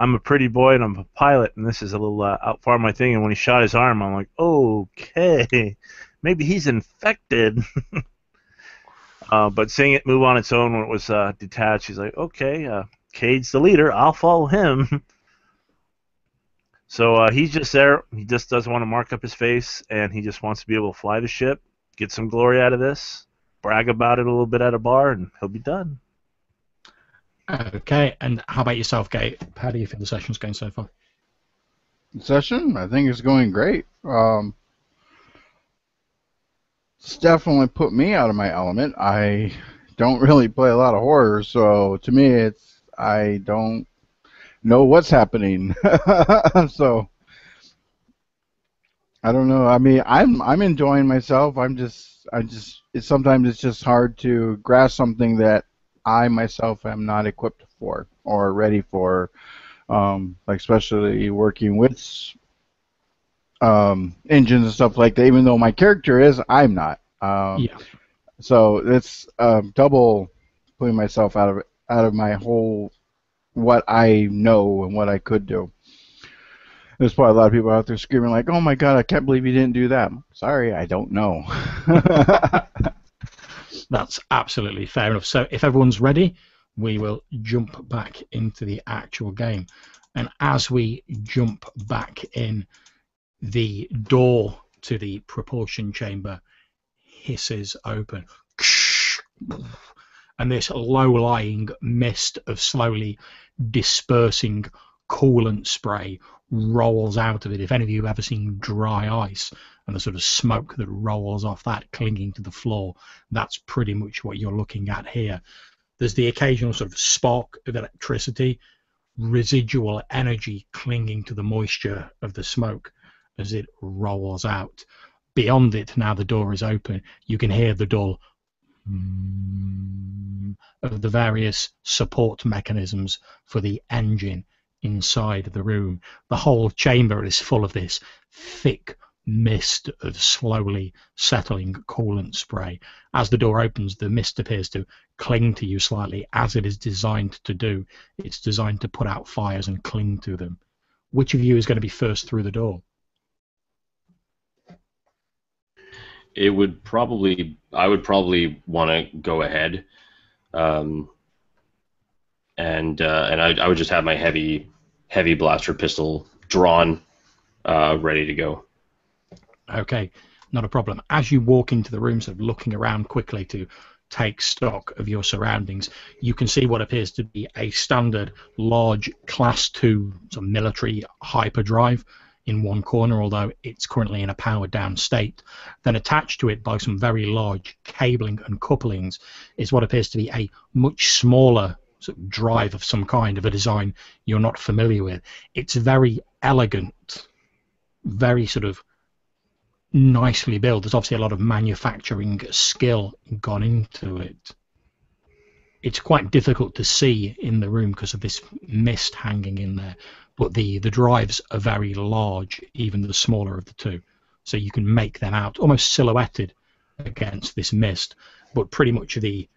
B: I'm a pretty boy and I'm a pilot, and this is a little out far my thing. And when he shot his arm, I'm like, okay, maybe he's infected. But seeing it move on its own when it was detached, he's like, okay, Cade's the leader, I'll follow him. So he's just there. He just doesn't want to mark up his face, and he just wants to be able to fly the ship, get some glory out of this, brag about it a little bit at a bar, and he'll be done.
A: Okay, and how about yourself, Gabe? How do you feel the session's going so far?
C: The session, I think, is going great. It's definitely put me out of my element. I don't really play a lot of horror, so to me, I don't know what's happening. So I don't know. I mean, I'm enjoying myself. Sometimes it's just hard to grasp something that I myself am not equipped for or ready for, like especially working with engines and stuff like that. Even though my character is, I'm not.
A: Yeah.
C: So it's double putting myself out of my whole what I know and what I could do. There's probably a lot of people out there screaming like, "Oh my God, I can't believe you didn't do that." Sorry, I don't know.
A: That's absolutely fair enough. So if everyone's ready, we will jump back into the actual game. And as we jump back in, the door to the propulsion chamber hisses open. And this low-lying mist of slowly dispersing coolant spray rolls out of it. If any of you have ever seen dry ice and the sort of smoke that rolls off that clinging to the floor, that's pretty much what you're looking at here. There's the occasional sort of spark of electricity, residual energy clinging to the moisture of the smoke as it rolls out. Beyond it, now the door is open, you can hear the dull of the various support mechanisms for the engine inside the room. The whole chamber is full of this thick mist of slowly settling coolant spray. As the door opens, the mist appears to cling to you slightly, as it is designed to do. It's designed to put out fires and cling to them. Which of you is going to be first through the door?
D: I would probably want to go ahead, and I would just have my heavy blaster pistol drawn, ready to go.
A: Okay, not a problem. As you walk into the room, sort of looking around quickly to take stock of your surroundings, you can see what appears to be a standard large Class 2 sort of military hyperdrive in one corner, although it's currently in a powered down state. Then attached to it by some very large cabling and couplings is what appears to be a much smaller sort of drive of some kind of a design you're not familiar with. It's very elegant, very sort of nicely built. There's obviously a lot of manufacturing skill gone into it. It's quite difficult to see in the room because of this mist hanging in there, but the drives are very large, even the smaller of the two, so you can make them out almost silhouetted against this mist. But pretty much the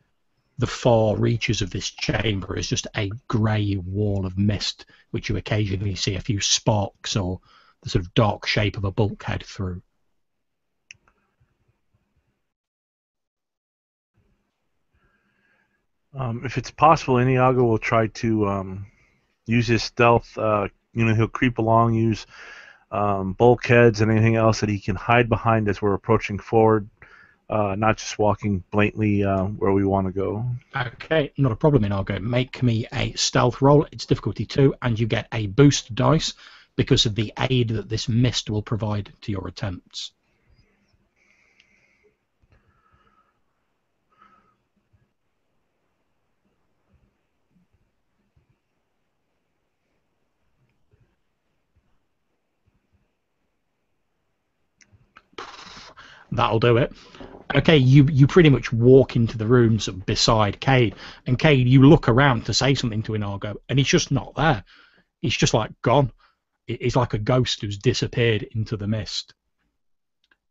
A: far reaches of this chamber is just a grey wall of mist, which you occasionally see a few sparks or the sort of dark shape of a bulkhead through.
B: If it's possible, Iniago will try to use his stealth. He'll creep along, use bulkheads and anything else that he can hide behind as we're approaching forward, not just walking blatantly where we want to go.
A: Okay, not a problem, Iniago. Make me a stealth roll. It's difficulty 2, and you get a boost dice because of the aid that this mist will provide to your attempts. That'll do it. Okay, you pretty much walk into the rooms beside Cade, and Cade, you look around to say something to Iniago, and he's just not there. He's just like gone. He's like a ghost who's disappeared into the mist.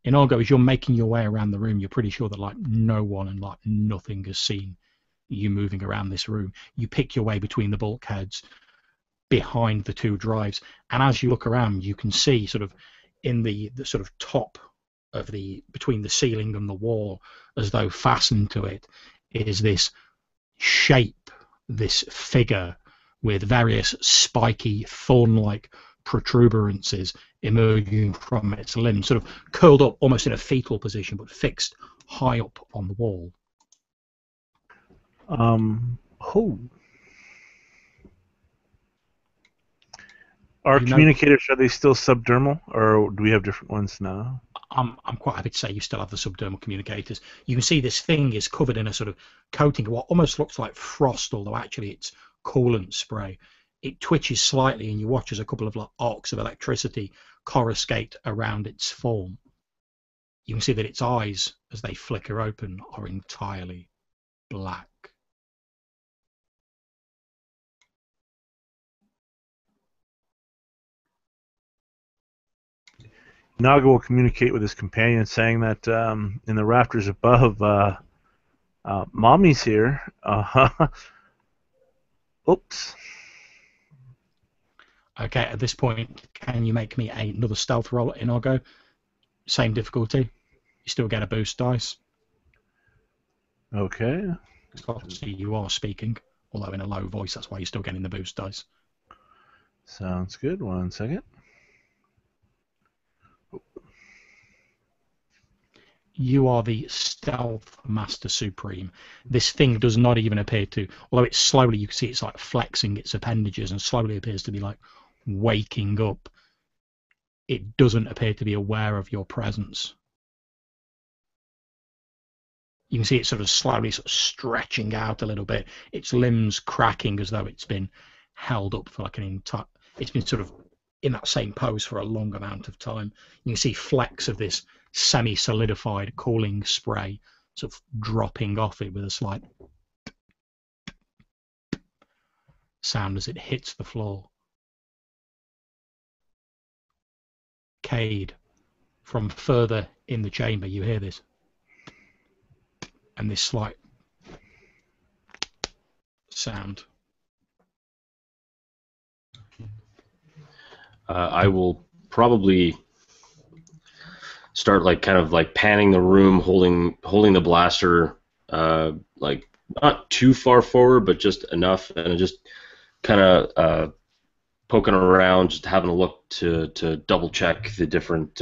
A: Iniago, as you're making your way around the room, you're pretty sure that like no one and like nothing has seen you moving around this room. You pick your way between the bulkheads, behind the two drives, and as you look around, you can see sort of in the sort of top of between the ceiling and the wall, as though fastened to it, is this shape, this figure with various spiky thorn-like protuberances emerging from its limbs, sort of curled up almost in a fetal position but fixed high up on the wall.
B: Our communicators, are they still subdermal, or do we have different ones now?
A: I'm quite happy to say you still have the subdermal communicators. You can see this thing is covered in a sort of coating of what almost looks like frost, although actually it's coolant spray. It twitches slightly, and you watch as a couple of arcs of electricity coruscate around its form. You can see that its eyes, as they flicker open, are entirely black.
B: Naga will communicate with his companion, saying that in the rafters above, Mommy's here. Oops.
A: Okay, at this point, can you make me another stealth roll at Iniago? Same difficulty. You still get a boost dice.
B: Okay.
A: Obviously, you are speaking, although in a low voice. That's why you're still getting the boost dice.
B: Sounds good. 1 second.
A: You are the stealth master supreme. This thing does not even appear to, although it's slowly, you can see it's like flexing its appendages and slowly appears to be like waking up. It doesn't appear to be aware of your presence. You can see it sort of slowly sort of stretching out a little bit, its limbs cracking as though it's been held up for like an entire, it's been sort of in that same pose for a long amount of time. You can see flecks of this semi-solidified cooling spray sort of dropping off it with a slight sound as it hits the floor. Cade, from further in the chamber, you hear this, and this slight sound.
D: I will probably start kind of panning the room, holding the blaster like not too far forward, but just enough, and just kind of poking around, just having a look to double check the different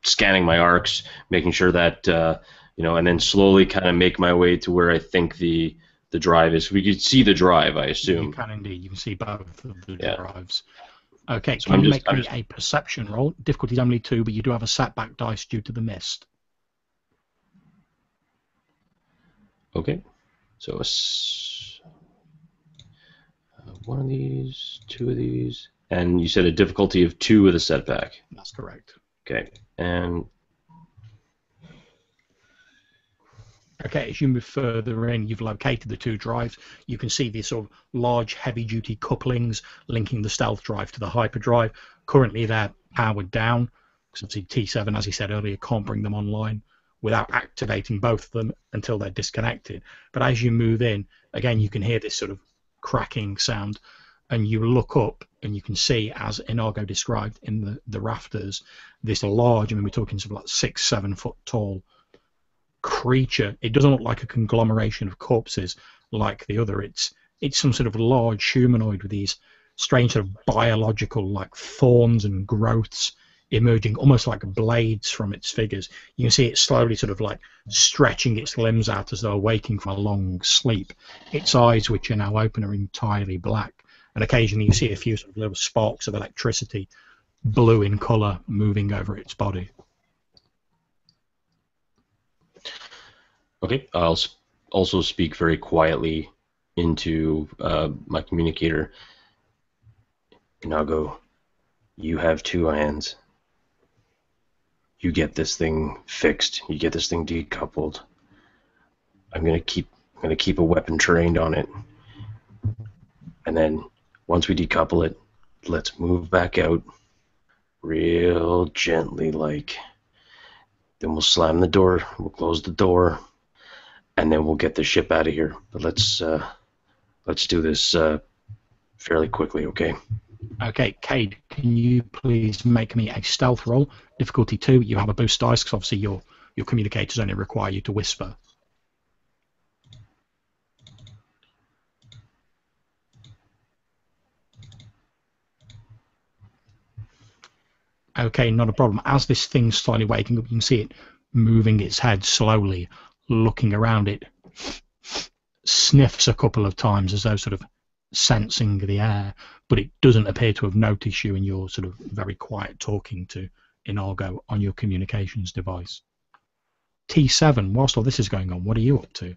D: scanning my arcs, making sure that and then slowly kind of make my way to where I think the drive is. We could see the drive, I assume.
A: You can indeed. You can see both of the drives. Okay,
D: so
A: can you make me a perception roll? Difficulty is only 2, but you do have a setback dice due to the mist.
D: Okay. So one of these, two of these, and you said a difficulty of 2 with a setback.
A: That's correct.
D: Okay, and
A: okay, as you move further in, you've located the 2 drives. You can see these sort of large, heavy-duty couplings linking the stealth drive to the hyperdrive. Currently, they're powered down, because obviously T7, as he said earlier, can't bring them online without activating both of them until they're disconnected. But as you move in, again, you can hear this sort of cracking sound, and you look up and you can see, as Inago described in the rafters, this large, I mean, we're talking sort of like 6-7 foot tall creature. It doesn't look like a conglomeration of corpses like the other. It's some sort of large humanoid with these strange sort of biological like thorns and growths emerging almost like blades from its figures. You can see it slowly sort of like stretching its limbs out as though waking from a long sleep. Its eyes, which are now open, are entirely black, and occasionally you see a few sort of little sparks of electricity, blue in colour, moving over its body.
D: okay, I'll also speak very quietly into my communicator. Inago, you have 2 hands. You get this thing fixed. You get this thing decoupled. I'm gonna keep a weapon trained on it, and then once we decouple it, let's move back out, real gently, like. Then we'll slam the door. We'll close the door, and then we'll get the ship out of here. But let's do this fairly quickly, okay?
A: Okay, Cade, can you please make me a stealth roll? Difficulty 2. You have a boost dice because obviously your communicators only require you to whisper. Okay, not a problem. As this thing's slowly waking up, you can see it moving its head slowly, looking around it, sniffs a couple of times as though sort of sensing the air, but it doesn't appear to have noticed you, and you're sort of very quiet talking to Inago on your communications device. T7, whilst all this is going on, what are you up to?
C: Have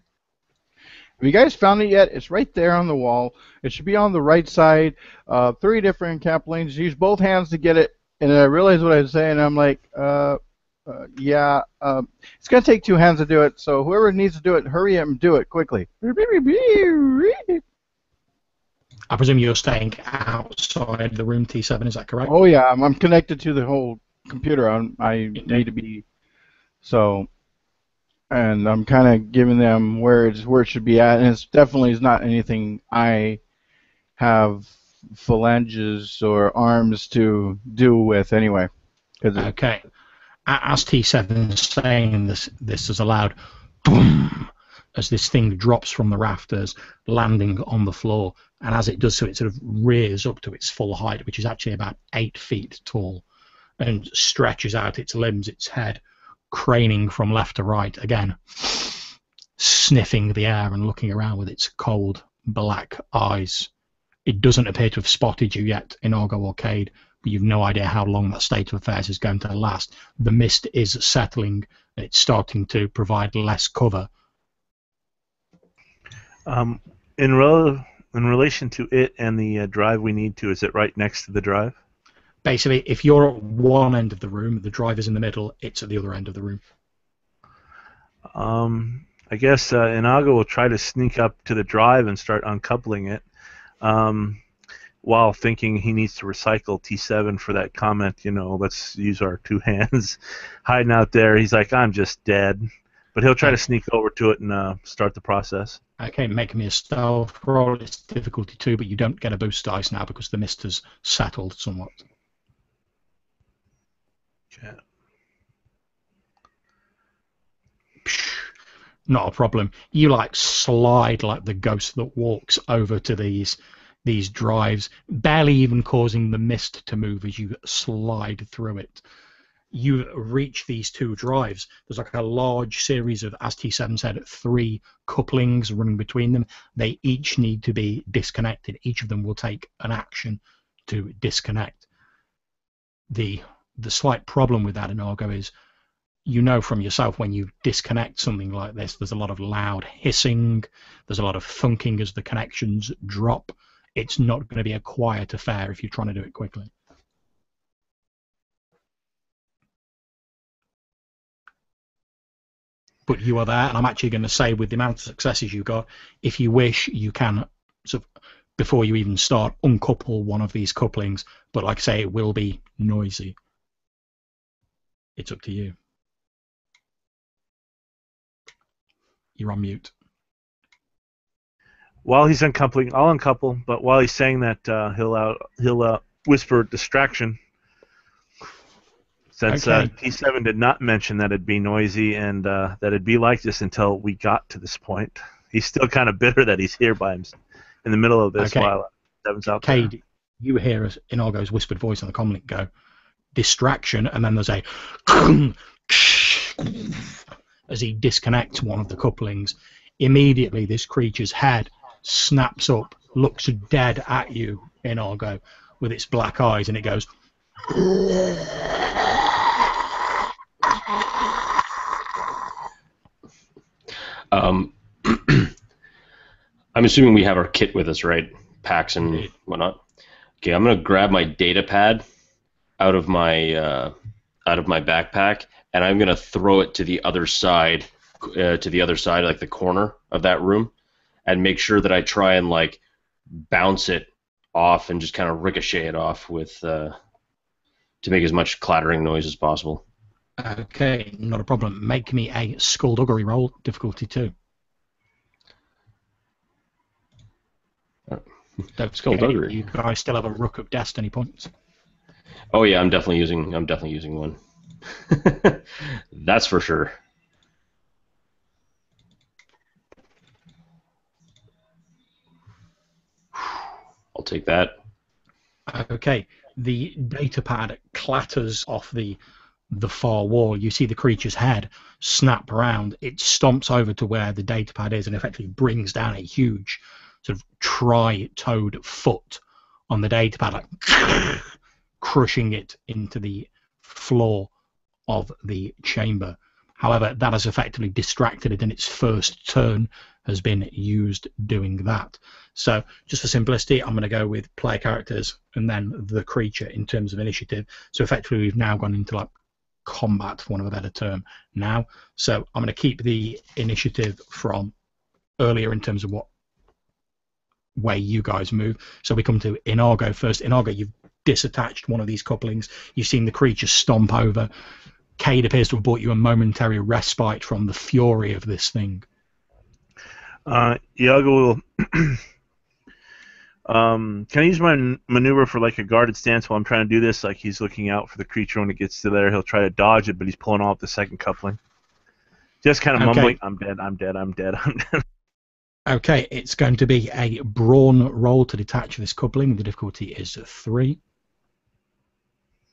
C: you guys found it yet? It's right there on the wall. It should be on the right side. 3 different cap lanes. Use both hands to get it. And I realized what I was saying. I'm like, yeah, it's going to take 2 hands to do it. So whoever needs to do it, hurry up and do it quickly.
A: I presume you're staying outside the room, T7, is that correct?
C: Oh, yeah, I'm connected to the whole computer. I need to be. So, and I'm kind of giving them where it should be at. And it's definitely is not anything I have phalanges or arms to do with anyway.
A: Okay. As T7 is saying this is a loud boom as this thing drops from the rafters, landing on the floor, and as it does so, it sort of rears up to its full height, which is actually about 8 feet tall, and stretches out its limbs, its head, craning from left to right, again sniffing the air and looking around with its cold black eyes. It doesn't appear to have spotted you yet, Inago or Cade, but you've no idea how long that state of affairs is going to last. The mist is settling, and it's starting to provide less cover.
B: In relation to it and the drive we need to, is it right next to the drive?
A: Basically, if you're at one end of the room, the drive is in the middle, it's at the other end of the room.
B: I guess Inago will try to sneak up to the drive and start uncoupling it, while thinking he needs to recycle T7 for that comment, let's use our 2 hands. Hiding out there, he's like, I'm just dead. But he'll try to sneak over to it and start the process.
A: Okay, make me a stealth roll. It's difficulty 2, but you don't get a boost dice now because the mist has settled somewhat.
B: Okay.
A: Not a problem. You slide like the ghost that walks over to these drives, barely even causing the mist to move as you slide through it. You reach these 2 drives. There's a large series of, as T7 said, 3 couplings running between them. They each need to be disconnected. Each of them will take an action to disconnect. The slight problem with that, Inago, is from yourself when you disconnect something like this, there's a lot of loud hissing, there's a lot of thunking as the connections drop. it's not going to be a quiet affair if you're trying to do it quickly. But you are there, and I'm actually going to say, with the amount of successes you got, if you wish, you can, sort of, before you even start, uncouple one of these couplings. But like I say, it will be noisy. It's up to you. You're on mute.
B: While he's uncoupling, I'll uncouple. But while he's saying that, he'll whisper distraction. Since
A: Okay.
B: T7 did not mention that it'd be noisy and that it'd be like this until we got to this point, he's still kind of bitter that he's here by himself in the middle of this while Seven's out there.
A: Cade, you hear Inargo's whispered voice on the comlink go, distraction, and then there's a as he disconnects one of the couplings. Immediately, this creature's head snaps up, looks dead at you, Inargo, with its black eyes, and it goes.
D: I'm assuming we have our kit with us, right? Packs and whatnot. Okay, I'm gonna grab my data pad out of my backpack, and I'm gonna throw it to the other side, like the corner of that room, and make sure that I try and like bounce it off and just kind of ricochet it off with to make as much clattering noise as possible.
A: Okay, not a problem. Make me a skullduggery roll, difficulty 2. Don't forget, you guys still have a Rook of Destiny points.
D: Oh yeah, I'm definitely using one. That's for sure. I'll take that.
A: Okay, the data pad clatters off the far wall. You see the creature's head snap around. It stomps over to where the data pad is and effectively brings down a huge sort of tri-toed foot on the data pad, like crushing it into the floor of the chamber. However, that has effectively distracted it, and its first turn has been used doing that. So, just for simplicity, I'm going to go with player characters and then the creature in terms of initiative. So, effectively, we've now gone into like combat, for want of a better term, now. So, I'm going to keep the initiative from earlier in terms of what way you guys move. So, we come to Inargo first. Inargo, you've disattached one of these couplings. You've seen the creature stomp over. Cade appears to have brought you a momentary respite from the fury of this thing.
B: Iago will. Can I use my maneuver for like a guarded stance while I'm trying to do this? Like he's looking out for the creature when it gets to there. He'll try to dodge it, but he's pulling off the second coupling. Just kind of mumbling, I'm dead, I'm dead, I'm dead, I'm dead.
A: Okay, it's going to be a brawn roll to detach this coupling. The difficulty is 3.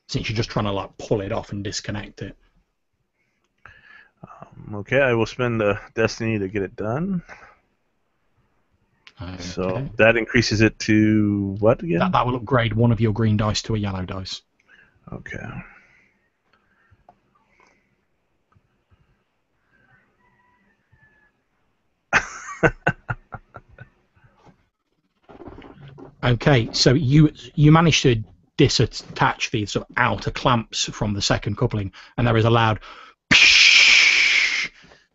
A: Since you're just trying to like pull it off and disconnect it.
B: Okay, I will spend the destiny to get it done.
A: Okay.
B: So that increases it to what again?
A: That will upgrade one of your green dice to a yellow dice.
B: Okay.
A: Okay, so you managed to disattach the sort of outer clamps from the second coupling, and there is a loud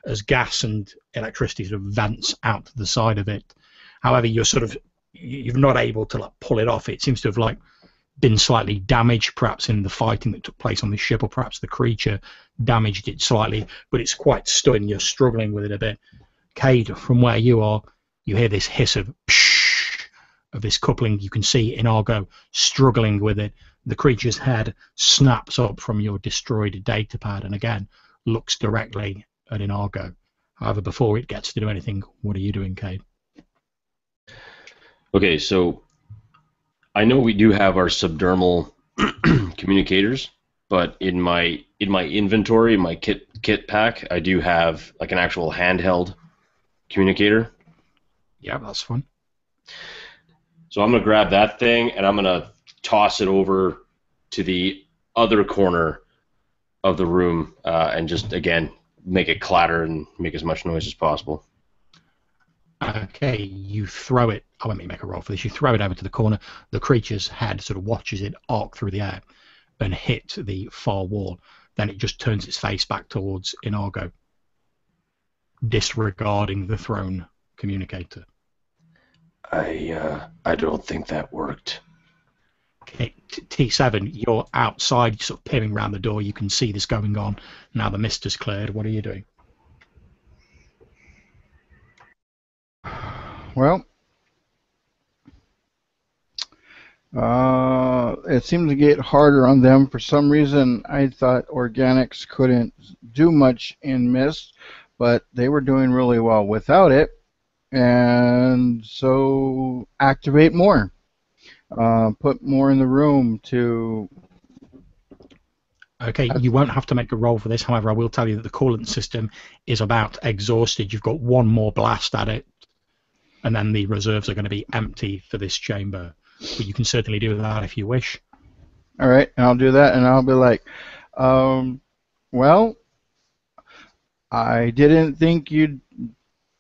A: as gas and electricity sort of vents out to the side of it. However, you're not able to like pull it off. It seems to have like been slightly damaged, perhaps in the fighting that took place on the ship, or perhaps the creature damaged it slightly. But it's quite stuck, and you're struggling with it a bit. Cade, from where you are, you hear this hiss of this coupling. You can see Inargo struggling with it. The creature's head snaps up from your destroyed data pad and again looks directly at Inargo. However, before it gets to do anything, what are you doing, Cade?
D: Okay, so I know we do have our subdermal communicators, but in my inventory, my kit pack, I do have like an actual handheld communicator.
A: Yeah, that's fun.
D: So I'm going to grab that thing, and I'm going to toss it over to the other corner of the room and just, again, make it clatter and make as much noise as possible.
A: Okay, you throw it. I won't make a roll for this. You throw it over to the corner. The creature's head sort of watches it arc through the air and hit the far wall. Then it just turns its face back towards Inago, disregarding the thrown communicator.
D: I don't think that worked.
A: Okay, T7, you're outside, sort of peering around the door. You can see this going on. Now the mist has cleared. What are you doing?
C: Well, it seemed to get harder on them. For some reason, I thought organics couldn't do much in mist, but they were doing really well without it. And so activate more. Put more in the room to...
A: Okay, you won't have to make a roll for this. However, I will tell you that the coolant system is about exhausted. You've got one more blast at it, and then the reserves are going to be empty for this chamber. But you can certainly do that if you wish.
C: All right, I'll do that, and I'll be like, well, I didn't think you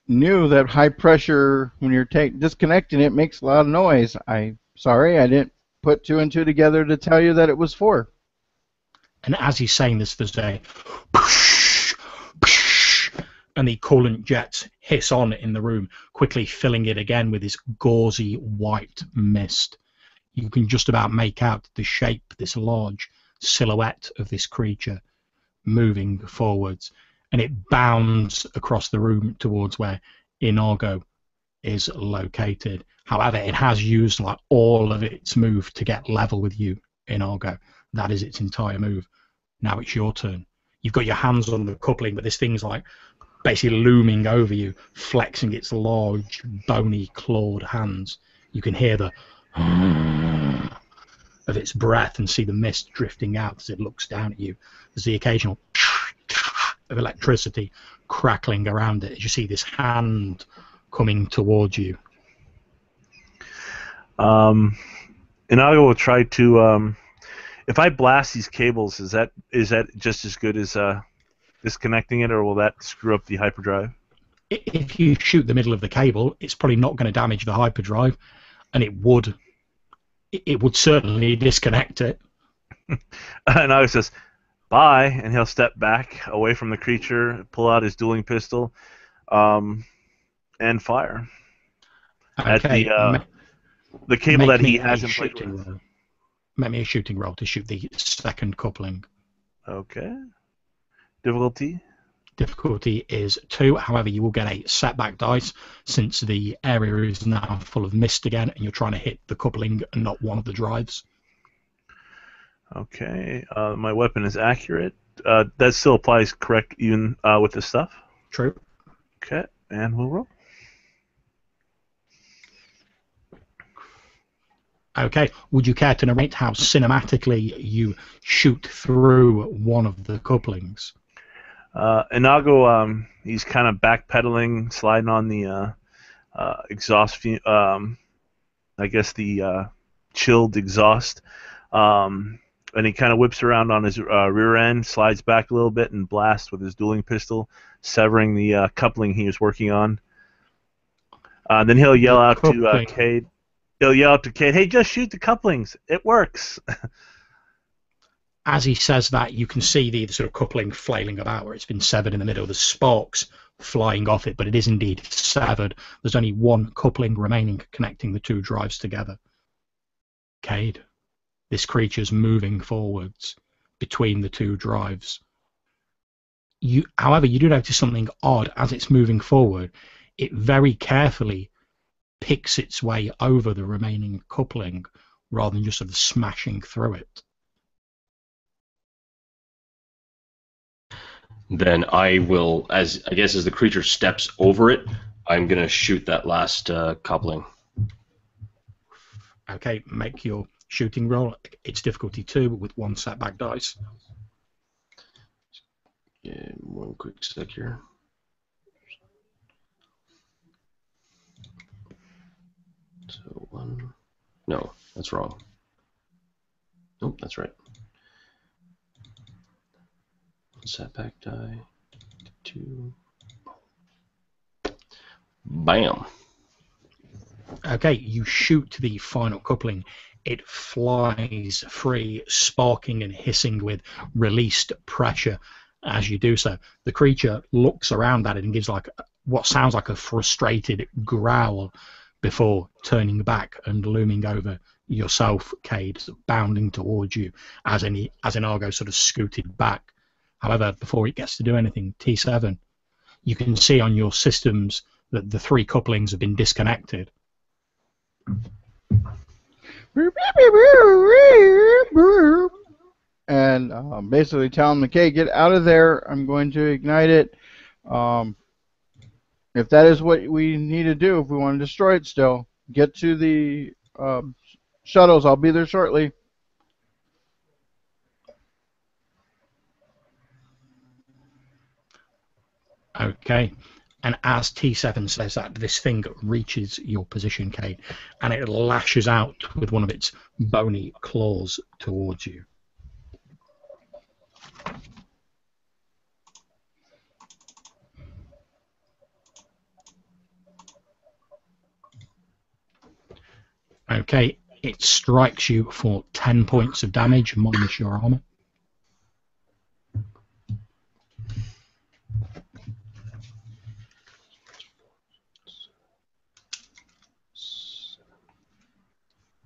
C: knew that high pressure, when you're disconnecting it, makes a lot of noise. Sorry, I didn't put two and two together to tell you that it was 4.
A: And as he's saying this, there's a and the coolant jets hiss on in the room, quickly filling it again with this gauzy white mist. You can just about make out the shape, this large silhouette of this creature moving forwards, and it bounds across the room towards where Inago is located. However, it has used like all of its move to get level with you, Inago. That is its entire move. Now it's your turn. You've got your hands on the coupling, but this thing's like basically looming over you, flexing its large, bony, clawed hands. You can hear the of its breath and see the mist drifting out as it looks down at you. There's the occasional of electricity crackling around it as you see this hand coming towards you.
B: Inago will try to. If I blast these cables, is that just as good as disconnecting it, or will that screw up the hyperdrive?
A: If you shoot the middle of the cable, it's probably not going to damage the hyperdrive, and it would certainly disconnect it.
B: Inago says, "Bye," and he'll step back away from the creature, pull out his dueling pistol, and fire at the cable that he has in place.
A: Make me a shooting roll to shoot the second coupling.
B: Okay. Difficulty?
A: Difficulty is 2. However, you will get a setback dice since the area is now full of mist again, and you're trying to hit the coupling and not one of the drives.
B: Okay. My weapon is accurate. That still applies correct even with this stuff?
A: True.
B: Okay. And we'll roll.
A: Okay, would you care to narrate how cinematically you shoot through one of the couplings?
B: Inago, he's kind of backpedaling, sliding on the exhaust, I guess the chilled exhaust, and he kind of whips around on his rear end, slides back a little bit, and blasts with his dueling pistol, severing the coupling he was working on. Then he'll yell out to Cade. He'll yell out to Cade, "Hey, just shoot the couplings. It works."
A: As he says that, you can see the sort of coupling flailing about where it's been severed in the middle. There's sparks flying off it, but it is indeed severed. There's only one coupling remaining connecting the two drives together. Cade, this creature's moving forwards between the two drives. However, you do notice something odd as it's moving forward. It very carefully picks its way over the remaining coupling rather than just sort of smashing through it.
D: Then I will, as the creature steps over it, I'm going to shoot that last coupling.
A: Okay, make your shooting roll. It's difficulty 2 with 1 setback dice.
D: Yeah, one quick sec here. So 1. No, that's wrong. Nope, that's right. Setback die. 2. Bam.
A: Okay, you shoot the final coupling. It flies free, sparking and hissing with released pressure as you do so. The creature looks around at it and gives like what sounds like a frustrated growl before turning back and looming over yourself, Cade, bounding towards you as Inago sort of scooted back. However, before it gets to do anything, T7, you can see on your systems that the 3 couplings have been disconnected.
C: And basically tell him, okay, get out of there. I'm going to ignite it. If that is what we need to do, if we want to destroy it still, get to the shuttles. I'll be there shortly.
A: Okay. And as T7 says that, this thing reaches your position, Cade, and it lashes out with one of its bony claws towards you. Okay, it strikes you for 10 points of damage minus your armor.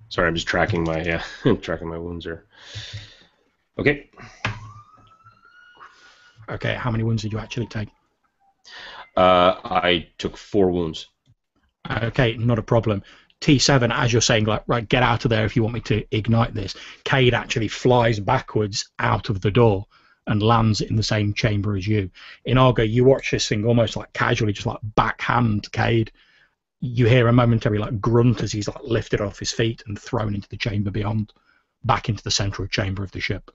D: Sorry, I'm just tracking my tracking my wounds here. Okay.
A: Okay, how many wounds did you actually take?
D: I took 4 wounds.
A: Okay, not a problem. T7, as you're saying, like, right, get out of there if you want me to ignite this. Cade actually flies backwards out of the door and lands in the same chamber as you. Inago, you watch this thing almost like casually, just like backhand Cade. You hear a momentary like grunt as he's like lifted off his feet and thrown into the chamber beyond, back into the central chamber of the ship.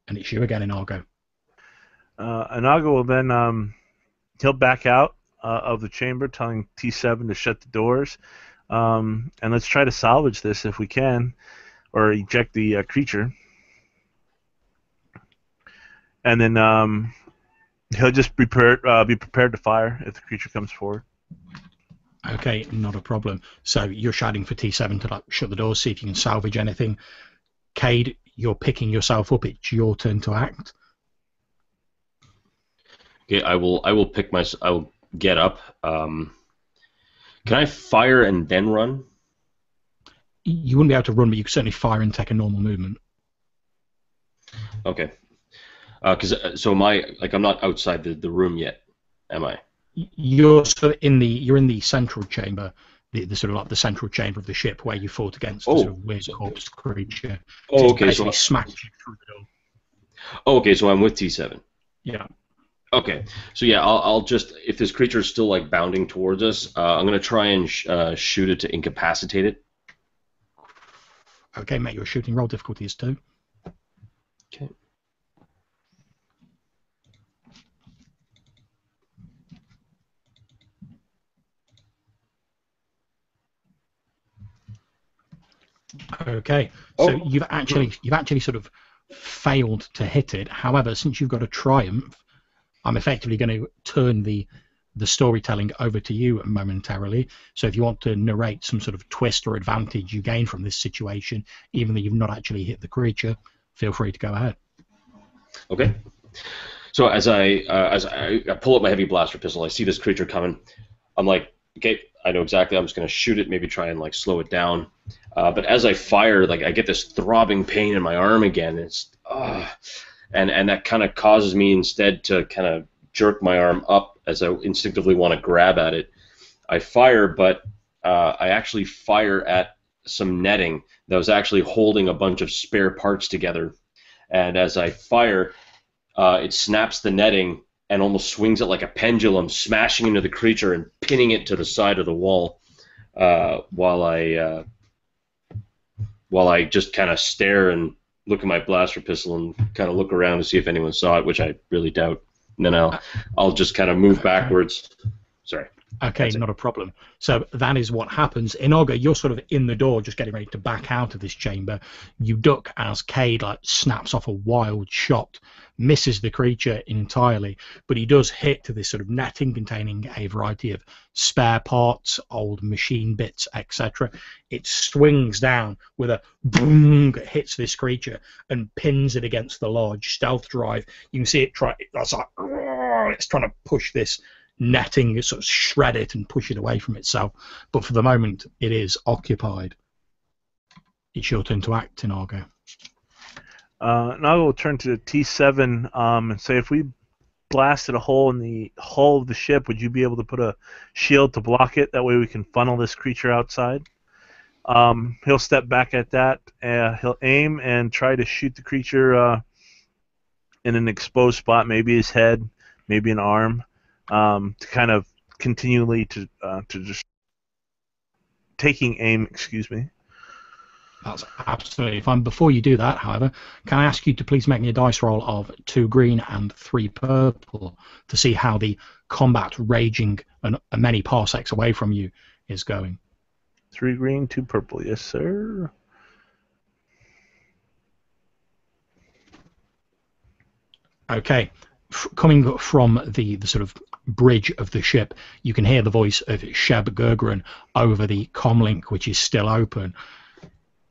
A: And it's you again, Inago.
B: Inago will then he'll back out of the chamber, telling T7 to shut the doors, and let's try to salvage this if we can, or eject the creature. And then he'll just be prepared to fire if the creature comes forward.
A: Okay, not a problem. So you're shouting for T7 to like shut the doors, see if you can salvage anything. Cade, you're picking yourself up. It's your turn to act.
D: Okay, I will get up. Can I fire and then run?
A: You wouldn't be able to run, but you could certainly fire and take a normal movement.
D: Okay. So am I, like, I'm not outside the room yet, am I?
A: You're sort of in the central chamber, the sort of like the central chamber of the ship where you fought against the sort of weird corpse creature.
D: Oh, okay. So
A: smacked you through the door.
D: Oh, okay. So I'm with T7.
A: Yeah.
D: Okay. So yeah, I'll just, if this creature is still like bounding towards us, I'm gonna try and shoot it to incapacitate it.
A: Okay, mate. Your shooting roll difficulty is 2.
D: Okay.
A: Okay, so you've actually sort of failed to hit it. However, since you've got a triumph, I'm effectively going to turn the storytelling over to you momentarily. So if you want to narrate some sort of twist or advantage you gain from this situation, even though you've not actually hit the creature, feel free to go ahead.
D: Okay. So as I pull up my heavy blaster pistol, I see this creature coming. I'm like, okay, I know exactly. I'm just going to shoot it, maybe try and like slow it down. But as I fire, like I get this throbbing pain in my arm again. And that kind of causes me instead to kind of jerk my arm up as I instinctively want to grab at it. I fire, but I actually fire at some netting that was actually holding a bunch of spare parts together. And as I fire, it snaps the netting and almost swings it like a pendulum, smashing into the creature and pinning it to the side of the wall, while I just kind of stare and look at my blaster pistol and kind of look around to see if anyone saw it, which I really doubt. And then I'll just kind of move backwards. Sorry.
A: Okay, not a problem. So that is what happens. Inaga, you're sort of in the door, just getting ready to back out of this chamber. You duck as Cade like snaps off a wild shot, misses the creature entirely, but he does hit to this sort of netting containing a variety of spare parts, old machine bits, etc. It swings down with a boom, hits this creature and pins it against the large stealth drive. You can see it try. That's like it's trying to push this netting, sort of shred it and push it away from itself. But for the moment, it is occupied. It's your turn to act, Inago.
B: Now we'll turn to T7 and say, if we blasted a hole in the hull of the ship, would you be able to put a shield to block it? That way we can funnel this creature outside. He'll step back at that. He'll aim and try to shoot the creature in an exposed spot, maybe his head, maybe an arm, to kind of continually to just taking aim. Excuse me.
A: That's absolutely fine. Before you do that, however, can I ask you to please make me a dice roll of 2 green and 3 purple to see how the combat raging many parsecs away from you is going?
B: 3 green, 2 purple. Yes, sir.
A: Okay. Coming from the sort of bridge of the ship, you can hear the voice of Sheb Gergran over the comlink, which is still open.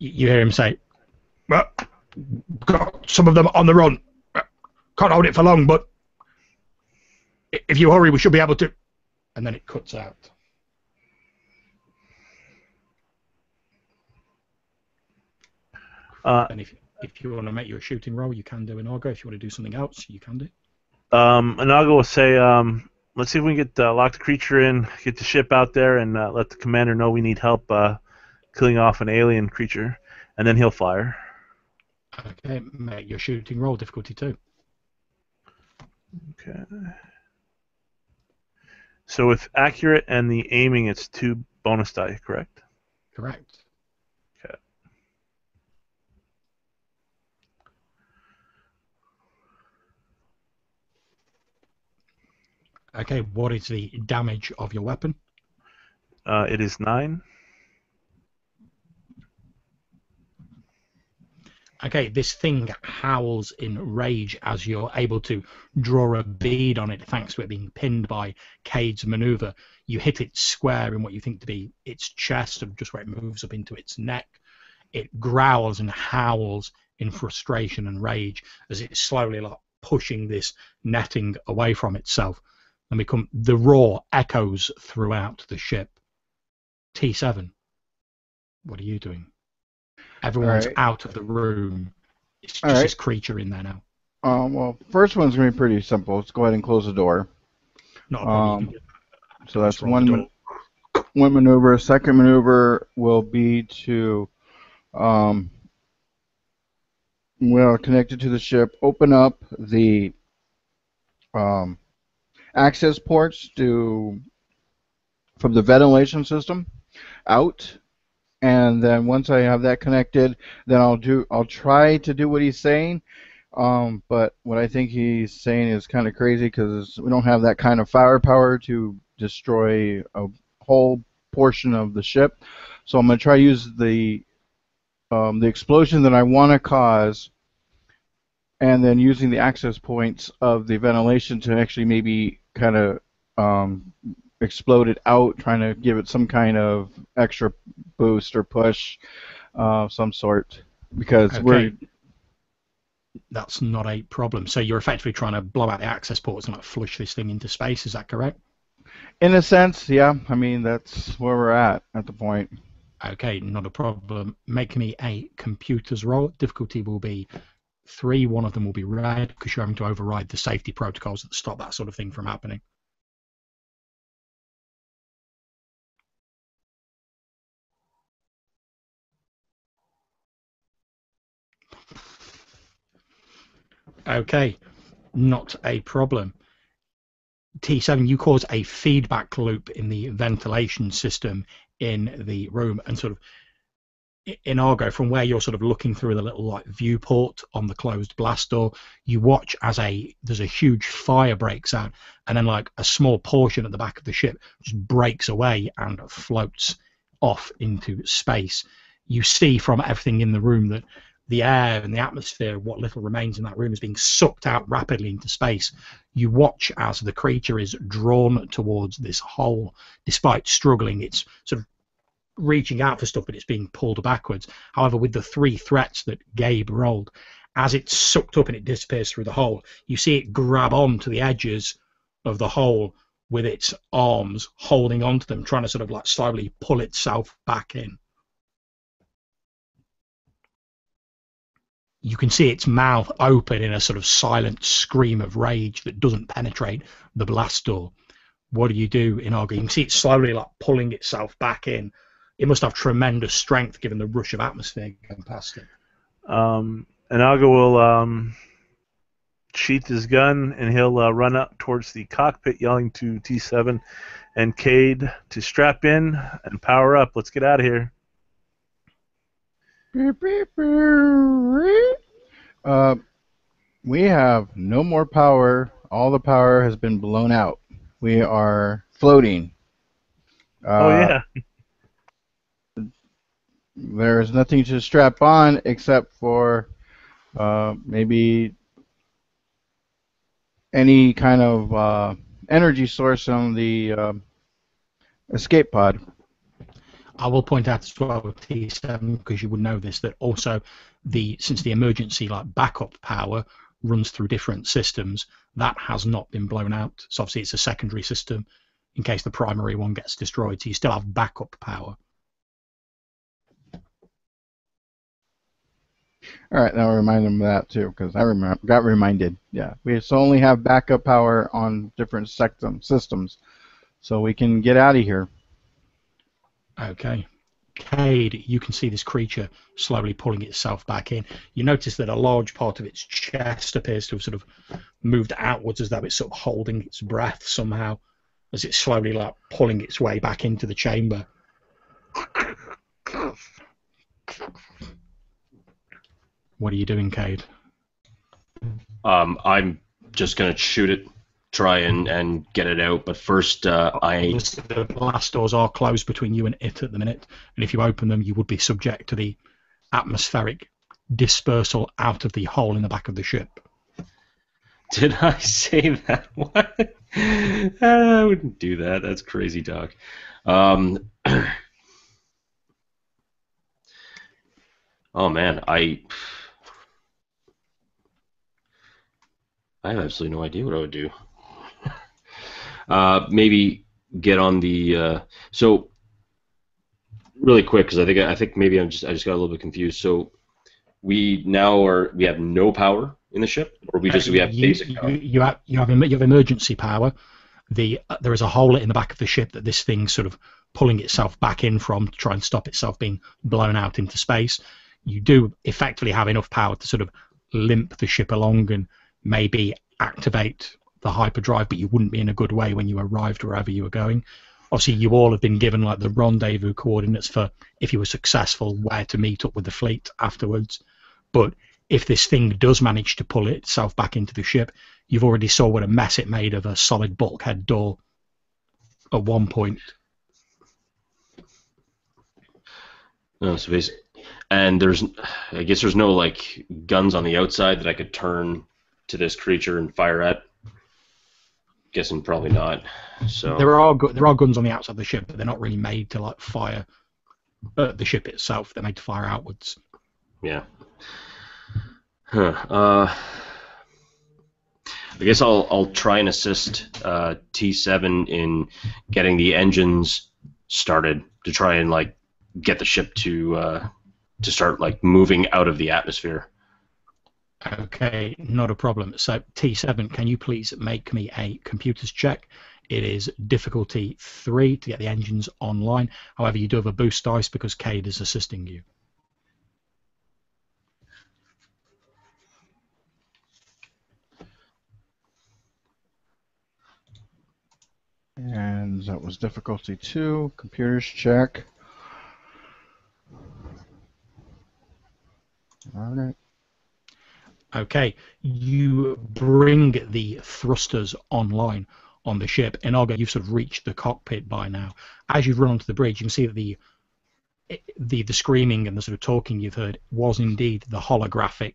A: You hear him say, well, got some of them on the run. Can't hold it for long, but if you hurry, we should be able to. And then it cuts out. And if you want to make your shooting roll, you can do, Inago. If you want to do something else, you can do.
B: Inago will say, let's see if we can get lock the creature in, get the ship out there, and let the commander know we need help killing off an alien creature, and then he'll fire.
A: Okay, make your shooting roll, difficulty 2.
B: Okay. So with accurate and the aiming, it's 2 bonus die, correct?
A: Correct.
B: Okay.
A: Okay, what is the damage of your weapon?
B: It is 9.
A: Okay, this thing howls in rage as you're able to draw a bead on it thanks to it being pinned by Cade's maneuver. You hit it square in what you think to be its chest, just where it moves up into its neck. It growls and howls in frustration and rage as it's slowly like pushing this netting away from itself. And the roar echoes throughout the ship. T7, what are you doing? Everyone's out of the room. It's just this creature in there now.
C: Well, first one's going to be pretty simple. Let's go ahead and close the door.
A: Not a problem.
C: So that's one maneuver. Second maneuver will be to, well, connected to the ship, open up the access ports from the ventilation system out. And then once I have that connected, then I'll try to do what he's saying. But what I think he's saying is kind of crazy because we don't have that kind of firepower to destroy a whole portion of the ship. So I'm going to try to use the explosion that I want to cause, and then using the access points of the ventilation to actually maybe kind of explode it out, trying to give it some kind of extra boost or push of some sort, because
A: that's not a problem. So you're effectively trying to blow out the access ports and like flush this thing into space, is that correct?
C: In a sense, yeah. I mean, that's where we're at the point.
A: Okay, not a problem. Make me a computer's roll. Difficulty will be 3. One of them will be red because you're having to override the safety protocols that stop that sort of thing from happening. Okay, not a problem. T7, you cause a feedback loop in the ventilation system in the room, and sort of in Argo, from where you're sort of looking through the little like viewport on the closed blast door, you watch as there's a huge fire breaks out, and then like a small portion at the back of the ship just breaks away and floats off into space. You see from everything in the room that the air and the atmosphere, what little remains in that room, is being sucked out rapidly into space. You watch as the creature is drawn towards this hole. Despite struggling, it's sort of reaching out for stuff, but it's being pulled backwards. However, with the 3 threats that Gabe rolled, as it's sucked up and it disappears through the hole, you see it grab on to the edges of the hole with its arms holding onto them, trying to sort of like slowly pull itself back in. You can see its mouth open in a sort of silent scream of rage that doesn't penetrate the blast door. What do you do in Argo? You can see it slowly like pulling itself back in. It must have tremendous strength given the rush of atmosphere going past it.
B: Inago will sheath his gun, and he'll run up towards the cockpit, yelling to T7 and Cade to strap in and power up. Let's get out of here.
C: We have no more power. All the power has been blown out. We are floating.
B: Oh, yeah.
C: There's nothing to strap on except for maybe any kind of energy source on the escape pod.
A: I will point out as well with T7, because you would know this, that also since the emergency like backup power runs through different systems, that has not been blown out. So obviously it's a secondary system in case the primary one gets destroyed. So you still have backup power.
C: All right, now remind them of that too, because I got reminded. Yeah, we only have backup power on different systems, so we can get out of here.
A: Okay. Cade, you can see this creature slowly pulling itself back in. You notice that a large part of its chest appears to have sort of moved outwards, as though it's sort of holding its breath somehow, as it's slowly like pulling its way back into the chamber. What are you doing, Cade?
D: I'm just gonna shoot it, try and get it out. But first,
A: The blast doors are closed between you and it at the minute, and if you open them, you would be subject to the atmospheric dispersal out of the hole in the back of the ship.
D: Did I say that? What? I wouldn't do that. That's crazy talk. Oh man, I have absolutely no idea what I would do. Maybe get on the so really quick, because I think maybe I just got a little bit confused. So we have no power in the ship, or we have basic power?
A: You have emergency power. There is a hole in the back of the ship that this thing's sort of pulling itself back in from to try and stop itself being blown out into space. You do effectively have enough power to sort of limp the ship along and maybe activate the hyperdrive, but you wouldn't be in a good way when you arrived wherever you were going. Obviously, you all have been given like the rendezvous coordinates for, if you were successful, where to meet up with the fleet afterwards. But if this thing does manage to pull itself back into the ship, you've already saw what a mess it made of a solid bulkhead door at one point.
D: No, so basically, and I guess there's no like guns on the outside that I could turn to this creature and fire at. Guessing probably not. So
A: there are guns on the outside of the ship, but they're not really made to like fire at the ship itself. They're made to fire outwards.
D: Yeah. I guess I'll try and assist T7 in getting the engines started to try and like get the ship to start like moving out of the atmosphere.
A: Okay, not a problem. So T7, can you please make me a computers check? It is difficulty 3 to get the engines online. However, you do have a boost dice because Cade is assisting you.
C: And that was difficulty 2. Computers check. All right.
A: Okay, you bring the thrusters online on the ship. Inaga, you've sort of reached the cockpit by now. As you've run onto the bridge, you can see that the screaming and the sort of talking you've heard was indeed the holographic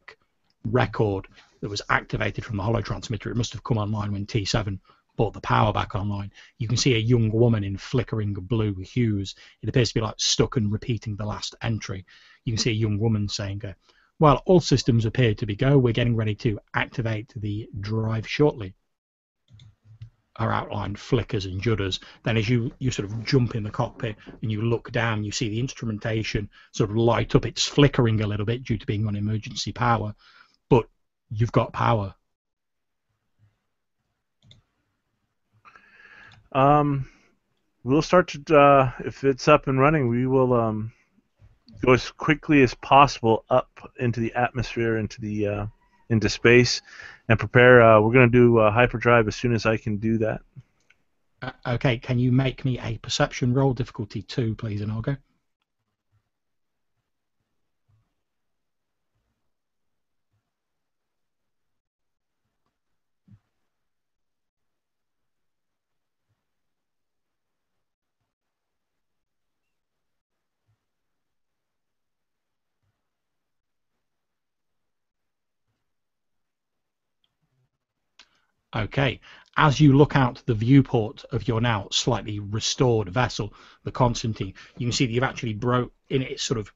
A: record that was activated from the holotransmitter. It must have come online when T7 brought the power back online. You can see a young woman in flickering blue hues. It appears to be like stuck and repeating the last entry. You can see a young woman saying, well, all systems appear to be go. We're getting ready to activate the drive shortly. Her outline flickers and judders. Then as you sort of jump in the cockpit and you look down, you see the instrumentation sort of light up. It's flickering a little bit due to being on emergency power, but you've got power.
B: We'll start to, if it's up and running, we will go as quickly as possible up into the atmosphere, into space, and prepare. We're going to do hyperdrive as soon as I can do that.
A: Okay, can you make me a perception roll, difficulty 2, please, Inaga? Okay, as you look out the viewport of your now slightly restored vessel, the Constantine, you can see that you've actually broke in its sort of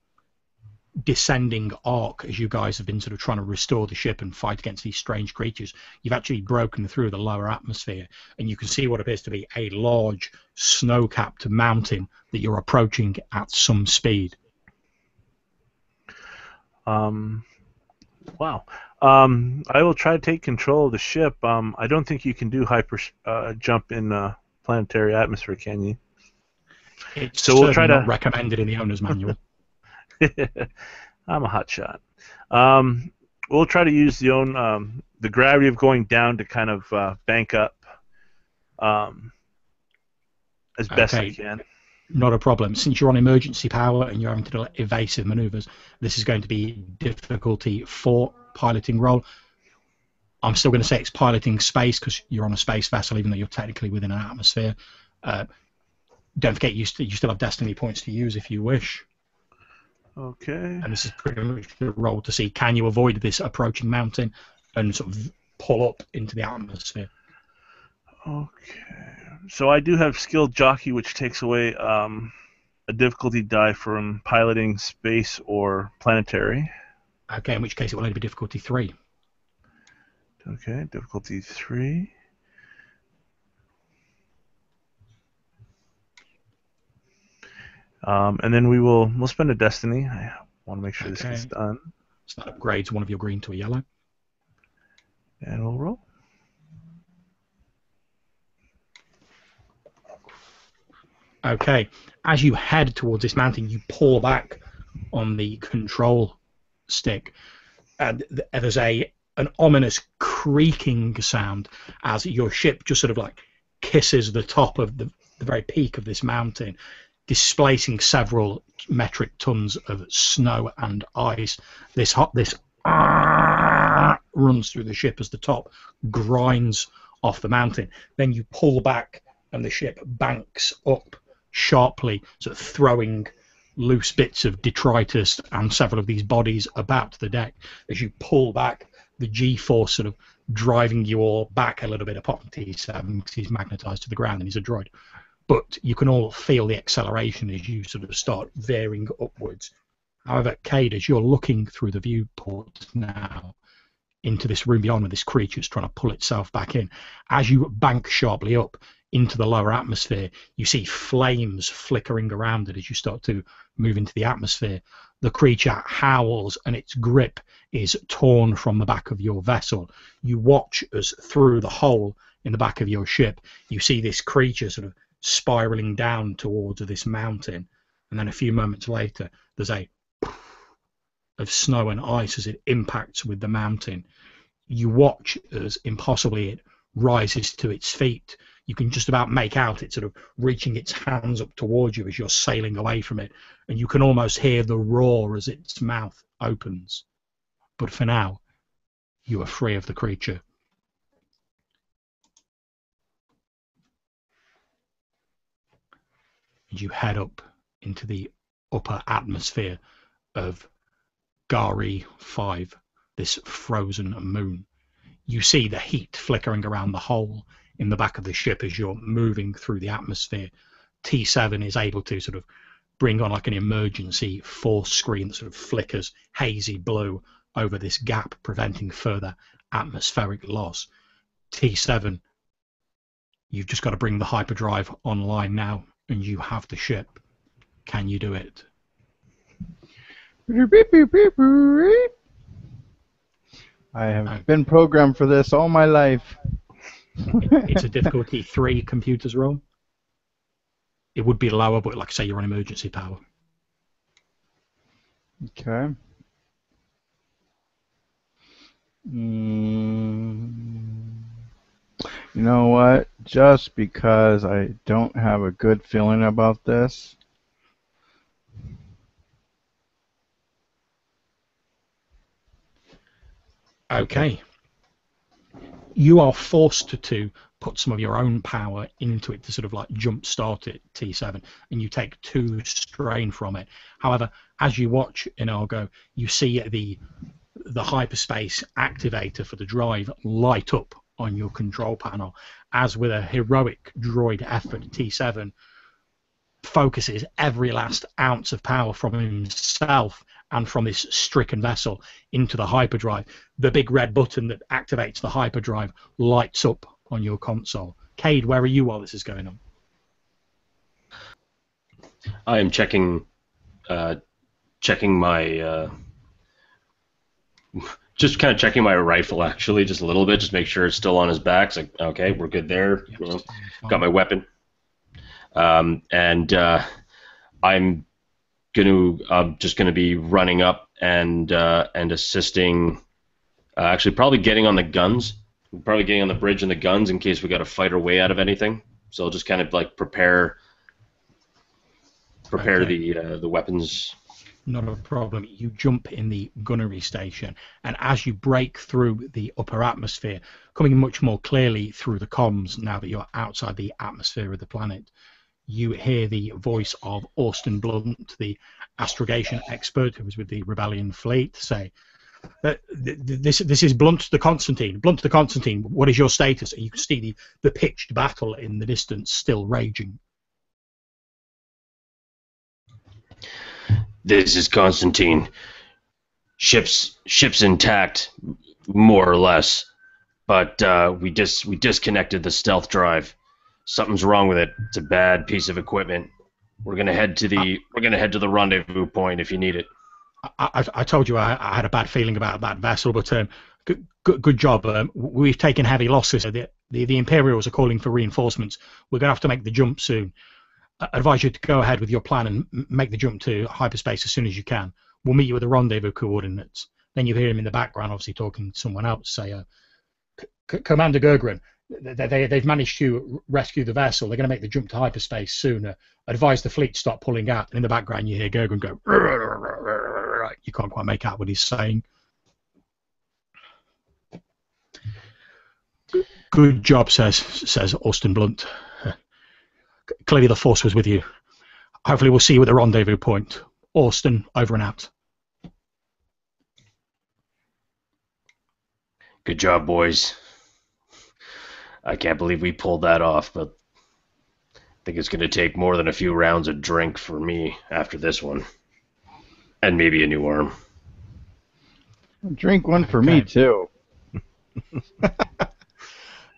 A: descending arc as you guys have been sort of trying to restore the ship and fight against these strange creatures. You've actually broken through the lower atmosphere, and you can see what appears to be a large snow-capped mountain that you're approaching at some speed.
B: Wow. I will try to take control of the ship. I don't think you can do hyper jump in planetary atmosphere, can you?
A: It's
B: so we'll try to
A: not recommended in the owner's manual.
B: I'm a hot shot. We'll try to use the gravity of going down to kind of bank up as best I can.
A: Not a problem. Since you're on emergency power and you're having to do evasive maneuvers, this is going to be difficulty 4 piloting role. I'm still going to say it's piloting space because you're on a space vessel, even though you're technically within an atmosphere. Don't forget, you still have destiny points to use if you wish.
B: Okay.
A: And this is pretty much the role to see, can you avoid this approaching mountain and sort of pull up into the atmosphere?
B: Okay. So I do have skilled jockey, which takes away a difficulty die from piloting space or planetary.
A: Okay, in which case it will only be difficulty 3.
B: Okay, difficulty 3. And then we'll spend a destiny. I want to make sure this gets done.
A: So that upgrades one of your green to a yellow.
B: And we'll roll.
A: Okay, as you head towards this mountain, you pull back on the control stick, and there's an ominous creaking sound as your ship just sort of like kisses the top of the very peak of this mountain, displacing several metric tons of snow and ice. This runs through the ship as the top grinds off the mountain. Then you pull back and the ship banks up sharply, sort of throwing loose bits of detritus and several of these bodies about the deck. As you pull back, the G-force sort of driving you all back a little bit upon T7 because he's magnetized to the ground and he's a droid. But you can all feel the acceleration as you sort of start veering upwards. However, Cade, as you're looking through the viewport now into this room beyond where this creature's trying to pull itself back in, as you bank sharply up into the lower atmosphere, you see flames flickering around it as you start to move into the atmosphere. The creature howls and its grip is torn from the back of your vessel. You watch as through the hole in the back of your ship, you see this creature sort of spiraling down towards this mountain, and then a few moments later there's a of snow and ice as it impacts with the mountain. You watch as impossibly it rises to its feet. You can just about make out it sort of reaching its hands up towards you as you're sailing away from it, and you can almost hear the roar as its mouth opens. But for now, you are free of the creature. And you head up into the upper atmosphere of Gari 5, this frozen moon. You see the heat flickering around the hole in the back of the ship as you're moving through the atmosphere. T7 is able to sort of bring on like an emergency force screen that sort of flickers hazy blue over this gap, preventing further atmospheric loss. T7, you've just got to bring the hyperdrive online now, and you have the ship. Can you do it?
C: I have been programmed for this all my life.
A: It's a difficulty 3 computers roll. It would be lower, but like I say, you're on emergency power.
C: Okay. You know what? Just because I don't have a good feeling about this.
A: Okay. You are forced to put some of your own power into it to sort of like jump start it, T7, and you take 2 strain from it. However, as you watch Inago, you see the hyperspace activator for the drive light up on your control panel, as with a heroic droid effort, T7 focuses every last ounce of power from himself and from this stricken vessel into the hyperdrive. The big red button that activates the hyperdrive lights up on your console. Cade, where are you while this is going on?
D: I am checking my just kind of checking my rifle, actually, just a little bit, just make sure it's still on his back. It's like, okay, we're good there.
A: Yep,
D: You know, got my weapon, and I'm just gonna be running up and assisting. Actually, probably getting on the guns, probably getting on the bridge and the guns in case we got to fight our way out of anything. So I'll just kind of like prepare
A: Okay.
D: the weapons.
A: Not a problem. You jump in the gunnery station, and as you break through the upper atmosphere, coming much more clearly through the comms now that you're outside the atmosphere of the planet, you hear the voice of Austin Blunt, the astrogation expert who was with the Rebellion fleet, say, this is Blunt the Constantine. Blunt the Constantine, what is your status? And you can see the pitched battle in the distance still raging.
D: This is Constantine. Ship's intact, more or less, but we disconnected the stealth drive. Something's wrong with it. It's a bad piece of equipment. We're gonna head to the rendezvous point if you need it.
A: I told you I had a bad feeling about that vessel, but good job. We've taken heavy losses. The Imperials are calling for reinforcements. We're going to have to make the jump soon. I advise you to go ahead with your plan and make the jump to hyperspace as soon as you can. We'll meet you at the rendezvous coordinates. Then you hear him in the background, obviously talking to someone else, say, Commander Gergran, they've managed to rescue the vessel. They're going to make the jump to hyperspace sooner. Advise the fleet stop pulling out. And in the background, you hear Gergran go, you can't quite make out what he's saying. Good job, says Austin Blunt. Clearly the force was with you. Hopefully we'll see you at the rendezvous point. Austin, over and out.
D: Good job, boys. I can't believe we pulled that off, but I think it's going to take more than a few rounds of drink for me after this one. And maybe a new arm.
C: Drink one for me, too.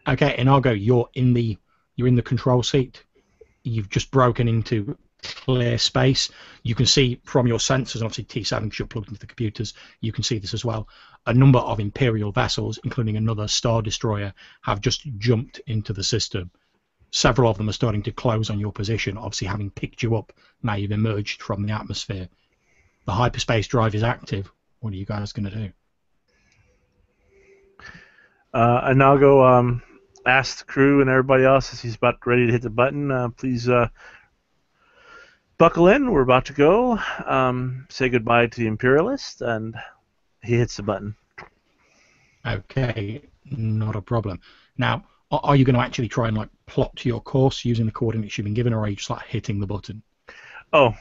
A: Okay, Inago, you're in the control seat. You've just broken into clear space. You can see from your sensors, and obviously T7 because you're plugged into the computers, you can see this as well. A number of Imperial vessels, including another Star Destroyer, have just jumped into the system. Several of them are starting to close on your position, obviously having picked you up. Now you've emerged from the atmosphere. The hyperspace drive is active. What are you guys going to do?
B: Inago asked the crew and everybody else as he's about ready to hit the button, please buckle in. We're about to go. Say goodbye to the Imperialist, and He hits the button.
A: Okay, not a problem. Now, are you going to actually try and like plot your course using the coordinates you've been given, or are you just like hitting the button?
B: Oh,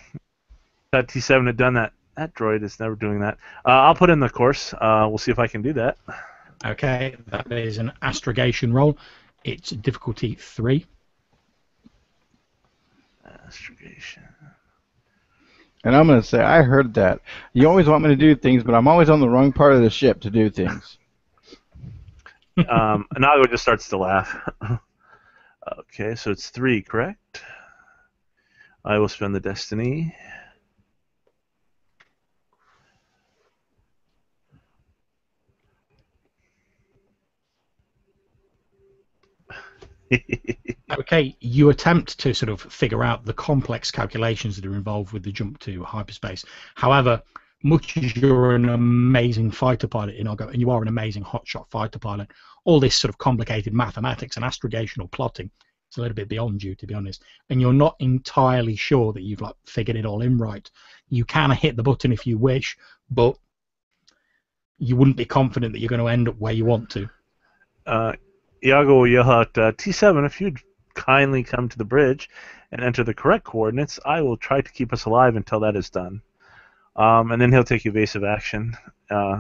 B: that T7 had done that. That droid is never doing that. I'll put in the course. We'll see if I can do that.
A: Okay, that is an astrogation roll. It's difficulty 3.
B: Astrogation.
C: And I'm going to say, I heard that. You always want me to do things, but I'm always on the wrong part of the ship to do things.
B: Inago just starts to laugh. Okay, so it's 3, correct? I will spend the destiny.
A: Okay, you attempt to sort of figure out the complex calculations that are involved with the jump to hyperspace. However, much as you're an amazing fighter pilot, Inago, and you are an amazing hotshot fighter pilot, all this sort of complicated mathematics and astrogational plotting, it's a little bit beyond you, to be honest. And you're not entirely sure that you've like figured it all in right. You can hit the button if you wish, but you wouldn't be confident that you're going to end up where you want to.
B: Iago will yell out, T7, if you'd kindly come to the bridge and enter the correct coordinates, I will try to keep us alive until that is done. And then he'll take evasive action,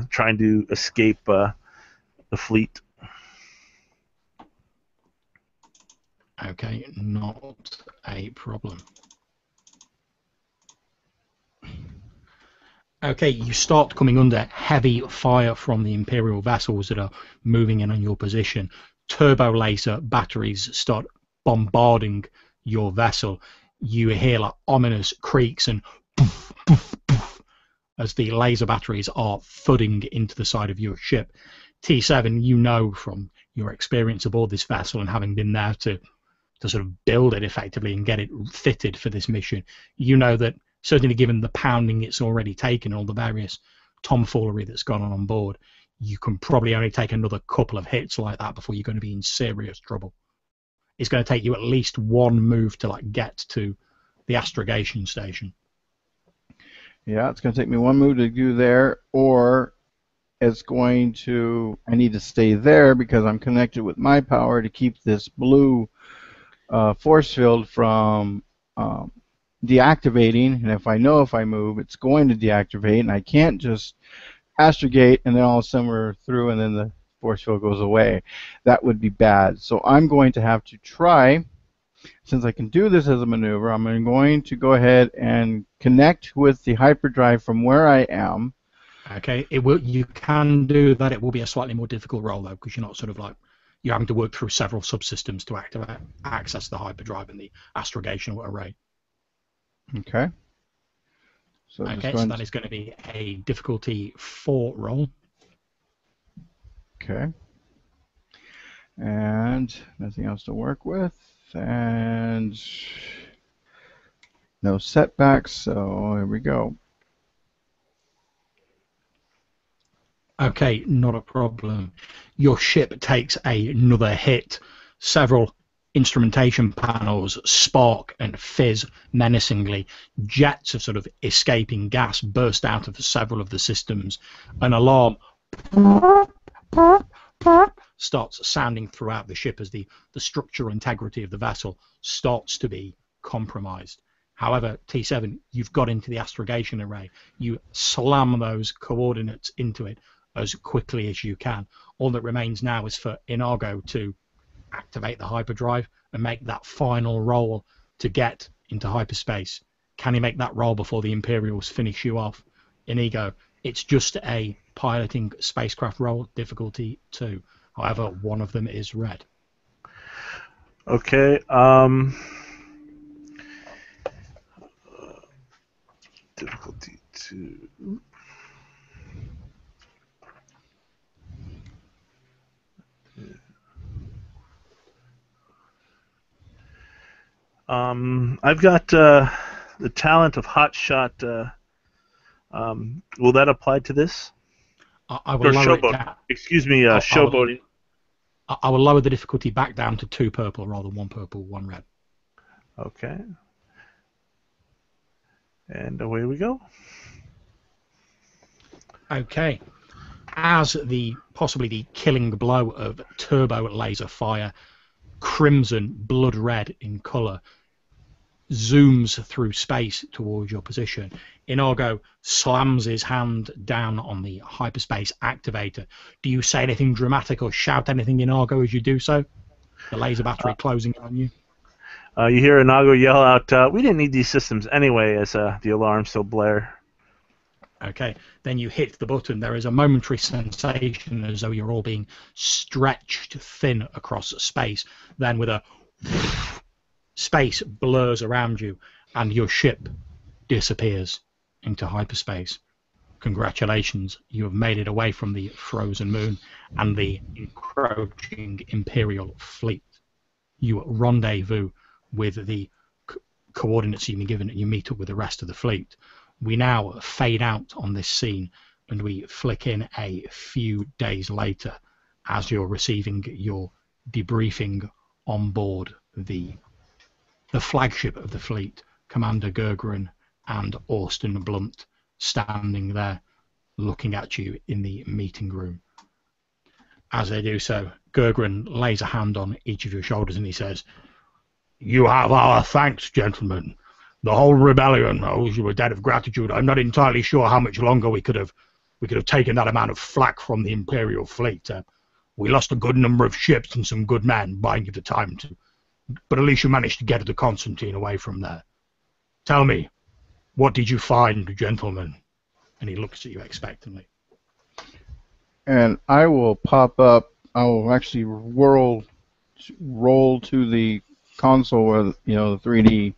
B: trying to escape the fleet.
A: Okay, not a problem. Okay, you start coming under heavy fire from the Imperial vessels that are moving in on your position. Turbo laser batteries start bombarding your vessel. You hear like ominous creaks and poof, poof, poof, as the laser batteries are thudding into the side of your ship. T7, you know from your experience aboard this vessel and having been there to sort of build it effectively and get it fitted for this mission, you know that certainly given the pounding it's already taken, all the various tomfoolery that's gone on board, you can probably only take another couple of hits like that before you're going to be in serious trouble. It's going to take you at least one move to like get to the astrogation station.
C: Yeah, it's going to take me one move to do there, or it's going to, I need to stay there because I'm connected with my power to keep this blue force field from deactivating, and if I know if I move, it's going to deactivate, and I can't just astrogate and then all of a sudden we're through and then the force field goes away. That would be bad. So I'm going to have to try, since I can do this as a maneuver, I'm going to go ahead and connect with the hyperdrive from where I am.
A: Okay, it will. You can do that. It will be a slightly more difficult role though, because you're not sort of like you're having to work through several subsystems to activate access the hyperdrive and the astrogational array.
C: Okay. So
A: okay, so that is going to be a difficulty 4 roll.
C: Okay. And nothing else to work with, and no setbacks. So here we go.
A: Okay, not a problem. Your ship takes another hit. Several instrumentation panels spark and fizz menacingly. Jets of sort of escaping gas burst out of several of the systems. An alarm starts sounding throughout the ship as the structural integrity of the vessel starts to be compromised. However, T7, you've got into the astrogation array. You slam those coordinates into it as quickly as you can. All that remains now is for Inago to activate the hyperdrive and make that final roll to get into hyperspace. Can he make that roll before the Imperials finish you off? Inigo, it's just a piloting spacecraft roll, difficulty 2. However, one of them is red.
B: Okay. Difficulty 2. I've got the talent of hotshot. Will that apply to this?
A: I will lower it down.
B: Excuse me, showboating.
A: I will lower the difficulty back down to 2 purple rather than 1 purple, 1 red.
B: Okay. And away we go.
A: Okay. as possibly the killing blow of turbo laser fire, crimson, blood red in colour, zooms through space towards your position, Inago slams his hand down on the hyperspace activator. Do you say anything dramatic or shout anything, Inago, as you do so? The laser battery closing on you.
B: You hear Inago yell out, "We didn't need these systems anyway," as the alarm still blare.
A: Okay, then you hit the button. There is a momentary sensation as though you're all being stretched thin across space. Then with a space blurs around you and your ship disappears into hyperspace. Congratulations, you have made it away from the frozen moon and the encroaching Imperial fleet. You rendezvous with the coordinates you've been given and you meet up with the rest of the fleet. We now fade out on this scene and we flick in a few days later as you're receiving your debriefing on board the flagship of the fleet, Commander Gergran and Austin Blunt standing there looking at you in the meeting room. As they do so, Gergran lays a hand on each of your shoulders and he says, "You have our thanks, gentlemen. The whole rebellion owes you a debt of gratitude. I'm not entirely sure how much longer we could have taken that amount of flak from the Imperial fleet. We lost a good number of ships and some good men buying you the time to, but at least you managed to get the Constantine away from there. Tell me, what did you find, gentlemen?" And he looks at you expectantly.
C: And I will pop up. I will actually roll to the console where the 3D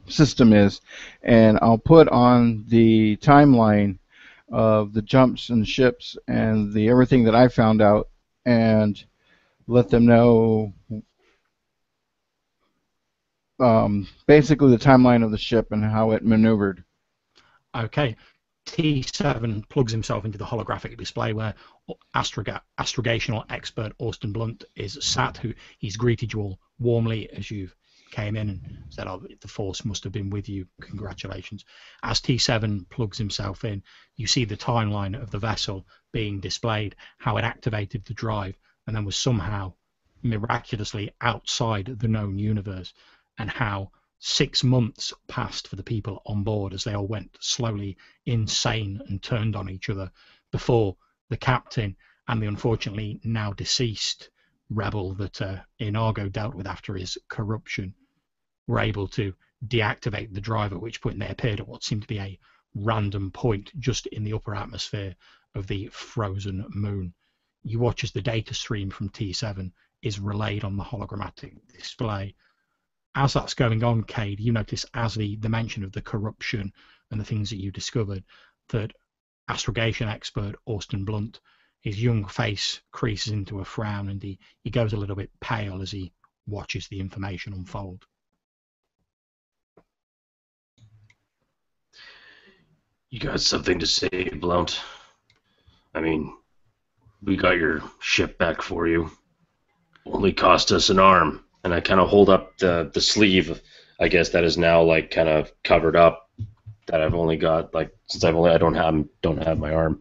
C: system is, and I'll put on the timeline of the jumps and ships and everything that I found out, and let them know basically the timeline of the ship and how it maneuvered.
A: Okay. T7 plugs himself into the holographic display where astrogational expert Austin Blunt is sat. He's greeted you all warmly as you came in and said, "Oh, the Force must have been with you. Congratulations." As T7 plugs himself in, you see the timeline of the vessel being displayed, how it activated the drive and then was somehow miraculously outside the known universe, and how 6 months passed for the people on board as they all went slowly insane and turned on each other before the captain and the unfortunately now deceased rebel that Inago dealt with after his corruption were able to deactivate the drive, at which point they appeared at what seemed to be a random point just in the upper atmosphere of the frozen moon. You watch as the data stream from T7 is relayed on the hologrammatic display. As that's going on, Cade, you notice as the mention of the corruption and the things that you discovered, that astrogation expert Austin Blunt, his young face creases into a frown and he goes a little bit pale as he watches the information unfold.
D: You got something to say, Blount? I mean, we got your ship back for you. Only cost us an arm. And I kind of hold up the sleeve, I guess, that is now like kind of covered up. That I've only got since I don't have my arm.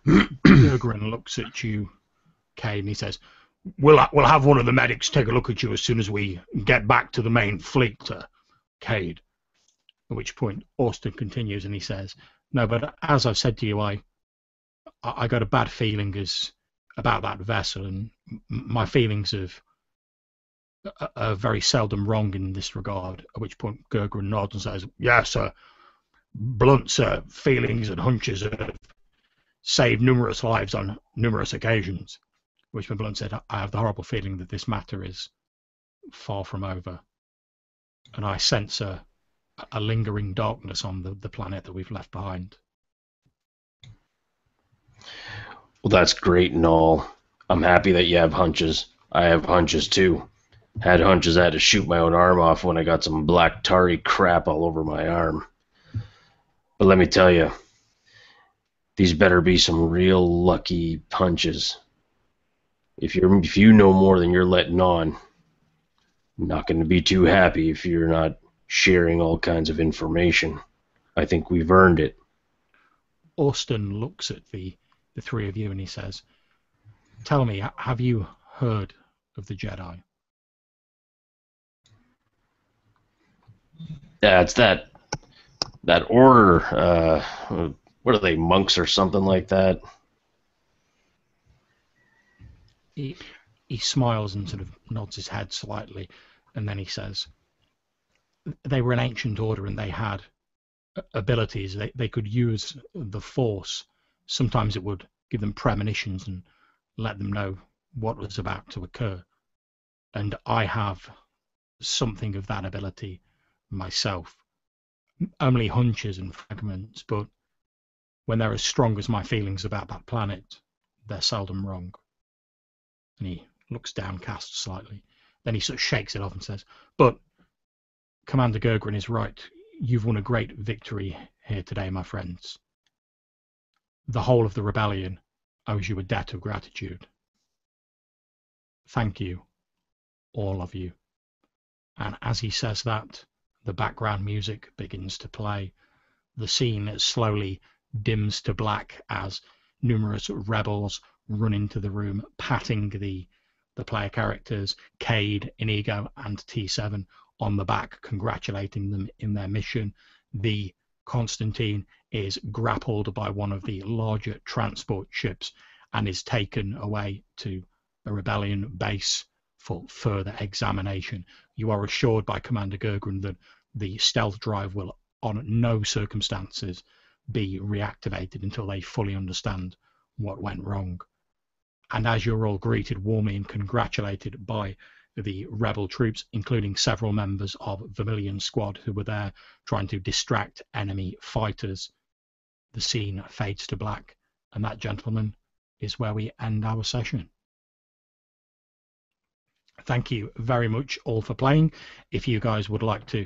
A: Gergran looks at you, Cade, and he says, "We'll have one of the medics take a look at you as soon as we get back to the main fleet, Cade." At which point Austin continues and he says, "No, but as I've said to you, I got a bad feeling about that vessel, and my feelings are very seldom wrong in this regard." At which point Gergran nods and says, "Yes, sir. Blunt's feelings and hunches have saved numerous lives on numerous occasions." At which point Blunt said, "I have the horrible feeling that this matter is far from over, and I sense a lingering darkness on the planet that we've left behind."
D: Well, that's great and all. I'm happy that you have hunches. I have hunches too. Had hunches I had to shoot my own arm off when I got some black tarry crap all over my arm. But let me tell you, these better be some real lucky hunches. If you know more than you're letting on, I'm not going to be too happy if you're not sharing all kinds of information. I think we've earned it.
A: Austin looks at the three of you and he says, "Tell me, have you heard of the Jedi?"
D: Yeah, it's that order. What are they, monks or something like that?
A: He smiles and sort of nods his head slightly, and then he says, "They were an ancient order and they had abilities. They could use the Force. Sometimes it would give them premonitions and let them know what was about to occur. And I have something of that ability myself. Only hunches and fragments, but when they're as strong as my feelings about that planet, they're seldom wrong." And he looks downcast slightly. Then he sort of shakes it off and says, "But Commander Gergran is right. You've won a great victory here today, my friends. The whole of the rebellion owes you a debt of gratitude. Thank you, all of you." And as he says that, the background music begins to play. The scene slowly dims to black as numerous rebels run into the room, patting the player characters, Cade, Inigo, and T7 on the back, congratulating them in their mission. The Constantine is grappled by one of the larger transport ships and is taken away to a rebellion base for further examination. You are assured by Commander Gergran that the stealth drive will on no circumstances be reactivated until they fully understand what went wrong. And as you're all greeted warmly and congratulated by the rebel troops, including several members of Vermilion Squad who were there trying to distract enemy fighters, the scene fades to black, and that, gentlemen, is where we end our session. Thank you very much all for playing. If you guys would like to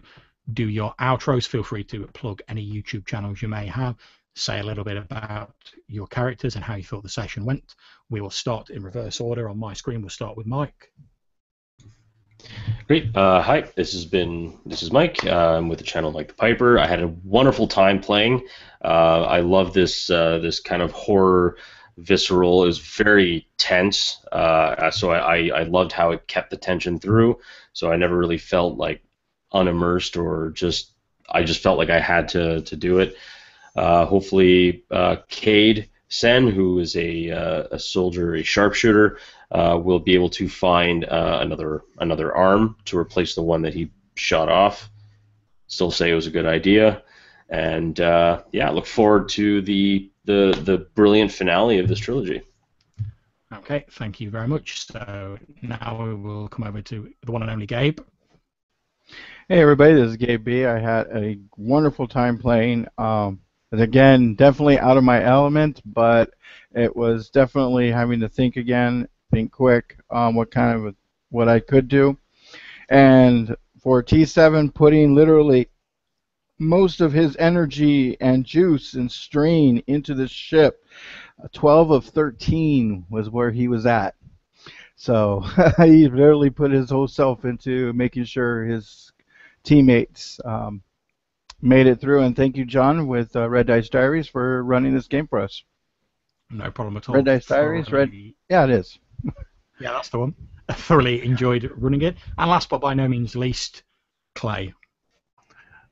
A: do your outros, feel free to plug any YouTube channels you may have, say a little bit about your characters and how you thought the session went. We will start in reverse order. On my screen, we'll start with Mike.
D: Great. Hi, this is Mike. I'm with the channel Mike the Piper. I had a wonderful time playing. I love this kind of horror, visceral. It was very tense. So I loved how it kept the tension through. So I never really felt like unimmersed or I just felt like I had to do it. Hopefully, Cade Sen, who is a soldier, a sharpshooter, will be able to find another arm to replace the one that he shot off. Still say it was a good idea, and yeah, look forward to the brilliant finale of this trilogy.
A: Okay, thank you very much. So now we will come over to the one and only Gabe.
C: Hey everybody, this is Gabe B. I had a wonderful time playing. Again, definitely out of my element, but it was definitely having to think again, think quick, what I could do. And for T7, putting literally most of his energy and juice and strain into this ship, 12 of 13 was where he was at. So he literally put his whole self into making sure his teammates made it through. And thank you, John, with Red Dice Diaries for running this game for us.
A: No problem at all.
C: Red Dice Diaries, yeah, it is.
A: Yeah, that's the one. I thoroughly enjoyed running it. And last but by no means least, Clay.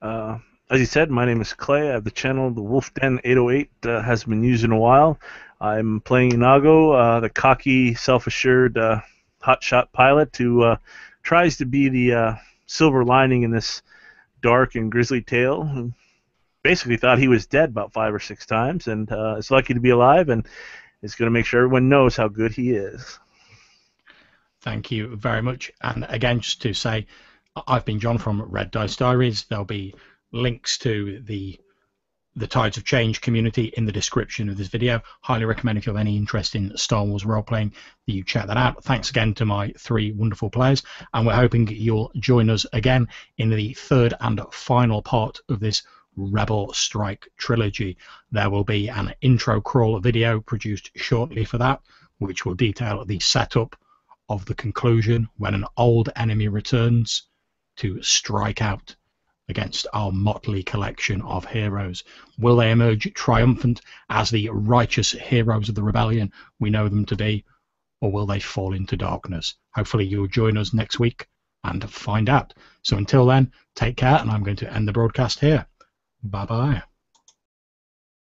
B: As you said, my name is Clay. I have the channel, the Wolf Den 808, has been used in a while. I'm playing Inago, the cocky, self-assured hotshot pilot who tries to be the silver lining in this dark and grisly tale, who basically thought he was dead about 5 or 6 times, and is lucky to be alive, and is going to make sure everyone knows how good he is.
A: Thank you very much. And again, just to say, I've been John from Red Dice Diaries. There'll be links to the Tides of Change community in the description of this video. Highly recommend if you have any interest in Star Wars role-playing that you check that out. Thanks again to my 3 wonderful players, and we're hoping you'll join us again in the 3rd and final part of this Rebel Strike trilogy. There will be an intro crawl video produced shortly for that, which will detail the setup of the conclusion when an old enemy returns to strike out against our motley collection of heroes? Will they emerge triumphant as the righteous heroes of the rebellion we know them to be, or will they fall into darkness? Hopefully you'll join us next week and find out. So until then, take care, and I'm going to end the broadcast here. Bye-bye.